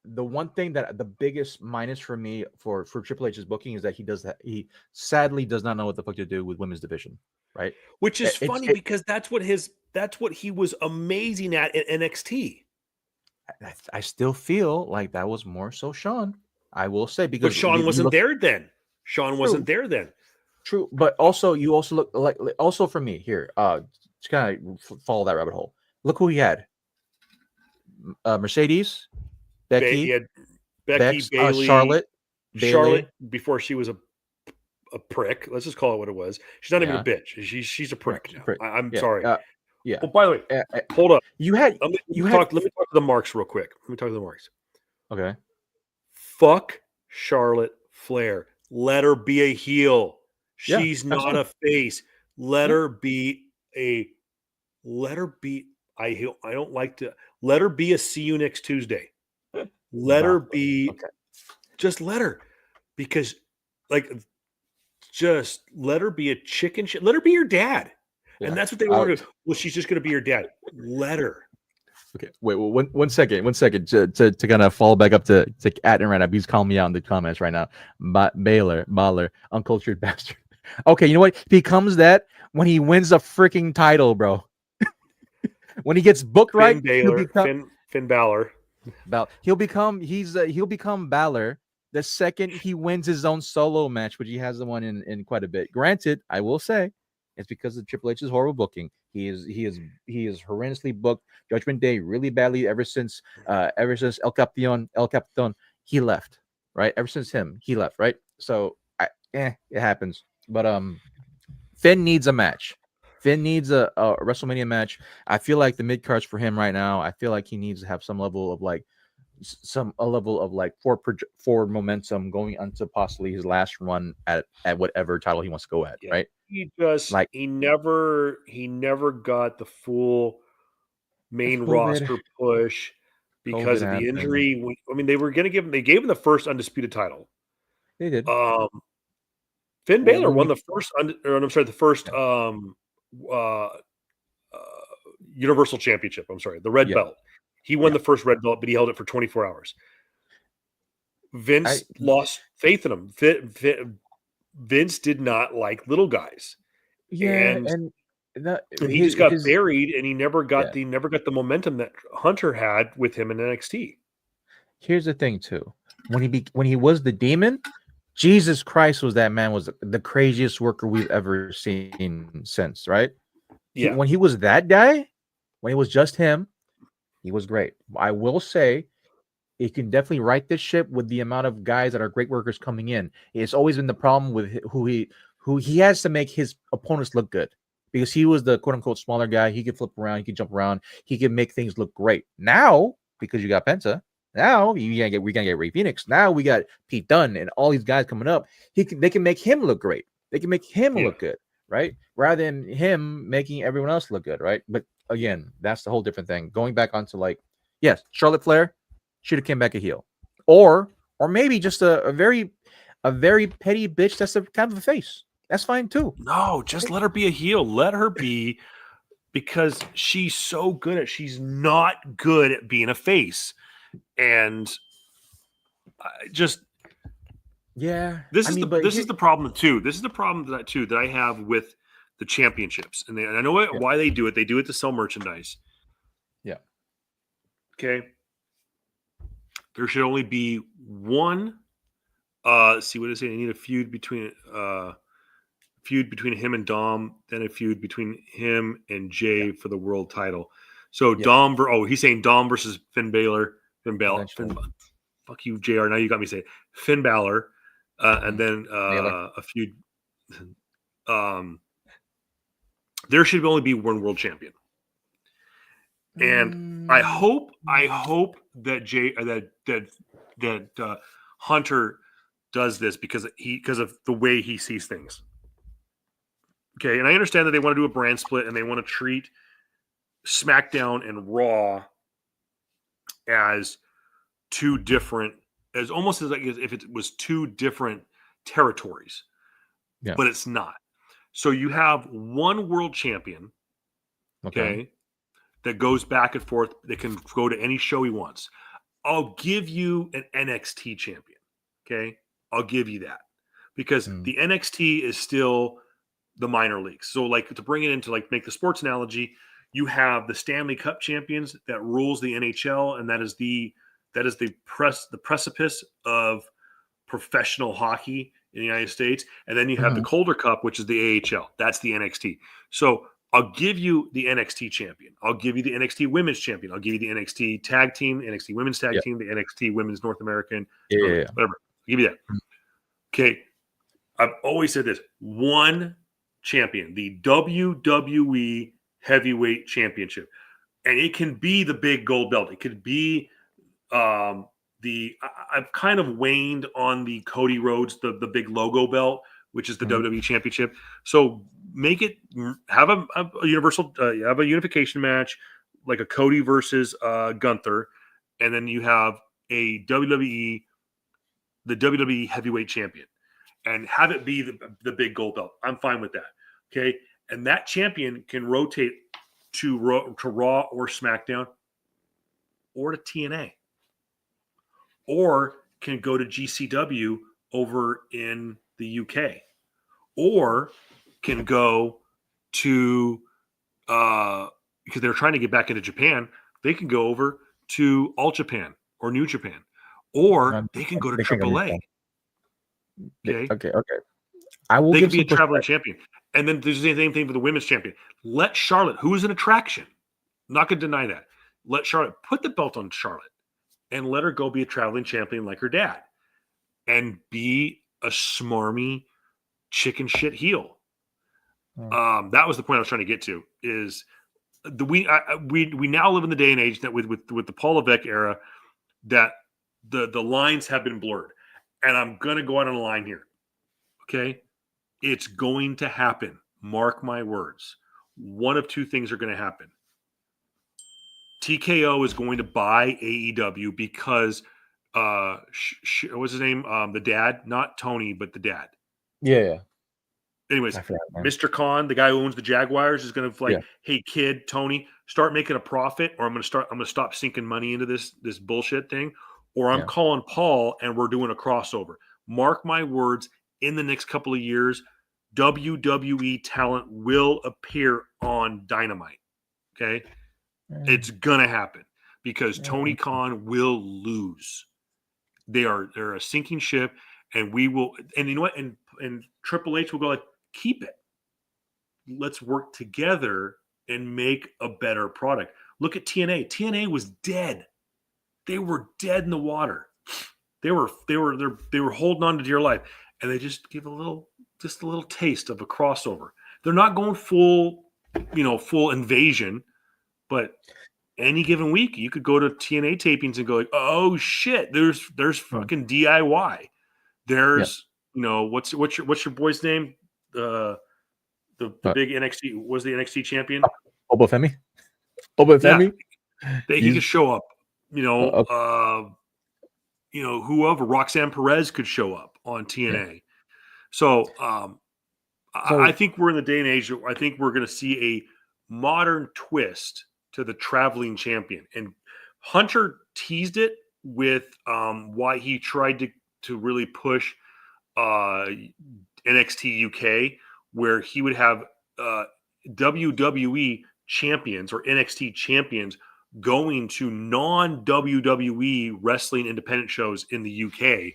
The one thing that the biggest minus for me for Triple H's booking is that he sadly does not know what the fuck to do with women's division, right? Which is funny because that's what he was amazing at NXT. I still feel like that was more so Sean. I will say, because Sean wasn't there then. Wasn't there then. True, but also you also look like also for me here. To kind of follow that rabbit hole. Look who he had: Mercedes, Becky, Bailey, Charlotte before she was a prick. Let's just call it what it was. She's not even a bitch. She's a prick now. I'm sorry. Yeah. Oh, by the way, hold up. Let me talk to the marks real quick. Okay. Fuck Charlotte Flair. Let her be a heel. She's not a face. let her be a let her be. I don't like to let her be a see you next Tuesday. Let her be. Okay. Just let her, because like just let her be a chicken shit. Let her be your dad. Yeah. And that's what they want to do. Well, she's just going to be your dad. Let her. Okay, wait, well, one second to kind of fall back up to Atton right now. He's calling me out in the comments right now. Baller, uncultured bastard. Okay, you know what? He becomes that when he wins a freaking title, bro. When he gets booked right, Finn Balor. He'll become Balor the second he wins his own solo match, which he hasn't won in quite a bit. Granted, I will say it's because of Triple H's horrible booking. He is horrendously booked Judgment Day really badly ever since El Capitan he left, right? Ever since he left, right? So it happens. But Finn needs a match. Finn needs a WrestleMania match. I feel like the mid cards for him right now. I feel like he needs to have some level of like forward momentum going into possibly his last run at whatever title he wants to go at, right? He never got the full main roster push because of the injury. They gave him the first undisputed title. They did. Finn Balor won the first Universal Championship. The red belt. He won the first red belt, but he held it for 24 hours. Vince lost faith in him. Vince did not like little guys. Yeah, and he just got buried, and he never got the momentum that Hunter had with him in NXT. Here's the thing, too. When he was the Demon, Jesus Christ, was the craziest worker we've ever seen since, right? Yeah. When he was that guy, when it was just him, he was great. I will say, he can definitely right this ship with the amount of guys that are great workers coming in. It's always been the problem with who he has to make his opponents look good, because he was the quote unquote smaller guy. He could flip around, he could jump around, he could make things look great. Now, because you got Penta, now we're gonna get Ray Phoenix. Now we got Pete Dunne and all these guys coming up. They can make him look great. They can make him look good, right? Rather than him making everyone else look good, right? But again, that's the whole different thing. Going back onto yes, Charlotte Flair should have came back a heel, or maybe just a very petty bitch that's a kind of a face. That's fine too. No, just let her be a heel. Let her be, because she's so good at. She's not good at being a face, and this is the problem too. This is the problem that I have with the championships, and I know why they do it. They do it to sell merchandise. Yeah. Okay. There should only be one. See what I say. I need a feud between him and Dom, then a feud between him and Jay for the world title. So Dom, he's saying Dom versus Finn Balor. Fuck you, JR. Now you got me saying Finn Balor, and then a feud. There should only be one world champion. And I hope that Hunter does this because of the way he sees things. Okay, and I understand that they want to do a brand split and they want to treat SmackDown and Raw as two different, as almost as if it was two different territories. Yeah. But it's not. So you have one world champion, okay, that goes back and forth, that can go to any show he wants. I'll give you an NXT champion, okay? I'll give you that. Because the NXT is still the minor leagues. So, to bring it into, make the sports analogy, you have the Stanley Cup champions that rules the NHL, and that is the precipice of professional hockey in the United States. And then you have the Calder Cup, which is the AHL. That's the NXT. So I'll give you the NXT champion. I'll give you the NXT women's champion. I'll give you the NXT tag team, NXT women's tag team, the NXT women's North American, whatever. I'll give you that. Okay. I've always said this. One champion, the WWE Heavyweight Championship. And it can be the big gold belt. It could be I've kind of waned on the Cody Rhodes, the big logo belt, which is the WWE Championship. So make it have a universal, have a unification match like a Cody versus Gunther, and then you have a the WWE heavyweight champion, and have it be the big gold belt. I'm fine with that. Okay, and that champion can rotate to Raw or SmackDown, or to TNA, or can go to GCW over in the UK, or can go to because they're trying to get back into Japan, they can go over to All Japan or New Japan, or they can go to AAA. Okay. I will. They can be a traveling champion, and then there's the same thing for the women's champion. Let Charlotte, who is an attraction, not going to deny that. Let Charlotte put the belt on Charlotte, and let her go be a traveling champion like her dad, and be a smarmy chicken shit heel. That was the point I was trying to get to. Is we now live in the day and age that with the Paul Levesque era, that the lines have been blurred, and I'm going to go out on a line here. Okay, it's going to happen. Mark my words. One of two things are going to happen. TKO is going to buy AEW because what's his name? The dad, not Tony, but the dad. Yeah. Anyways, Mr. Khan, the guy who owns the Jaguars, is going to hey kid, Tony, start making a profit, or I'm going to stop sinking money into this bullshit thing, or I'm calling Paul and we're doing a crossover. Mark my words, in the next couple of years, WWE talent will appear on Dynamite. Okay? It's going to happen because Tony Khan will lose. They're a sinking ship, and we will, and you know what? And Triple H will go like, keep it. Let's work together and make a better product. Look at TNA. TNA was dead. They were dead in the water. They were holding on to dear life, and they just give a little taste of a crossover. They're not going full invasion, but any given week you could go to TNA tapings and go like, oh shit, there's fucking DIY. There's what's your boy's name? The big NXT was the NXT champion. Obafemi. He could show up. Whoever, Roxanne Perez could show up on TNA. So I think we're in the day and age. I think we're going to see a modern twist to the traveling champion. And Hunter teased it with why he tried to really push NXT UK, where he would have WWE champions or NXT champions going to non-WWE wrestling independent shows in the UK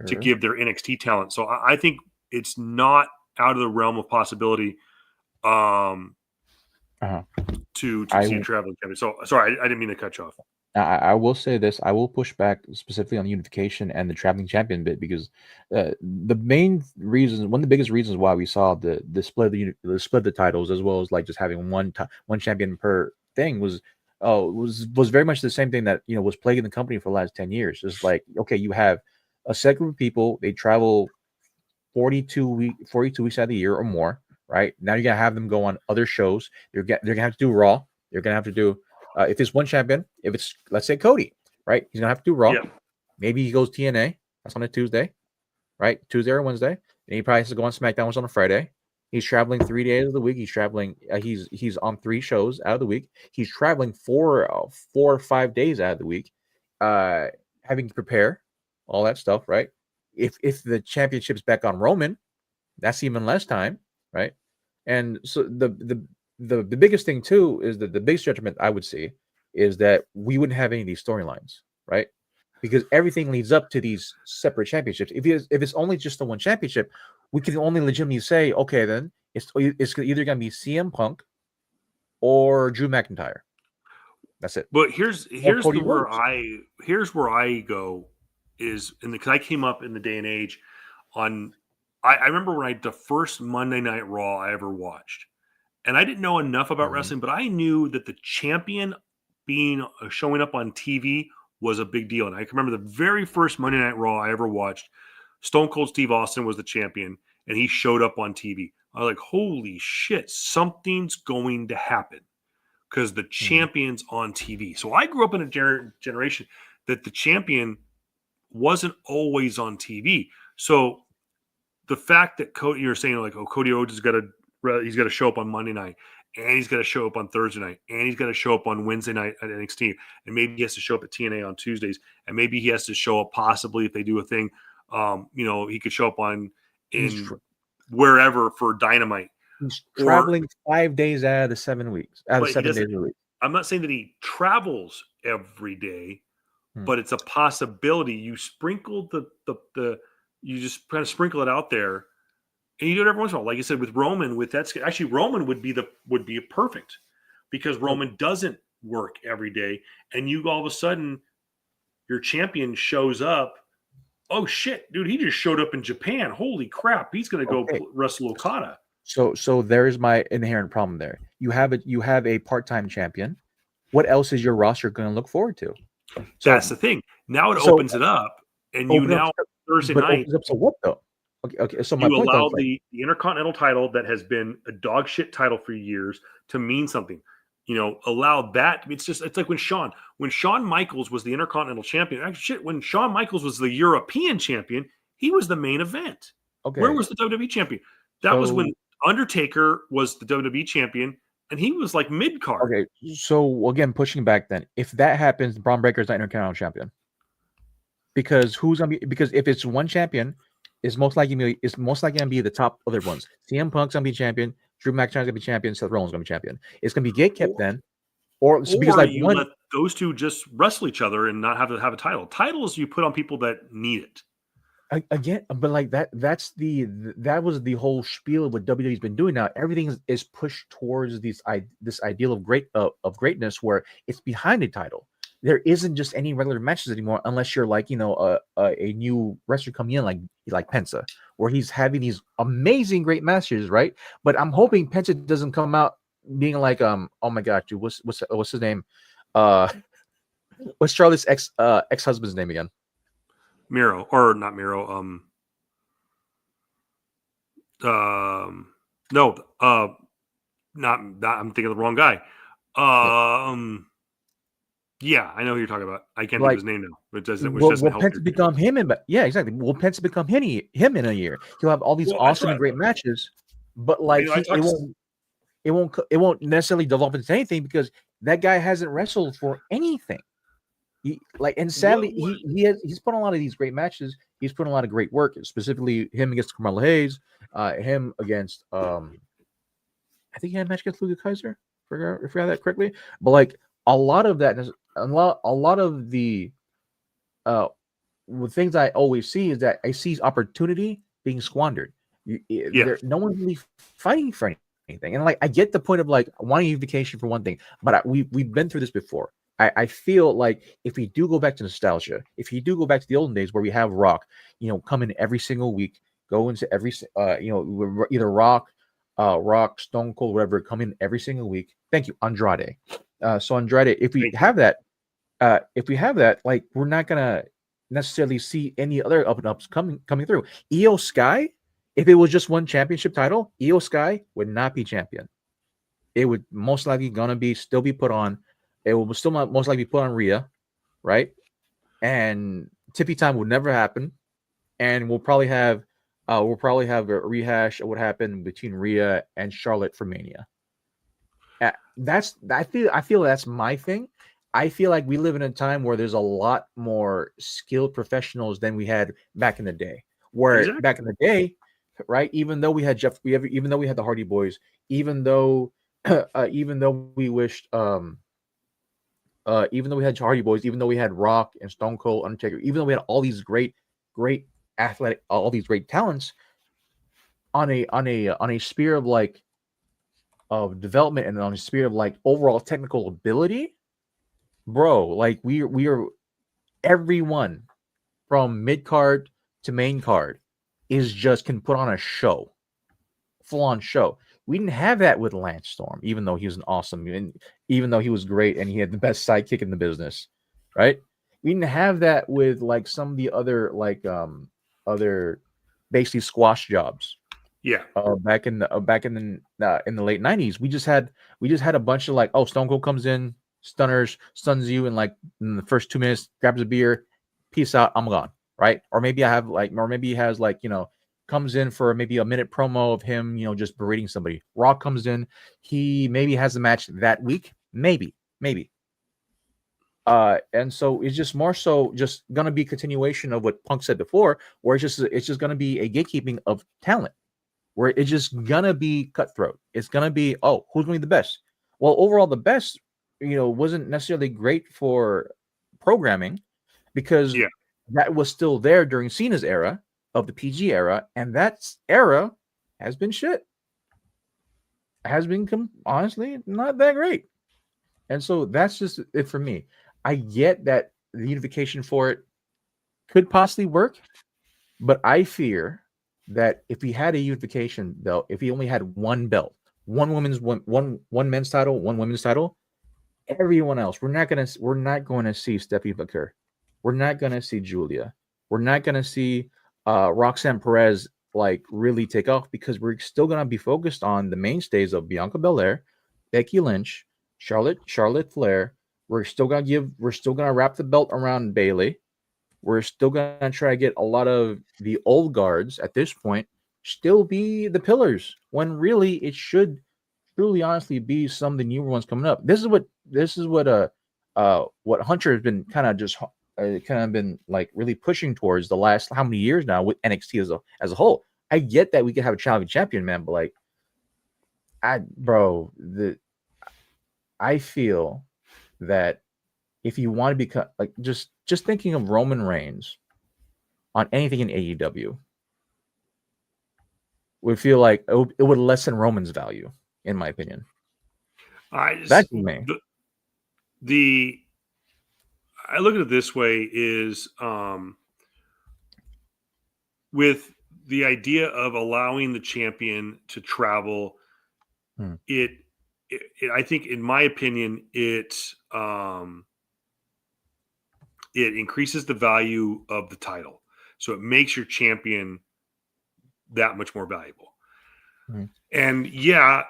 to give their NXT talent. So I think it's not out of the realm of possibility to see a traveling champion. So sorry, I didn't mean to cut you off. I will say this. I will push back specifically on the unification and the traveling champion bit, because the main reasons, one of the biggest reasons why we saw the split of the titles, as well as like just having one champion per thing, was very much the same thing that was plaguing the company for the last 10 years. Just like, okay, you have a set group of people, they travel 42 weeks out of the year or more, right? Now you're gonna have them go on other shows. They're gonna have to do Raw. They're gonna have to do if it's one champion, if it's, let's say, Cody, right? He's gonna have to do Raw. Yep. Maybe he goes TNA. That's on a Tuesday, right? Tuesday or Wednesday. And he probably has to go on SmackDown, which is on a Friday. He's traveling 3 days of the week. He's traveling. He's on 3 shows out of the week. He's traveling 4 or 5 days out of the week, having to prepare all that stuff, right? If the championship's back on Roman, that's even less time, right? And so the biggest thing too is that the biggest judgment I would see is that we wouldn't have any of these storylines, right? Because everything leads up to these separate championships. If it's only just the one championship, we can only legitimately say, okay, then it's either going to be CM Punk or Drew McIntyre. That's it. But here's where I go is, because I came up in the day and age on. I remember when the first Monday Night Raw I ever watched, and I didn't know enough about wrestling, but I knew that the champion showing up on TV was a big deal. And I can remember the very first Monday Night Raw I ever watched. Stone Cold Steve Austin was the champion, and he showed up on TV. I was like, holy shit, something's going to happen because the champion's on TV. So I grew up in a generation that the champion wasn't always on TV. So the fact that Cody, you're saying like, oh, Cody Rhodes he's got to show up on Monday night, and he's got to show up on Thursday night, and he's got to show up on Wednesday night at NXT, and maybe he has to show up at TNA on Tuesdays, and maybe he has to show up possibly if they do a thing. He could show up wherever for Dynamite. He's traveling 5 days out of the 7 weeks. Out of 7 days a week. I'm not saying that he travels every day, but it's a possibility. You sprinkle you just kind of sprinkle it out there, and you do it every once in a while. Like you said with Roman, Roman would be perfect because Roman doesn't work every day, and you all of a sudden your champion shows up. Oh shit, dude! He just showed up in Japan. Holy crap! He's going to go wrestle Okada. So there's my inherent problem there. You have a part-time champion. What else is your roster going to look forward to? So that's the thing. Now it opens it up, and you now Thursday night. Opens up to what though? Okay. So you allow the Intercontinental title that has been a dog shit title for years to mean something. Allow that. It's like when Shawn Michaels was the Intercontinental champion. Actually, when Shawn Michaels was the European champion, he was the main event. Okay. Where was the WWE champion? That was when Undertaker was the WWE champion, and he was like mid card. Okay. So again, pushing back then, if that happens, Braun Breaker's not Intercontinental champion. Because if it's one champion, it's most likely gonna be the top other ones. CM Punk's gonna be champion. Drew McIntyre's gonna be champion. Seth Rollins gonna be champion. It's gonna be gatekept then, because let those two just wrestle each other and not have to have a title. Titles you put on people that need it. Again, but like that was the whole spiel of what WWE's been doing now. Everything is pushed towards this ideal of greatness where it's behind a title. There isn't just any regular matches anymore unless you're like a new wrestler coming in like Penta, where he's having these amazing great matches, right? But I'm hoping Penta doesn't come out being like oh my god, dude, what's his name? What's Charlotte's ex-husband's name again? Miro, or not Miro. No, not I'm thinking of the wrong guy. Yeah, I know who you're talking about. I can't think of his name now. Which doesn't help. Penta become him exactly. Will Penta become him in a year? He'll have all these awesome and great matches, but like it won't necessarily develop into anything because that guy hasn't wrestled for anything. Sadly, he's put on a lot of these great matches. He's put in a lot of great work, specifically him against Carmelo Hayes, him against I think he had a match against Luka Kaiser. If I forgot that correctly, but like a lot of that, a lot of the things I always see is that I see opportunity being squandered. No one's really fighting for anything, and like I get the point of like wanting unification for one thing, but we've been through this before. I feel like if we do go back to nostalgia, if you do go back to the olden days where we have Rock, come in every single week, go into every, either Rock, Stone Cold, whatever, come in every single week. Thank you, Andrade. So Andrade, if we have that, like we're not gonna necessarily see any other up and ups coming through. Io Sky, if it was just one championship title, Io Sky would not be champion. It would most likely still be put on. It will still most likely be put on Rhea, right? And Tippy time would never happen, and we'll probably have a rehash of what happened between Rhea and Charlotte for Mania. I feel that's my thing. I feel like we live in a time where there's a lot more skilled professionals than we had back in the day. Where back in the day, right? Even though we had even though we had the Hardy Boys, even though we wished. Even though we had Hardy Boys, even though we had Rock and Stone Cold, Undertaker, even though we had all these great athletic, all these great talents, on a sphere of like of development and on a sphere of like overall technical ability, bro, like we are everyone from mid card to main card can put on a show, full on show. We didn't have that with Lance Storm, even though he was even though he was great and he had the best sidekick in the business, right? We didn't have that with like some of the other other basically squash jobs, Yeah. Back in the late 90s, we just had a bunch of like, oh, Stone Cold comes in, stuns you in like in the first 2 minutes, grabs a beer, peace out, I'm gone, right? Or maybe he has like, comes in for maybe a minute promo of him, just berating somebody. Rock comes in, he maybe has a match that week, maybe. And so it's just more so just gonna be a continuation of what Punk said before, where it's just gonna be a gatekeeping of talent, where it's just gonna be cutthroat. It's gonna be, oh, who's gonna be the best? Well, overall, the best, wasn't necessarily great for programming, because that was still there during Cena's era of the PG era, and that era has been shit. Has been honestly not that great. And so that's just it for me. I get that the unification for it could possibly work, but I fear that if we had a unification belt, if we only had one belt, one men's title, one women's title, everyone else, we're not going to see Stephanie McCurry. We're not going to see Julia. We're not going to see Roxanne Perez like really take off, because we're still going to be focused on the mainstays of Bianca Belair, Becky Lynch, Charlotte Flair. We're still gonna wrap the belt around Bayley. We're still gonna try to get a lot of the old guards at this point still be the pillars, when really it should truly honestly be some of the newer ones coming up. This is what Hunter has been kind of been like really pushing towards the last how many years now with NXT as a whole. I get that we could have a champion, man, but like I feel that if you want to become like just thinking of Roman Reigns on anything in AEW would feel like it would lessen Roman's value, in my opinion. That's me. I look at it this way is with the idea of allowing the champion to travel, I think, in my opinion, it increases the value of the title. So it makes your champion that much more valuable. Mm-hmm. And yeah,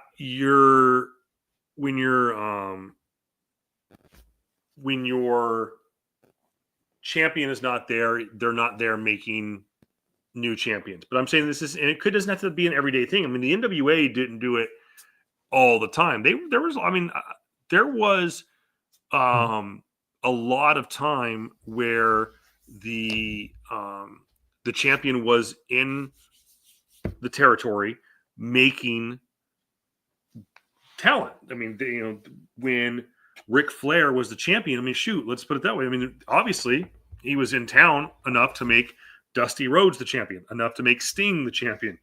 when your champion is not there, they're not there making new champions. But I'm saying this is, and it doesn't have to be an everyday thing. I mean, the NWA didn't do it all the time. There was a lot of time where the champion was in the territory making talent. I mean, when Ric Flair was the champion, I mean, shoot, let's put it that way. I mean, obviously he was in town enough to make Dusty Rhodes the champion, enough to make Sting the champion.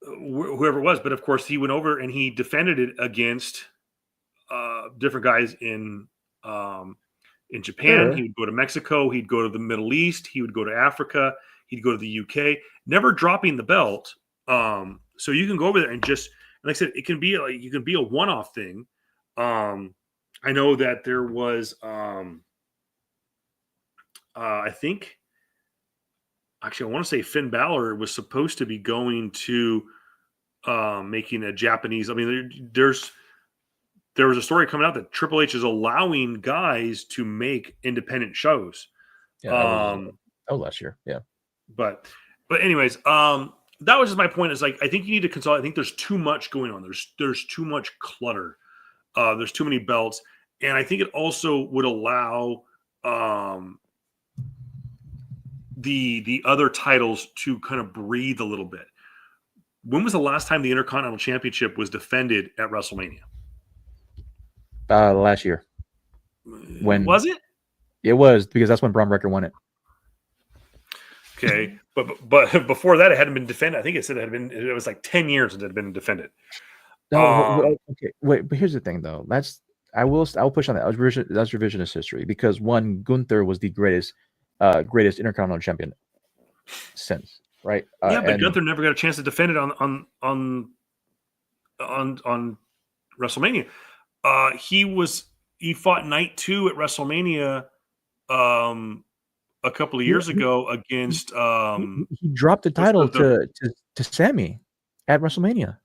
Whoever it was, but of course he went over and he defended it against different guys in Japan. Sure. He would go to Mexico. He'd go to the Middle East. He would go to Africa. He'd go to the UK, never dropping the belt. So you can go over there and just, like I said, it can be you can be a one-off thing. I know that there was, I think, actually, I want to say Finn Balor was supposed to be going to making a Japanese. I mean, there was a story coming out that Triple H is allowing guys to make independent shows. Yeah, last year. Yeah, but anyways, that was just my point. Is like, I think you need to consolidate. I think there's too much going on. There's too much clutter. There's too many belts, and I think it also would allow the other titles to kind of breathe a little bit. When was the last time the Intercontinental Championship was defended at WrestleMania? Last year. When was it? It was, because that's when Braun Breaker won it. Okay, but before that, it hadn't been defended. I think it said it was like 10 years since it had been defended. No, okay, wait, but here's the thing, though. I will push on that. That's revisionist history, because Gunther was the greatest Intercontinental Champion since, right? Yeah, but Gunther never got a chance to defend it on WrestleMania. He fought night 2 at WrestleMania a couple of years ago against he dropped the title to Sammy at WrestleMania.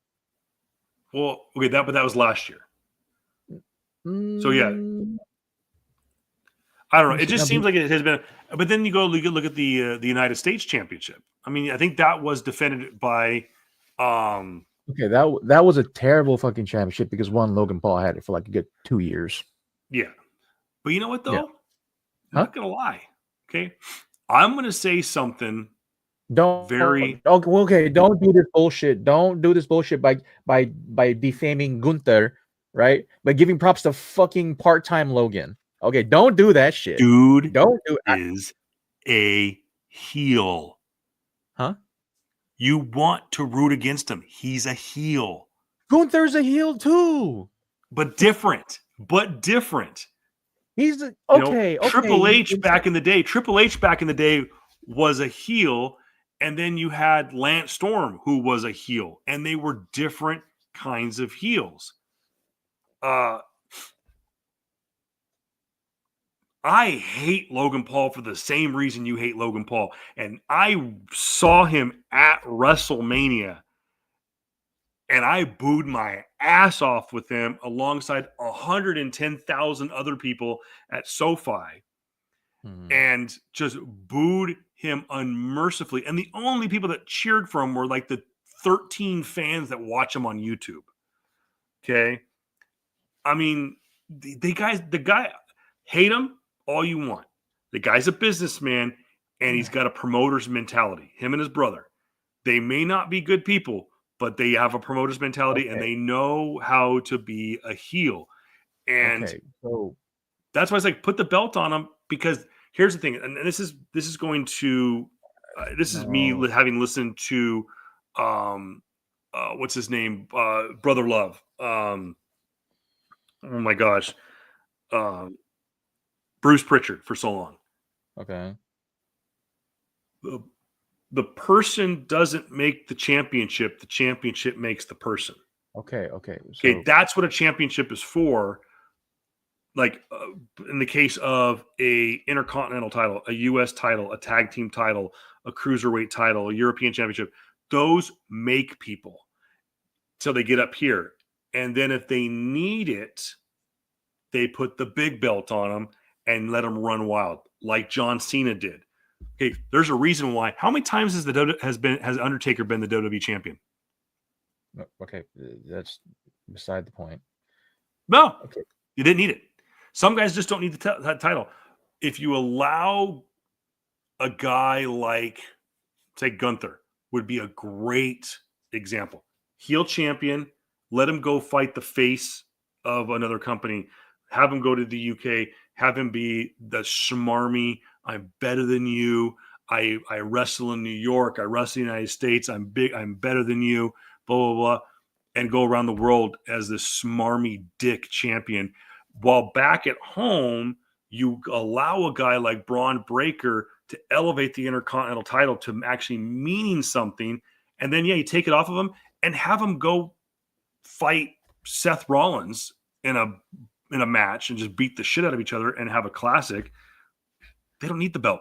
Well, okay, but that was last year. So yeah, I don't know. It just seems like it has been. But then you look at the United States Championship. I mean, I think that was defended by. Okay, that was a terrible fucking championship because Logan Paul had it for like a good 2 years. Yeah, but you know what though? Yeah. I'm not gonna lie. Okay, I'm gonna say something. Don't do this bullshit. Don't do this bullshit by defaming Gunther, right? By giving props to fucking part-time Logan. Okay, don't do that shit. Dude, don't do is a heel. Huh? You want to root against him. He's a heel. Gunther's a heel too. But different. He's okay. Triple H back in the day was a heel, and then you had Lance Storm, who was a heel, and they were different kinds of heels. I hate Logan Paul for the same reason you hate Logan Paul. And I saw him at WrestleMania, and I booed my ass off with him alongside 110,000 other people at SoFi and just booed him unmercifully. And the only people that cheered for him were like the 13 fans that watch him on YouTube. Okay. I mean, the guy, hate him all you want. The guy's a businessman and he's got a promoter's mentality. Him and his brother. They may not be good people, but they have a promoter's mentality and they know how to be a heel. And so that's why it's like, put the belt on him, because here's the thing. And this is going to, this is me having listened to, what's his name? Brother Love. Oh my gosh. Bruce Pritchard for so long. Okay. The person doesn't make the championship makes the person. Okay. So, that's what a championship is for. Like in the case of a intercontinental title, a U.S. title, a tag team title, a cruiserweight title, a European championship, those make people. So they get up here. And then if they need it, they put the big belt on them and let them run wild, like John Cena did. Okay, there's a reason why. How many times has Undertaker been the WWE champion? Okay, that's beside the point. No, you didn't need it. Some guys just don't need the title. If you allow a guy like, say, Gunther, would be a great example. Heel champion, let him go fight the face of another company. Have him go to the UK. Have him be the smarmy, I'm better than you. I wrestle in New York. I wrestle in the United States. I'm big. I'm better than you. Blah, blah, blah. And go around the world as this smarmy dick champion. While back at home, you allow a guy like Braun Breaker to elevate the Intercontinental title to actually meaning something. And then, you take it off of him and have him go fight Seth Rollins in a match and just beat the shit out of each other and have a classic. They don't need the belt.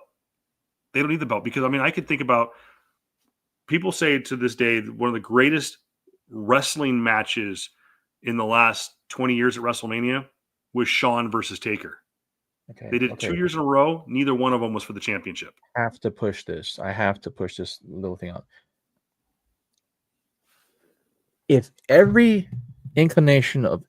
They don't need the belt because, I mean, I could think about, people say to this day, one of the greatest wrestling matches in the last 20 years at WrestleMania was Shawn versus Taker. Okay. They did it 2 years in a row. Neither one of them was for the championship. I have to push this little thing out. If every inclination of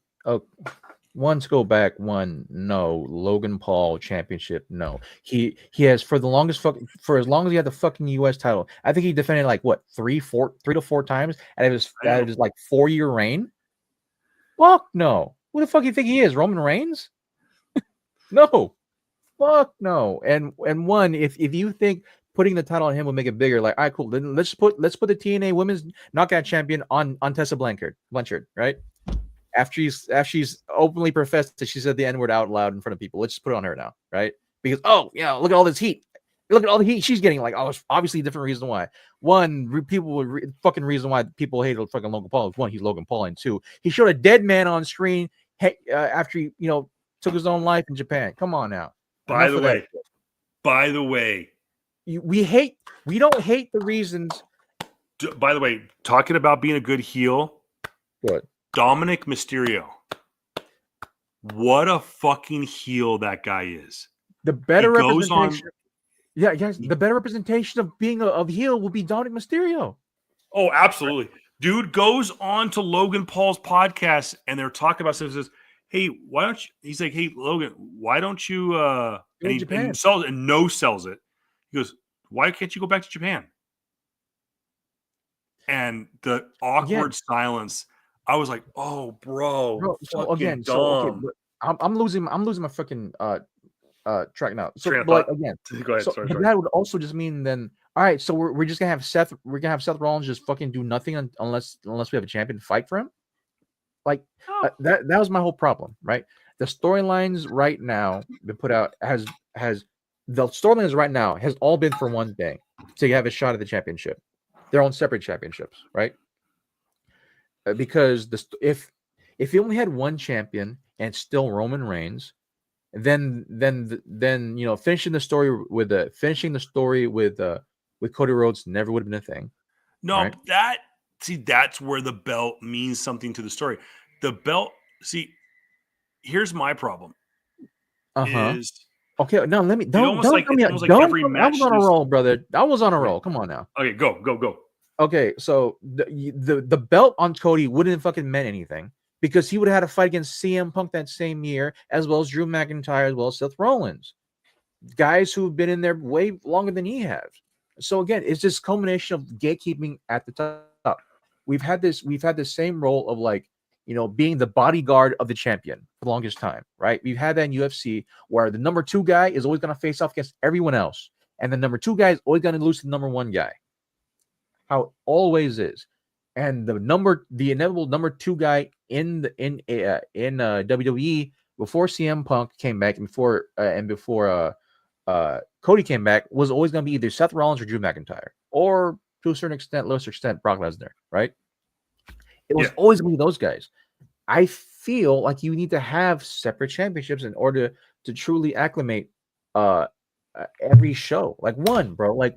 one to go back, no. Logan Paul championship, no. He has for as long as he had the fucking US title. I think he defended like what 3 to 4 times out of his like 4-year reign. Fuck no. Who the fuck do you think he is? Roman Reigns? No. Fuck no. And one, if you think putting the title on him will make it bigger, like, all right, cool. Then let's put the TNA Women's Knockout Champion on Tessa Blanchard, right? After she's openly professed that she said the N-word out loud in front of people, let's just put it on her now, right? Because look at all this heat. Look at all the heat she's getting. Like, it's obviously a different reason why. One, fucking reason why people hate fucking Logan Paul is, one, he's Logan Paul, and two, he showed a dead man on screen after he took his own life in Japan. Come on now. By the way, By the way, we don't hate the reasons. By the way, talking about being a good heel, Good. Dominic Mysterio. What a fucking heel that guy is. The better He goes representation. The better representation of being a heel will be Dominic Mysterio. Oh, absolutely. Dude goes on to Logan Paul's podcast and they're talking about stuff. Says, "Hey, why don't you?" He's like, "Hey, Logan, why don't you?" And sells it. He goes, "Why can't you go back to Japan?" And the awkward silence. I was like, "Oh, bro I'm losing my freaking track now. So, but again, go ahead. So sorry. That would also just mean then, all right. So we're just gonna have Seth. We're gonna have Seth Rollins just fucking do nothing unless we have a champion fight for him. That was my whole problem, right? The storylines right now been put out has the storylines right now has all been for one thing, to have a shot at the championship. They're on separate championships, right? Because if you only had one champion and still Roman Reigns, then finishing the story with Cody Rhodes never would have been a thing. No, right? That's where the belt means something to the story. The belt, here's my problem. Is okay. No, let me don't tell me. I was on a roll, brother. I was on a roll. Come on now. Okay, go. Okay, so the belt on Cody wouldn't have fucking meant anything because he would have had a fight against CM Punk that same year, as well as Drew McIntyre, as well as Seth Rollins, guys who've been in there way longer than he has. So again, it's this culmination of gatekeeping at the top. We've had this same role of being the bodyguard of the champion for the longest time, right? We've had that in UFC where the number 2 guy is always going to face off against everyone else, and the number 2 guy is always going to lose to the number 1 guy. How it always is, and the inevitable number 2 guy in WWE before CM Punk came back and before Cody came back was always going to be either Seth Rollins or Drew McIntyre, or to a certain extent, lesser extent, Brock Lesnar. Right? It was always going to be those guys. I feel like you need to have separate championships in order to truly acclimate every show. Like one, bro. Like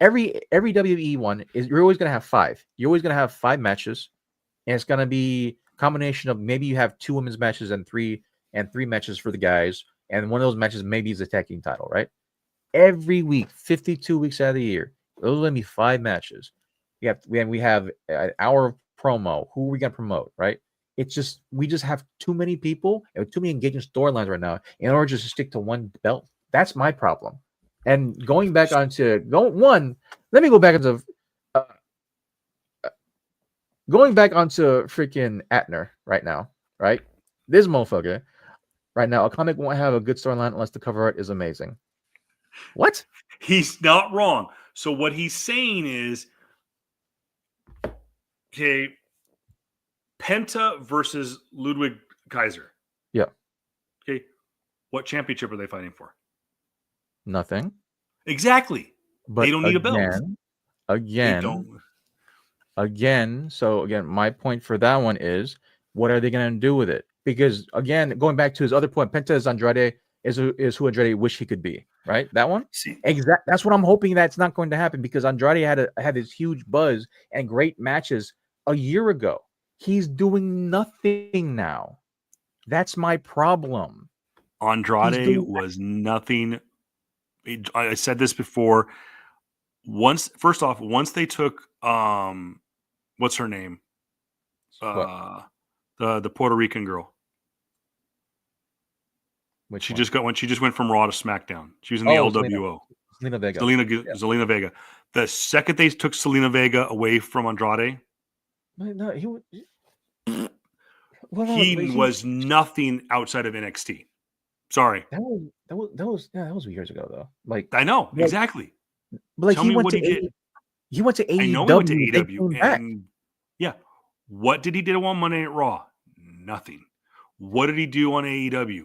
every WWE one is you're always gonna have 5. You're always gonna have 5 matches, and it's gonna be a combination of maybe you have 2 women's matches and 3 matches for the guys, and one of those matches maybe is a tag team title, right? Every week, 52 weeks out of the year, those are gonna be 5 matches. We have an hour of promo. Who are we gonna promote, right? It's just we just have too many people and too many engaging storylines right now in order just to stick to one belt. That's my problem. And going back onto let me go back into going back onto freaking Atner right now, right? This motherfucker right now, a comic won't have a good storyline unless the cover art is amazing. What? He's not wrong. So what he's saying is, okay, Penta versus Ludwig Kaiser. Yeah. Okay. What championship are they fighting for? Nothing. Exactly. But they don't need a belt. So my point for that one is, what are they going to do with it? Because again, going back to his other point, Penta is Andrade is who Andrade wish he could be, right? That one. That's what I'm hoping that's not going to happen, because Andrade had this huge buzz and great matches a year ago. He's doing nothing now. That's my problem. Andrade was nothing. I said this before. Once they took what's her name? The Puerto Rican girl. She just went from Raw to SmackDown. She was in the LWO. Zelina Vega. Zelina Vega. The second they took Zelina Vega away from Andrade, he was nothing outside of NXT. Sorry. That was years ago though. Like I know, exactly. But like, tell me what he did. He went to AEW. I know he went to AEW. And yeah. What did he do on Monday Night Raw? Nothing. What did he do on AEW?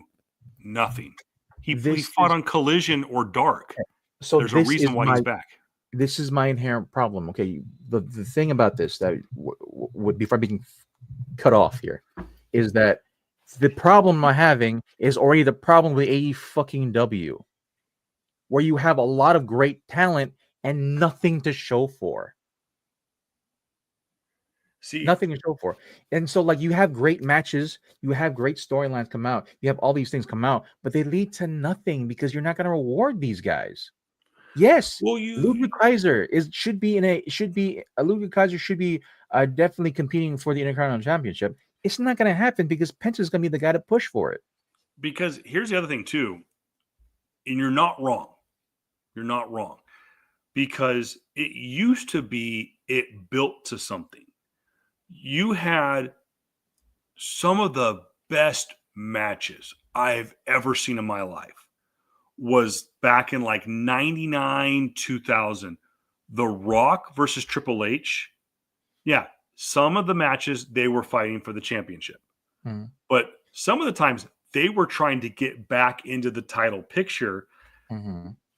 Nothing. He fought on Collision or Dark. So there's a reason why he's back. This is my inherent problem. Okay, the thing about this that would before being cut off here is that the problem I'm having is already the problem with AEW. where you have a lot of great talent and nothing to show for. Nothing to show for. And so, like, you have great matches, you have great storylines come out, you have all these things come out, but they lead to nothing because you're not going to reward these guys. Yes, Ludwig Kaiser should be definitely competing for the Intercontinental Championship. It's not going to happen because Penta is going to be the guy to push for it. Because here's the other thing too, and you're not wrong. You're not wrong. Because it used to be it built to something. You had some of the best matches I've ever seen in my life was back in like 99, 2000. The Rock versus Triple H. Yeah, some of the matches they were fighting for the championship. But some of the times they were trying to get back into the title picture.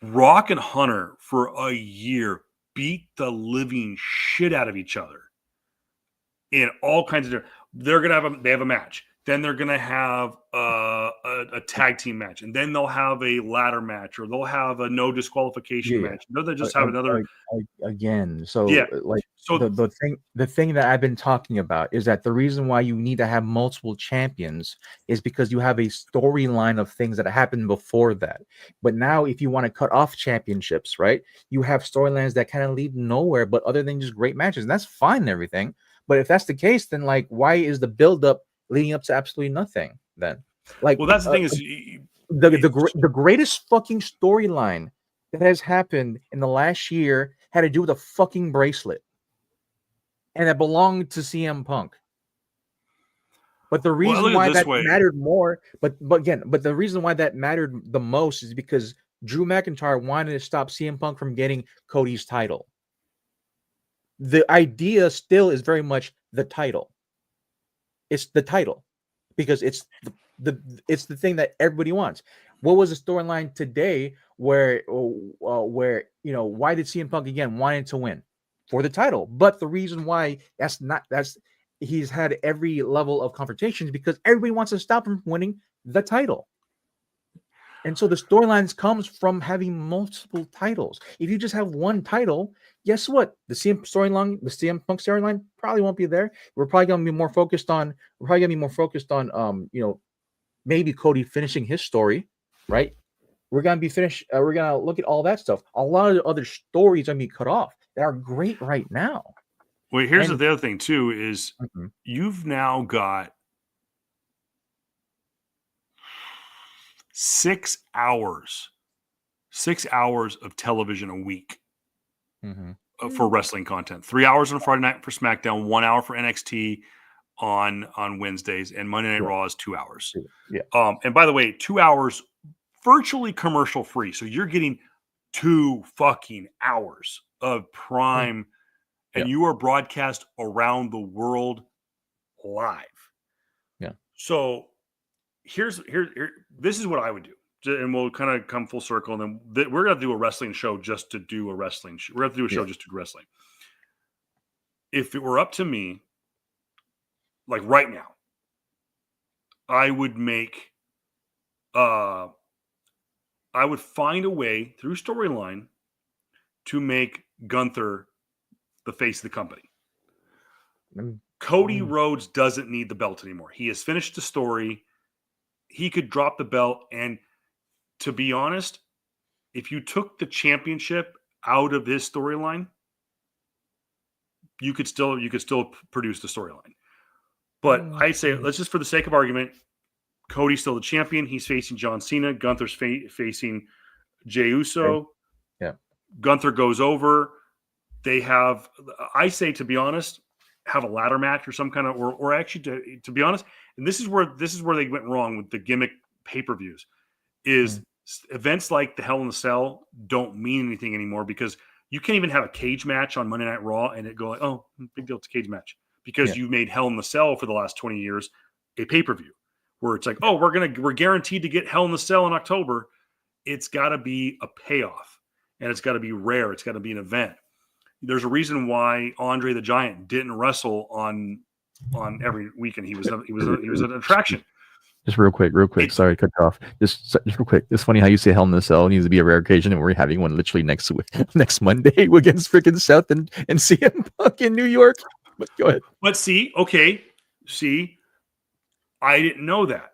Rock and Hunter for a year beat the living shit out of each other in all kinds of different. They have a match. Then they're gonna have a tag team match, and then they'll have a ladder match, or they'll have a no disqualification match. No, they just have another again. So the thing that I've been talking about is that the reason why you need to have multiple champions is because you have a storyline of things that happened before that. But now, if you want to cut off championships, right, you have storylines that kind of lead nowhere, but other than just great matches, and that's fine and everything. But if that's the case, then like, why is the buildup leading up to absolutely nothing? Then, like, well, that's the thing is the greatest fucking storyline that has happened in the last year had to do with a fucking bracelet, and it belonged to CM Punk. But the reason why that mattered more, but the reason why that mattered the most is because Drew McIntyre wanted to stop CM Punk from getting Cody's title. The idea still is very much the title. It's the title because it's the thing that everybody wants. What was the storyline today where why did CM Punk again wanted to win for the title? But the reason why he's had every level of confrontations because everybody wants to stop him from winning the title. And so the storylines comes from having multiple titles. If you just have one title, guess what? The CM Punk storyline probably won't be there. We're probably going to be more focused on maybe Cody finishing his story, right? We're going to look at all that stuff. A lot of the other stories are going to be cut off that are great right now. Well, here's the other thing too is you've now got 6 hours of television a week for wrestling content. 3 hours on Friday night for SmackDown, 1 hour for NXT on Wednesdays, and Monday Night Raw is 2 hours. Yeah. And by the way, 2 hours virtually commercial free. So you're getting 2 fucking hours of prime, and you are broadcast around the world live. Yeah. So here this is what I would do, and we'll kind of come full circle, and then we're gonna do a wrestling show just to do a wrestling show. We're gonna do a show just to do wrestling. If it were up to me, like right now, I would find a way through storyline to make Gunther the face of the company. Cody Rhodes doesn't need the belt anymore. He has finished the story. He could drop the belt, and to be honest, if you took the championship out of his storyline, you could still produce the storyline. But I say, let's just for the sake of argument, Cody's still the champion. He's facing John Cena. Gunther's facing Jey Uso. Yeah. Gunther goes over. They have, I say, to be honest, have a ladder match or some kind of, or actually to be honest, and this is where they went wrong with the gimmick pay-per-views, is events like the Hell in the Cell don't mean anything anymore because you can't even have a cage match on Monday Night Raw and it go like, oh, big deal, it's a cage match, because you made Hell in the Cell for the last 20 years a pay-per-view where it's like, oh, we're guaranteed to get Hell in the Cell in October. It's got to be a payoff, and it's got to be rare. It's got to be an event. There's a reason why Andre the Giant didn't wrestle on every weekend. He was an attraction. Just real quick. Sorry to cut you off. Just real quick. It's funny how you say Hell in a Cell needs to be a rare occasion, and we're having one literally next Monday against freaking Seth and CM Punk in New York. But go ahead. But see, I didn't know that.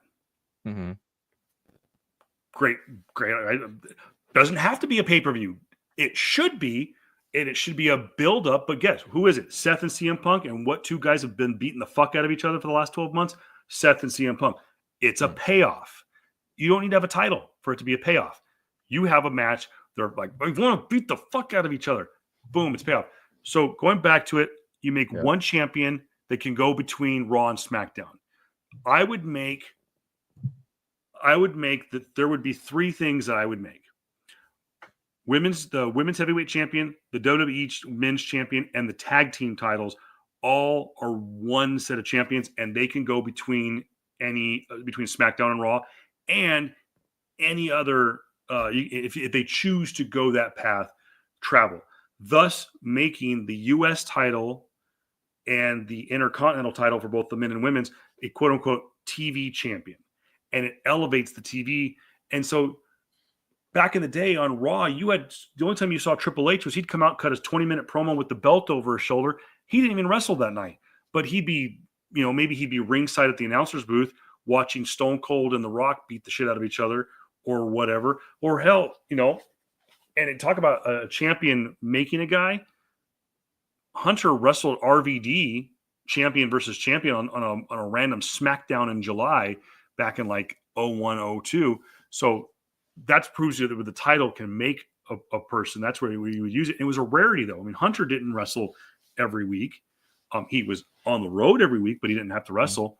Mm-hmm. Great. Doesn't have to be a pay-per-view. It should be, and it should be a build-up. But guess who is it? Seth and CM Punk. And what two guys have been beating the fuck out of each other for the last 12 months? Seth and CM Punk. It's a payoff. You don't need to have a title for it to be a payoff. You have a match. They're like, we want to beat the fuck out of each other. Boom, it's payoff. So going back to it, you make one champion that can go between Raw and SmackDown. I would make that there would be three things that I would make. The women's heavyweight champion, the WWE men's champion, and the tag team titles all are one set of champions, and they can go between SmackDown and Raw and any other if they choose to go that path, travel, thus making the U.S. title and the Intercontinental title for both the men and women's a quote-unquote TV champion. And it elevates the TV. And so back in the day on Raw, the only time you saw Triple H was he'd come out, cut his 20-minute promo with the belt over his shoulder. He didn't even wrestle that night. But he'd be, maybe he'd be ringside at the announcer's booth watching Stone Cold and The Rock beat the shit out of each other or whatever. Or hell, and talk about a champion making a guy. Hunter wrestled RVD, champion versus champion, on a random SmackDown in July back in like 01, 02. So that proves that the title can make a person. That's where we would use it. It was a rarity, though. I mean, Hunter didn't wrestle every week. He was on the road every week, but he didn't have to wrestle.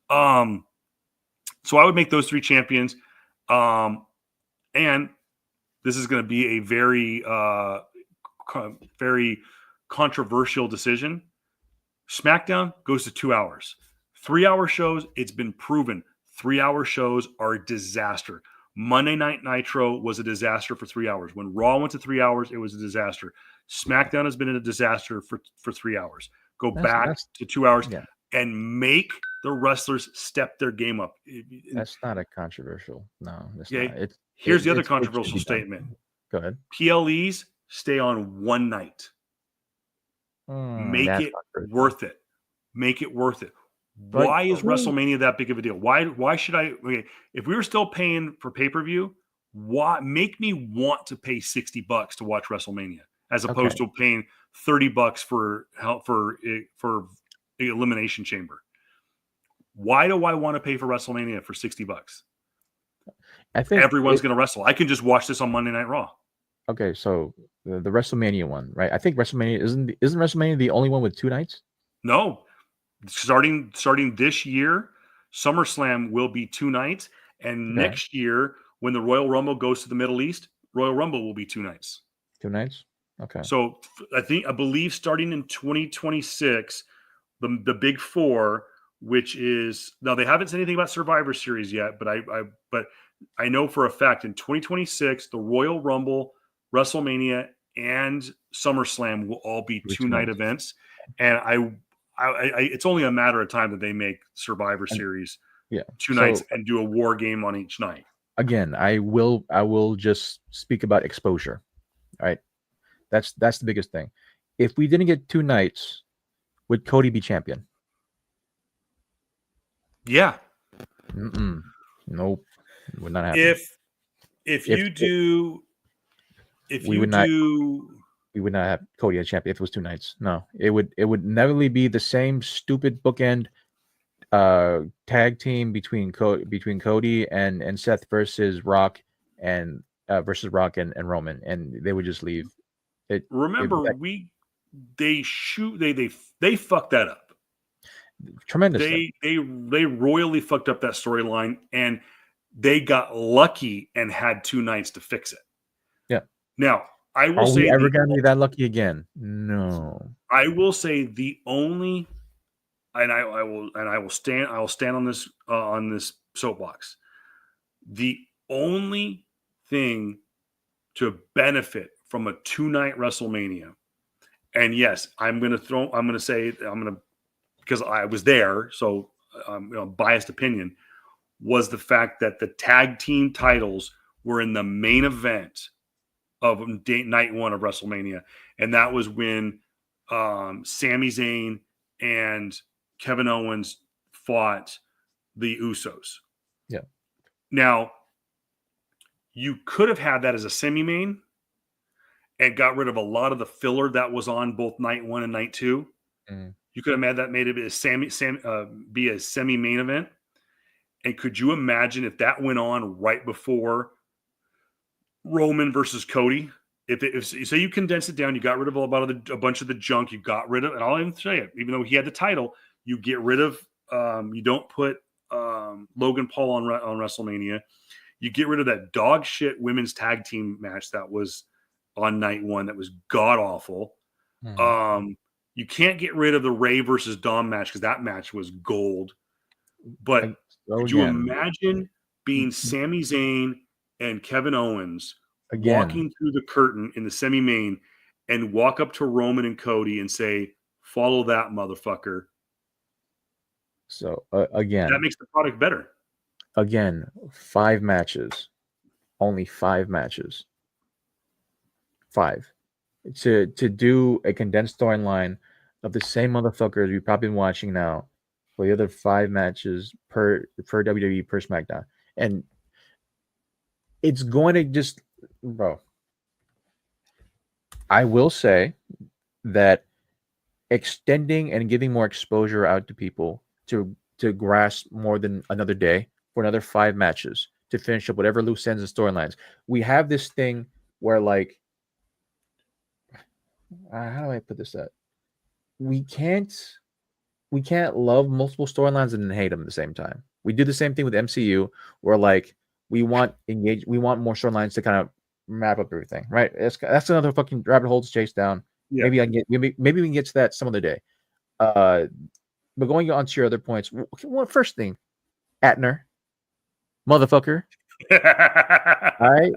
So I would make those three champions. And this is going to be a very, very controversial decision. SmackDown goes to 2 hours. 3-hour shows, it's been proven. 3-hour shows are a disaster. Monday Night Nitro was a disaster for 3 hours. When Raw went to 3 hours, it was a disaster. SmackDown has been a disaster for 3 hours. Go back to 2 hours and make the wrestlers step their game up. That's not a controversial. No, that's not. Here's the other controversial statement. Go ahead. PLEs stay on one night. Make it worth it. Make it worth it. Why is WrestleMania that big of a deal? Why should I? Okay, if we were still paying for pay-per-view, why make me want to pay $60 to watch WrestleMania as opposed to paying $30 for Elimination Chamber? Why do I want to pay for WrestleMania for $60? I think everyone's going to wrestle. I can just watch this on Monday Night Raw. Okay, so the WrestleMania one, right? I think WrestleMania isn't WrestleMania the only one with 2 nights? No. Starting this year, SummerSlam will be 2 nights, and next year, when the Royal Rumble goes to the Middle East, Royal Rumble will be 2 nights. 2 nights? Okay. So I believe starting in 2026, the Big Four, which is now they haven't said anything about Survivor Series yet, but I know for a fact in 2026 the Royal Rumble, WrestleMania, and SummerSlam will all be 2-night events, and it's only a matter of time that they make Survivor Series 2 nights and do a war game on each night. Again, I will just speak about exposure. All right. That's the biggest thing. If we didn't get 2 nights, would Cody be champion? Yeah. Nope. Would not happen. We would not have Cody as champion if it was 2 nights. No, it would never be the same stupid bookend tag team between Cody and Seth versus Rock and Roman, and they would just leave. They fucked that up tremendously. They royally fucked up that storyline, and they got lucky and had 2 nights to fix it. Yeah. Now, I will say, ever going to be that lucky again? No. I will say the only, and I will stand on this soapbox. The only thing to benefit from a 2-night WrestleMania, and yes, because I was there, so biased opinion, was the fact that the tag team titles were in the main event of night one of WrestleMania. And that was when Sami Zayn and Kevin Owens fought the Usos. Yeah. Now, you could have had that as a semi-main and got rid of a lot of the filler that was on both night one and night two. Mm. You could have made it be a semi-main event. And could you imagine if that went on right before Roman versus Cody? If say you condense it down, you got rid of a bunch of the junk, you got rid of, and I'll even say it, even though he had the title, you get rid of, you don't put Logan Paul on WrestleMania. You get rid of that dog shit women's tag team match that was on night one that was god awful. Mm. You can't get rid of the Ray versus Dom match because that match was gold. But could you imagine being Sami Zayn and Kevin Owens walking through the curtain in the semi-main and walk up to Roman and Cody and say, "Follow that motherfucker"? So again, that makes the product better. Again, 5 matches, only 5 matches. 5 to do a condensed storyline of the same motherfuckers you've probably been watching now for the other 5 matches per WWE per SmackDown, and it's going to just, bro. I will say that extending and giving more exposure out to people to grasp more than another day for another 5 matches to finish up whatever loose ends and storylines. We have this thing where, like, how do I put this at? We can't love multiple storylines and then hate them at the same time. We do the same thing with MCU, where like we want more storylines to kind of map up everything, right? That's another fucking rabbit hole to chase down. Yeah. Maybe we can get to that some other day. But going on to your other points, well, first thing, Atner, motherfucker. I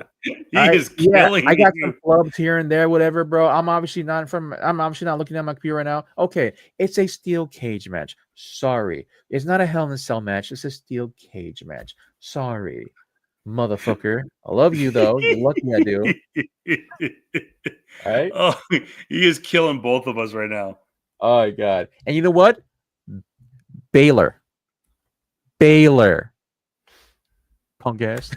got some clubs here and there, whatever, bro. I'm obviously not looking at my computer right now. Okay, it's a steel cage match. Sorry, it's not a Hell in a Cell match. It's a steel cage match. Sorry, motherfucker. I love you though. You're lucky I do. All right. Oh, he is killing both of us right now. Oh my god! And you know what? Baylor. Punk ass.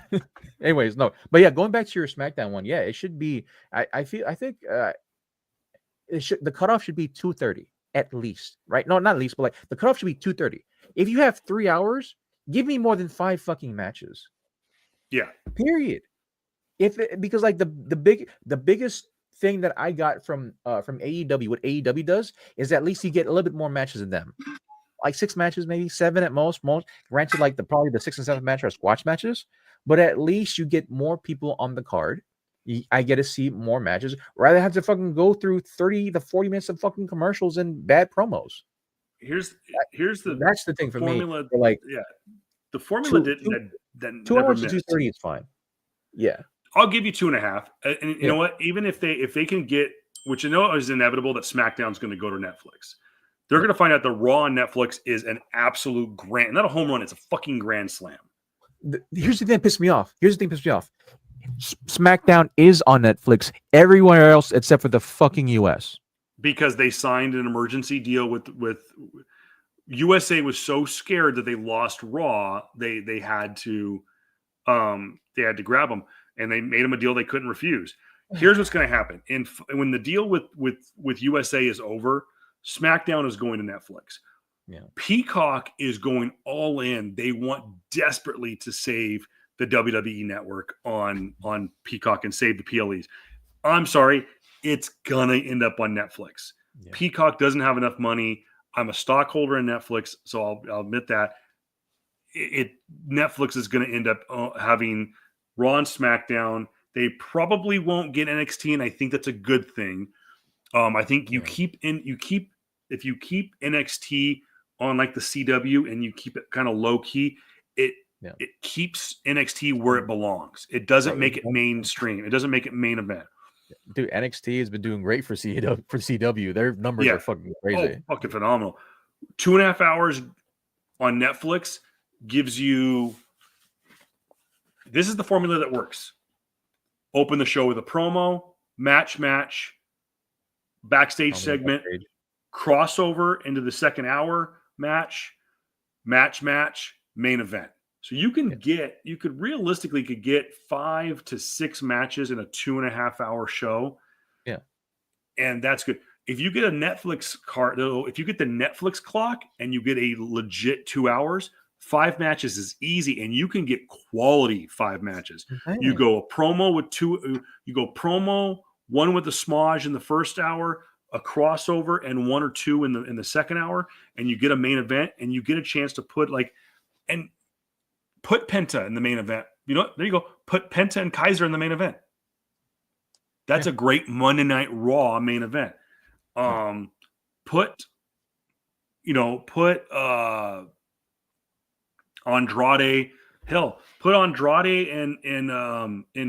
Anyways, no, but yeah, going back to your SmackDown one, yeah, it should be. I think the cutoff should be 2:30 at least, right? No, not at least, but like the cutoff should be 2:30. If you have 3 hours, give me more than 5 fucking matches. Yeah. Period. Because like the biggest thing that I got from AEW, what AEW does is at least you get a little bit more matches than them. Like 6 matches, maybe 7 at most. Granted, like probably the 6th and 7th match are squash matches, but at least you get more people on the card. I get to see more matches rather than have to fucking go through 30 to 40 minutes of fucking commercials and bad promos. That's the thing for formula, me. Like, yeah, the formula 2 hours to 2:30 is fine. Yeah, I'll give you 2.5. And you know what? Even if they can get, which you know is inevitable, that SmackDown's going to go to Netflix. They're going to find out the Raw on Netflix is an absolute grand, not a home run. It's a fucking grand slam. Here's the thing that pissed me off. SmackDown is on Netflix everywhere else except for the fucking US. Because they signed an emergency deal with USA was so scared that they lost Raw. They had to grab them, and they made them a deal they couldn't refuse. Here's what's going to happen. When the deal with USA is over, SmackDown is going to Netflix. Yeah. Peacock is going all in. They want desperately to save the WWE network on Peacock and save the PLEs. I'm sorry, it's gonna end up on Netflix. Yeah. Peacock doesn't have enough money. I'm a stockholder in Netflix, so I'll admit that. Netflix is going to end up having Raw and SmackDown. They probably won't get NXT, and I think that's a good thing. I think if you keep NXT on like the CW and you keep it kind of low key, it keeps NXT where it belongs. It doesn't make it mainstream. It doesn't make it main event. Dude, NXT has been doing great for CW. Their numbers are fucking crazy. Oh, fucking phenomenal. 2.5 hours on Netflix gives you This is the formula that works. Open the show with a promo, match, backstage segment, crossover into the second hour, match, main event. So you could realistically get 5 to 6 matches in a 2.5 hour show. Yeah. And that's good. If you get a Netflix card, though, if you get the Netflix clock and you get a legit 2 hours, 5 matches is easy, and you can get quality 5 matches. Okay. You go a promo with 2, you go promo, one with the smudge in the first hour, a crossover, and 1 or 2 in the second hour, and you get a main event, and you get a chance to put Penta in the main event. You know, there you go. Put Penta and Kaiser in the main event. That's a great Monday Night Raw main event. Put Andrade. Hell, put Andrade and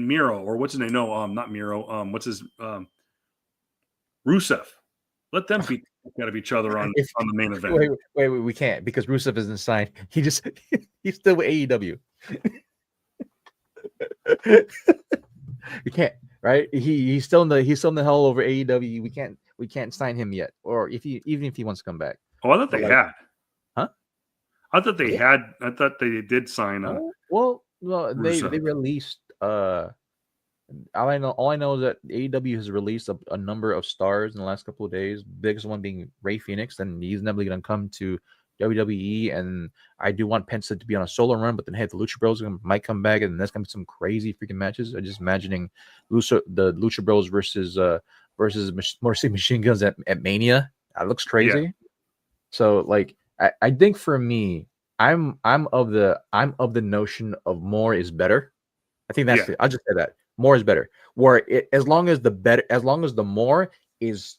Miro, or what's his name? No, not Miro. What's his Rusev. Let them beat out of each other on the main event. Wait, we can't, because Rusev isn't signed. He's still with AEW. You can't, right? He's still in the hell over AEW. We can't sign him yet, or even if he wants to come back. Oh, I thought they had. Huh? I thought they had. I thought they did sign. Well, they released. All I know is that AEW has released a number of stars in the last couple of days. Biggest one being Rey Fenix, and he's never going to come to WWE. And I do want Penta to be on a solo run, but then the Lucha Bros might come back, and there's going to be some crazy freaking matches. I'm just imagining the Lucha Bros versus Mercy Machine Guns at Mania. That looks crazy. Yeah. So like I think for me, I'm of the notion of more is better. I think that's it. I'll just say that. More is better. As long as the more is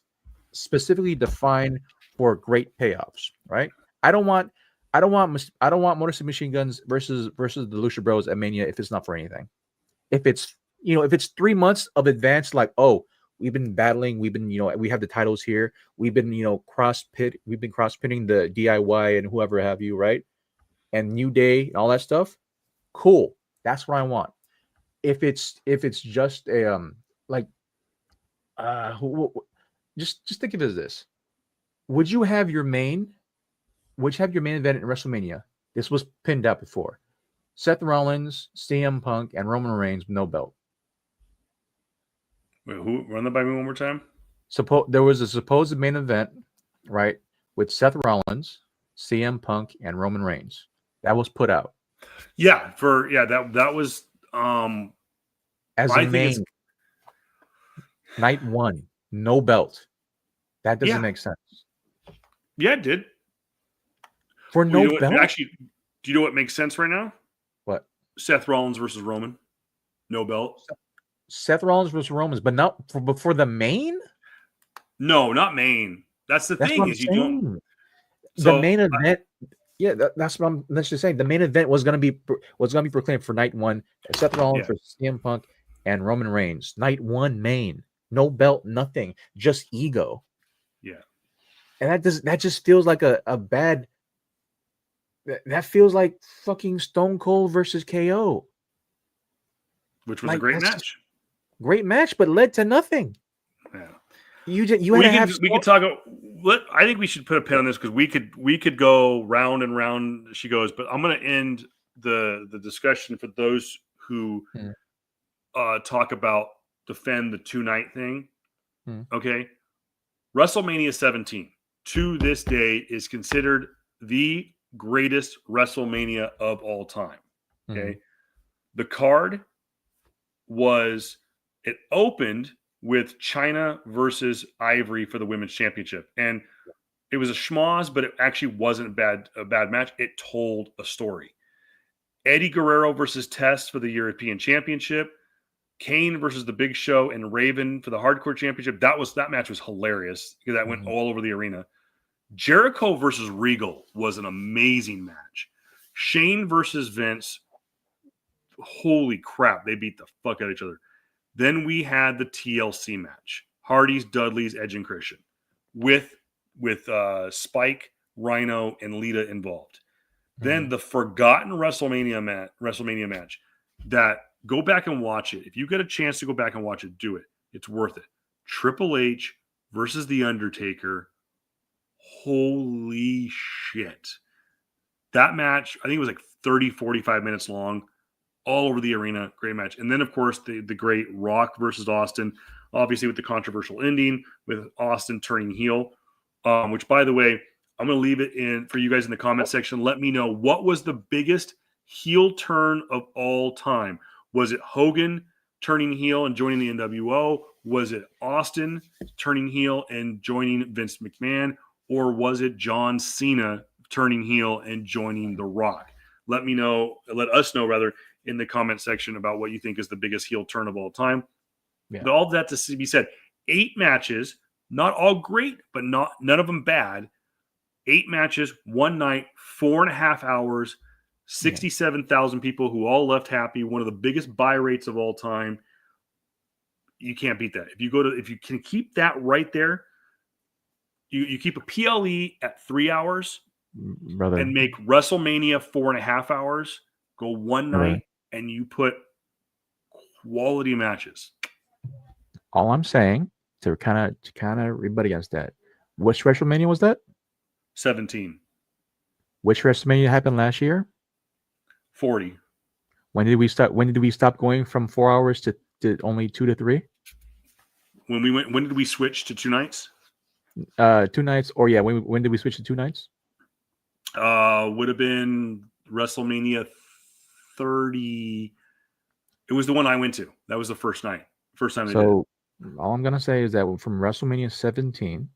specifically defined for great payoffs, right? I don't want Motor City Machine Guns versus the Lucha Bros at Mania if it's not for anything. If it's 3 months of advance, like, oh, we've been battling, we have the titles here, we've been cross-pitting the DIY and whoever have you, right? And New Day and all that stuff. Cool. That's what I want. If it's just a just think of it as this: would you have your main event in WrestleMania? This was pinned out before: Seth Rollins, CM Punk, and Roman Reigns, no belt. Wait, who? Run that by me one more time. There was a supposed main event, right, with Seth Rollins, CM Punk, and Roman Reigns. That was put out. That was. As a main night 1, no belt. That doesn't make sense. Yeah, it did. For no belt? Actually, do you know what makes sense right now? What? Seth Rollins versus Roman. No belt. Seth Rollins versus Roman, but not for the main? No, not main. That's the thing. Is you don't. So, the main event. Yeah, that's what I'm just saying. The main event was going to be proclaimed for night 1. Seth Rollins versus CM Punk and Roman Reigns. Night 1 main. No belt, nothing. Just ego. Yeah. And that just feels like a bad. That feels like fucking Stone Cold versus KO. Which was a great match. Great match, but led to nothing. Yeah. We could talk. I think we should put a pin on this because we could go round and round. She goes, but I'm going to end the discussion for those who talk about defend the 2-night thing. Okay, WrestleMania 17 to this day is considered the greatest WrestleMania of all time. Okay, the card it opened with China versus Ivory for the women's championship. And it was a schmoz, but it actually wasn't a bad match. It told a story. Eddie Guerrero versus Test for the European Championship. Kane versus the Big Show and Raven for the Hardcore Championship. That match was hilarious because that went all over the arena. Jericho versus Regal was an amazing match. Shane versus Vince. Holy crap. They beat the fuck out of each other. Then we had the TLC match, Hardy's, Dudley's, Edge, and Christian, with Spike, Rhino, and Lita involved. Then the forgotten WrestleMania match, that go back and watch it. If you get a chance to go back and watch it, do it. It's worth it. Triple H versus The Undertaker. Holy shit. That match, I think it was like 30, 45 minutes long, all over the arena. Great match. And then, of course, the great Rock versus Austin, obviously with the controversial ending with Austin turning heel, which, by the way, I'm going to leave it in for you guys in the comment section. Let me know, what was the biggest heel turn of all time? Was it Hogan turning heel and joining the NWO? Was it Austin turning heel and joining Vince McMahon? Or was it John Cena turning heel and joining The Rock? Let us know rather in the comment section about what you think is the biggest heel turn of all time. Yeah. But all that to be said, 8 matches, not all great, but none of them bad. 8 matches, one night, 4.5 hours, 67,000 people who all left happy. One of the biggest buy rates of all time. You can't beat that. If you can keep that right there, you keep a PLE at 3 hours, brother, and make WrestleMania 4.5 hours. Go one night, and you put quality matches. All I'm saying to kind of rebut against that. Which WrestleMania was that? 17. Which WrestleMania happened last year? 40. When did we stop going from 4 hours to only 2 to 3? When did we switch to 2 nights? 2 nights, or when did we switch to 2 nights? Would have been WrestleMania 30. It was the one I went to. That was the first night. First time they did it. All I'm gonna say is that from WrestleMania 17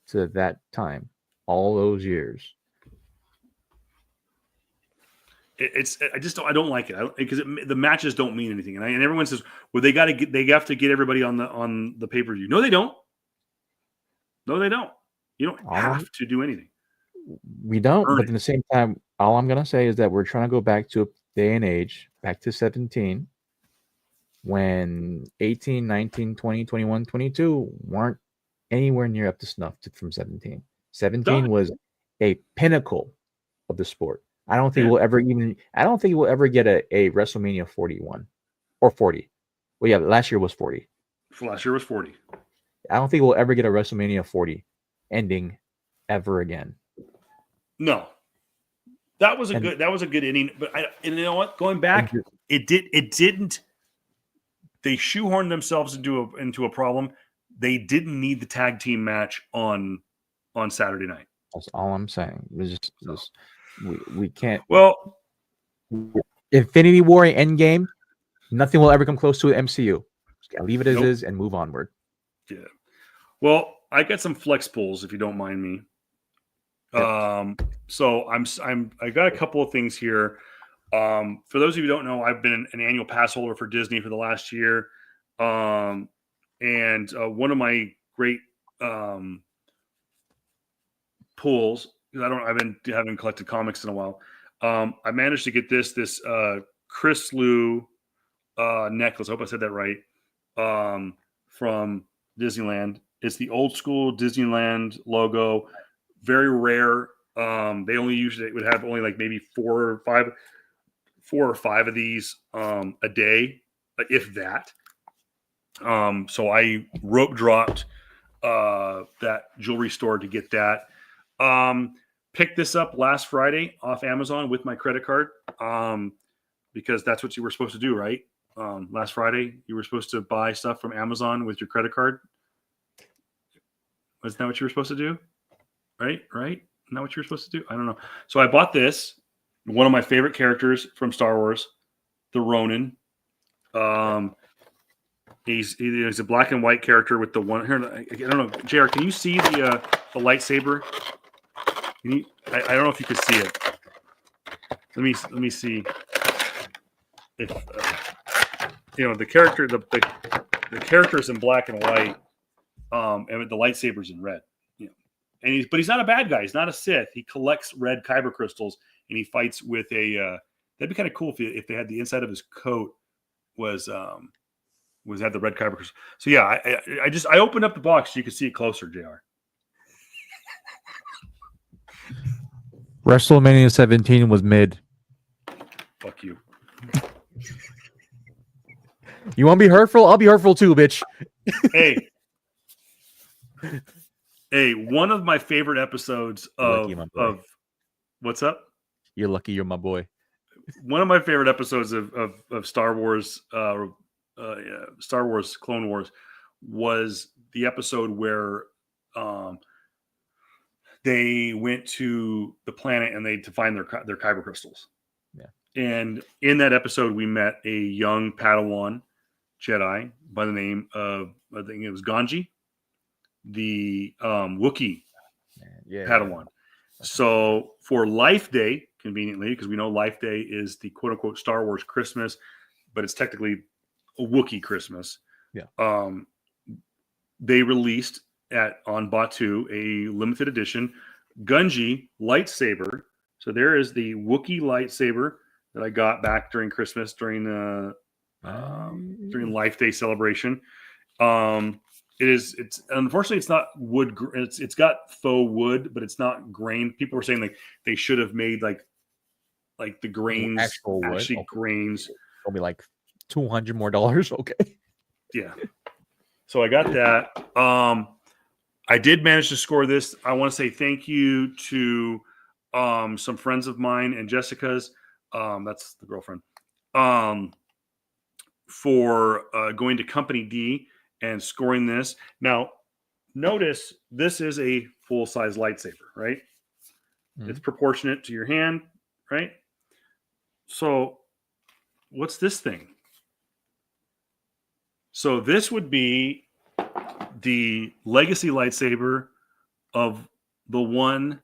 to that time, all those years, I don't like it because the matches don't mean anything, and everyone says, well, they have to get everybody on the pay-per-view. No, they don't. No, they don't. You don't have to do anything. We don't. But at the same time, all I'm gonna say is that we're trying to go back to a day and age, back to 17, when 18, 19, 20, 21, 22 weren't anywhere near up to snuff from 17. 17 was a pinnacle of the sport. I don't think we'll ever get a WrestleMania 41 or 40. Well, yeah, last year was 40. Last year was 40. I don't think we'll ever get a WrestleMania 40 ending ever again. No. That was a good inning, but and you know what? Going back, it didn't. They shoehorned themselves into a problem. They didn't need the tag team match on Saturday night. That's all I'm saying. We can't. Well, Infinity War and Endgame, nothing will ever come close to an MCU. Just gotta leave it as is and move onward. Yeah. Well, I got some flex pulls if you don't mind me. So I got a couple of things here. For those of you who don't know, I've been an annual pass holder for Disney for the last year. And one of my great pulls, because I haven't collected comics in a while. I managed to get this Chris Liu necklace. I hope I said that right. From Disneyland. It's the old school Disneyland logo. Very rare. They would have only like maybe 4 or 5 of these a day, if that. So I rope dropped that jewelry store to get that. Picked this up last Friday off Amazon with my credit card, because that's what you were supposed to do, right? Last Friday, you were supposed to buy stuff from Amazon with your credit card. Wasn't that what you were supposed to do? Right? Isn't that what you were supposed to do? I don't know. So I bought this, one of my favorite characters from Star Wars, the Ronin. He's a black and white character with the one here. I don't know, JR, can you see the lightsaber? I don't know if you could see it. Let me see if the character the character's in black and white, and the lightsaber's in red. But he's not a bad guy. He's not a Sith. He collects red kyber crystals, and he fights with a. That'd be kind of cool if they had the inside of his coat was had the red kyber crystals. So yeah, I opened up the box so you could see it closer, JR. WrestleMania 17 was mid. Fuck you. You want to be hurtful? I'll be hurtful too, bitch. Hey, one of my favorite episodes of what's up? You're lucky you're my boy. One of my favorite episodes of Star Wars, Star Wars Clone Wars, was the episode where they went to the planet and to find their kyber crystals. Yeah. And in that episode, we met a young Padawan Jedi by the name of, I think it was Ganji, the Wookiee Padawan. Yeah. So for Life Day, conveniently, because we know Life Day is the quote unquote Star Wars Christmas, but it's technically a Wookiee Christmas. Yeah. They released on Batu a limited edition Gunji lightsaber. So there is the Wookiee lightsaber that I got back during Christmas during Life Day celebration. It's unfortunately it's not wood. It's got faux wood, but it's not grain. People were saying like they should have made like the grains actually grains. It'll be like $200 more. Okay. Yeah. So I got that. I did manage to score this. I want to say thank you to some friends of mine and Jessica's. That's the girlfriend. For going to Company D and scoring this. Now, notice this is a full-size lightsaber, right? Mm-hmm. It's proportionate to your hand, right? So, what's this thing? So, this would be the legacy lightsaber of one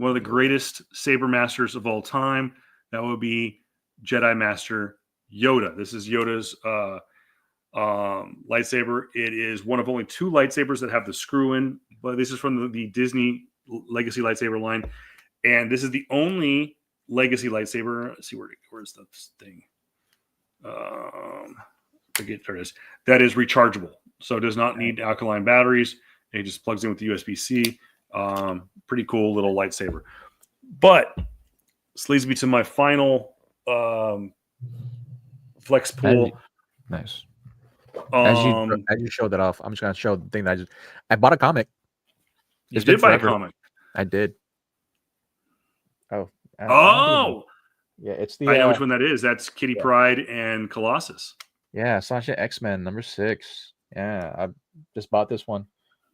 of the greatest saber masters of all time. That would be Jedi Master Yoda. This is Yoda's lightsaber. It is one of only 2 lightsabers that have the screw in, but this is from the Disney legacy lightsaber line, and this is the only legacy lightsaber. Let's see where's the thing. Forget there it is. That is rechargeable, so it does not need alkaline batteries. It just plugs in with the USB-C. Pretty cool little lightsaber. But this leads me to my final flex pool. Nice. As you show that off, I'm just gonna show the thing that I bought a comic. You did buy a comic. I did. Oh. Yeah, it's the. I know which one that is. That's Kitty Pryde and Colossus. Yeah, Sasha X-Men #6. Yeah, I just bought this one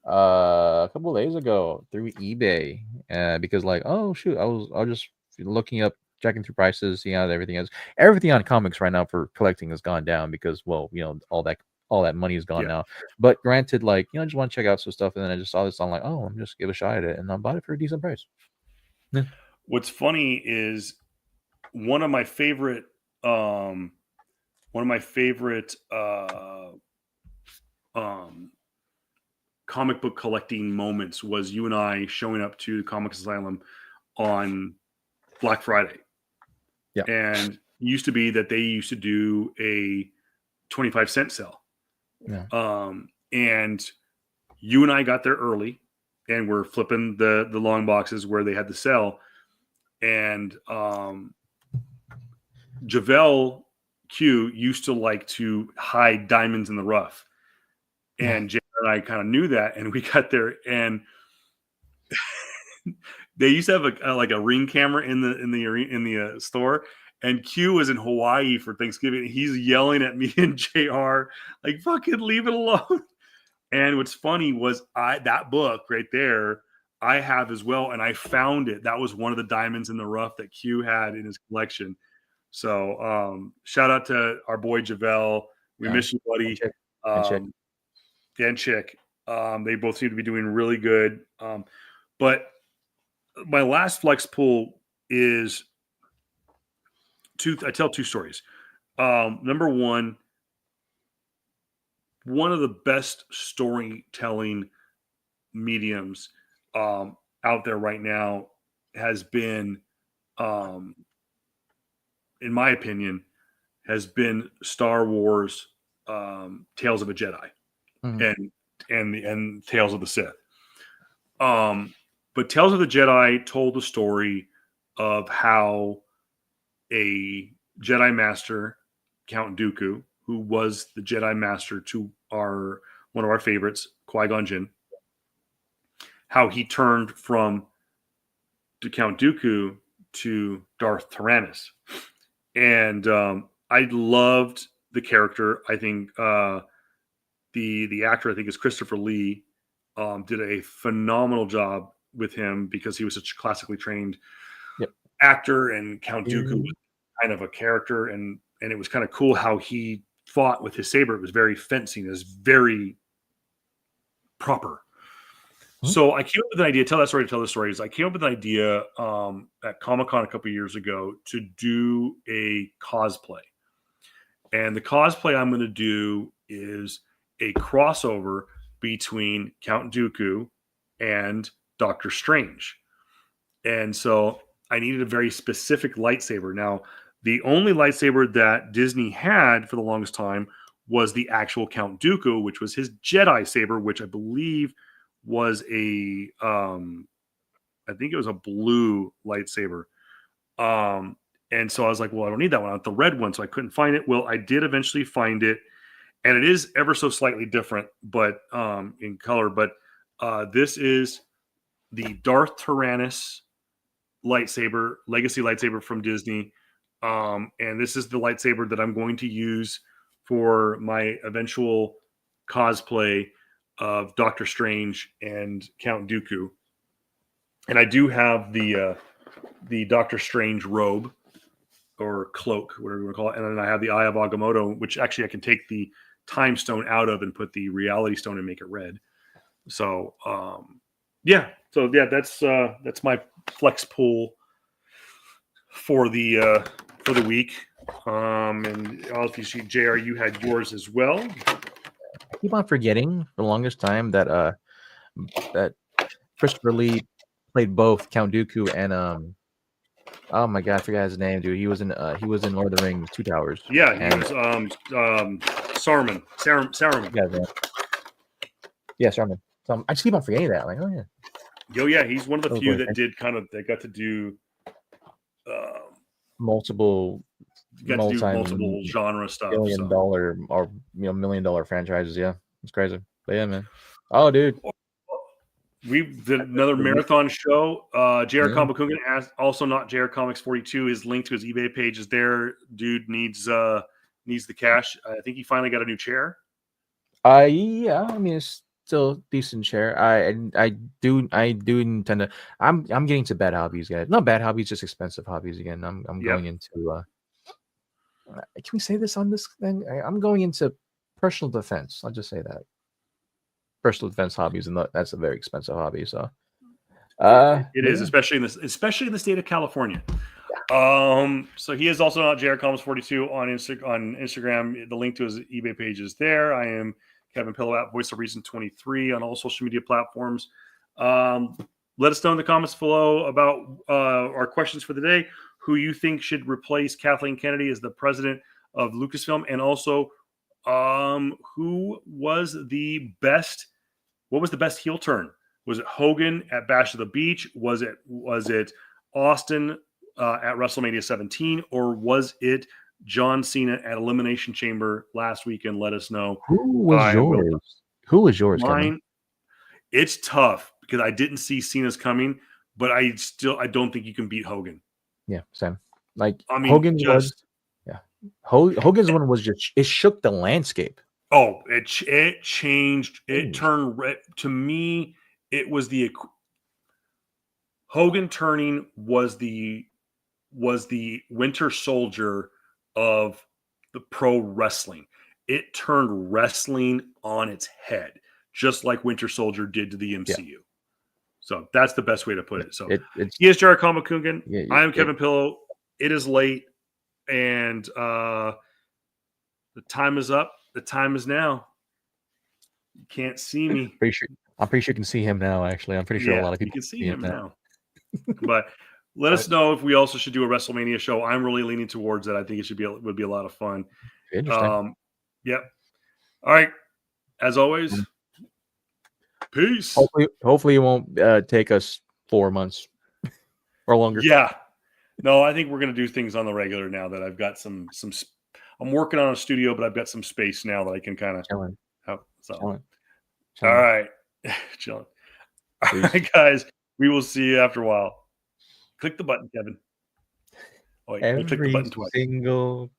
a couple of days ago through eBay because like, oh shoot, I was just looking up, checking through prices, seeing how everything is. Everything on comics right now for collecting has gone down because, well, all that money is gone now. But granted, like, I just want to check out some stuff, and then I just saw this on like, oh, I'm just give a shot at it, and I bought it for a decent price. Yeah. What's funny is one of my favorite comic book collecting moments was you and I showing up to Comics Asylum on Black Friday. Yeah. And it used to be that they used to do a 25-cent sale. Yeah. And you and I got there early and we're flipping the long boxes where they had the sale. And Javel Q used to like to hide diamonds in the rough. And Jay and I kind of knew that, and we got there, and they used to have a ring camera in the store. And Q was in Hawaii for Thanksgiving. And he's yelling at me and JR like, "Fucking leave it alone!" And what's funny was that book right there I have as well, and I found it. That was one of the diamonds in the rough that Q had in his collection. So shout out to our boy Javel. We miss you, buddy. And Chick. They both seem to be doing really good. But my last flex pool is I tell 2 stories. Number one of the best storytelling mediums out there right now has been, in my opinion, has been Star Wars Tales of a Jedi. And Tales of the Sith. But Tales of the Jedi told the story of how a Jedi Master, Count Dooku, who was the Jedi Master to one of our favorites, Qui-Gon Jinn, how he turned from Count Dooku to Darth Tyrannus. And I loved the character. I think the actor, I think, is Christopher Lee, did a phenomenal job with him because he was such a classically trained actor, and Count Dooku was kind of a character, and it was kind of cool how he fought with his saber. It was very fencing, it was very proper. So I came up with an idea. Tell the story. I came up with an idea at Comic-Con a couple of years ago to do a cosplay. And the cosplay I'm going to do is a crossover between Count Dooku and Doctor Strange. And so I needed a very specific lightsaber. Now, the only lightsaber that Disney had for the longest time was the actual Count Dooku, which was his Jedi saber, which I believe was I think it was a blue lightsaber. And so I was like, well, I don't need that one. I want the red one. So I couldn't find it. Well, I did eventually find it, and it is ever so slightly different, but in color. But this is the Darth Tyrannus lightsaber, legacy lightsaber from Disney. And this is the lightsaber that I'm going to use for my eventual cosplay of Doctor Strange and Count Dooku. And I do have the Doctor Strange robe or cloak, whatever you want to call it. And then I have the Eye of Agamotto, which actually I can take the time stone out of and put the reality stone and make it red. So that's my flex pool for the week. And obviously, JR, you had yours as well. I keep on forgetting for the longest time that that Christopher Lee played both Count Dooku and oh my god, I forgot his name, dude. He was in Lord of the Rings, Two Towers. Yeah, he was Saruman. Yeah, Saruman. So I just keep on forgetting that. Like, oh yeah. Oh yeah, he's one of the few that did that got to do multiple genre stuff. $1 million franchises. Yeah, it's crazy. But yeah, man. Oh, dude. We did another marathon show. JR Comic also not JR Comics 42. His link to his eBay page is there. Dude needs the cash. I think he finally got a new chair. Yeah, I mean it's still a decent chair. I do intend to. I'm getting to bad hobbies, guys. Not bad hobbies, just expensive hobbies again. I'm going into. Can we say this on this thing? I'm going into personal defense. I'll just say that. Personal defense hobbies, and that's a very expensive hobby. So, it is, especially in the state of California. So he is also not JR Comics 42 on Instagram. The link to his eBay page is there. I am Kevin Pillow at Voice of Reason 23 on all social media platforms. Let us know in the comments below about our questions for the day. Who you think should replace Kathleen Kennedy as the president of Lucasfilm, and also who was the best? What was the best heel turn? Was it Hogan at Bash of the Beach? Was it Austin at WrestleMania 17, or was it John Cena at Elimination Chamber last weekend? Let us know. Who was yours? Who was yours? Mine. Kevin? It's tough because I didn't see Cena's coming, but I don't think you can beat Hogan. Yeah, same. Like, I mean, Hogan's one was just, it shook the landscape. Oh, it changed. It turned red. To me, it was the Hogan turning was the Winter Soldier of the pro wrestling. It turned wrestling on its head, just like Winter Soldier did to the MCU. Yeah. So that's the best way to put it. So he is Jared Comic-Kungan. Yeah, I am Kevin Pillow. It is late, and the time is up. The time is now. You can't see me. I'm pretty sure you can see him now. Actually, I'm pretty sure a lot of people can see him now. But let us know if we also should do a WrestleMania show. I'm really leaning towards that. I think it would be a lot of fun. Interesting. Yep. All right. As always. Peace. Hopefully it won't take us 4 months or longer. Yeah. No, I think we're going to do things on the regular now that I've got I'm working on a studio, but I've got some space now that I can kind of help. So, Chilling. All right, chilling. All right, guys. We will see you after a while. Click the button, Kevin. Oh, wait, click the Every button twice. single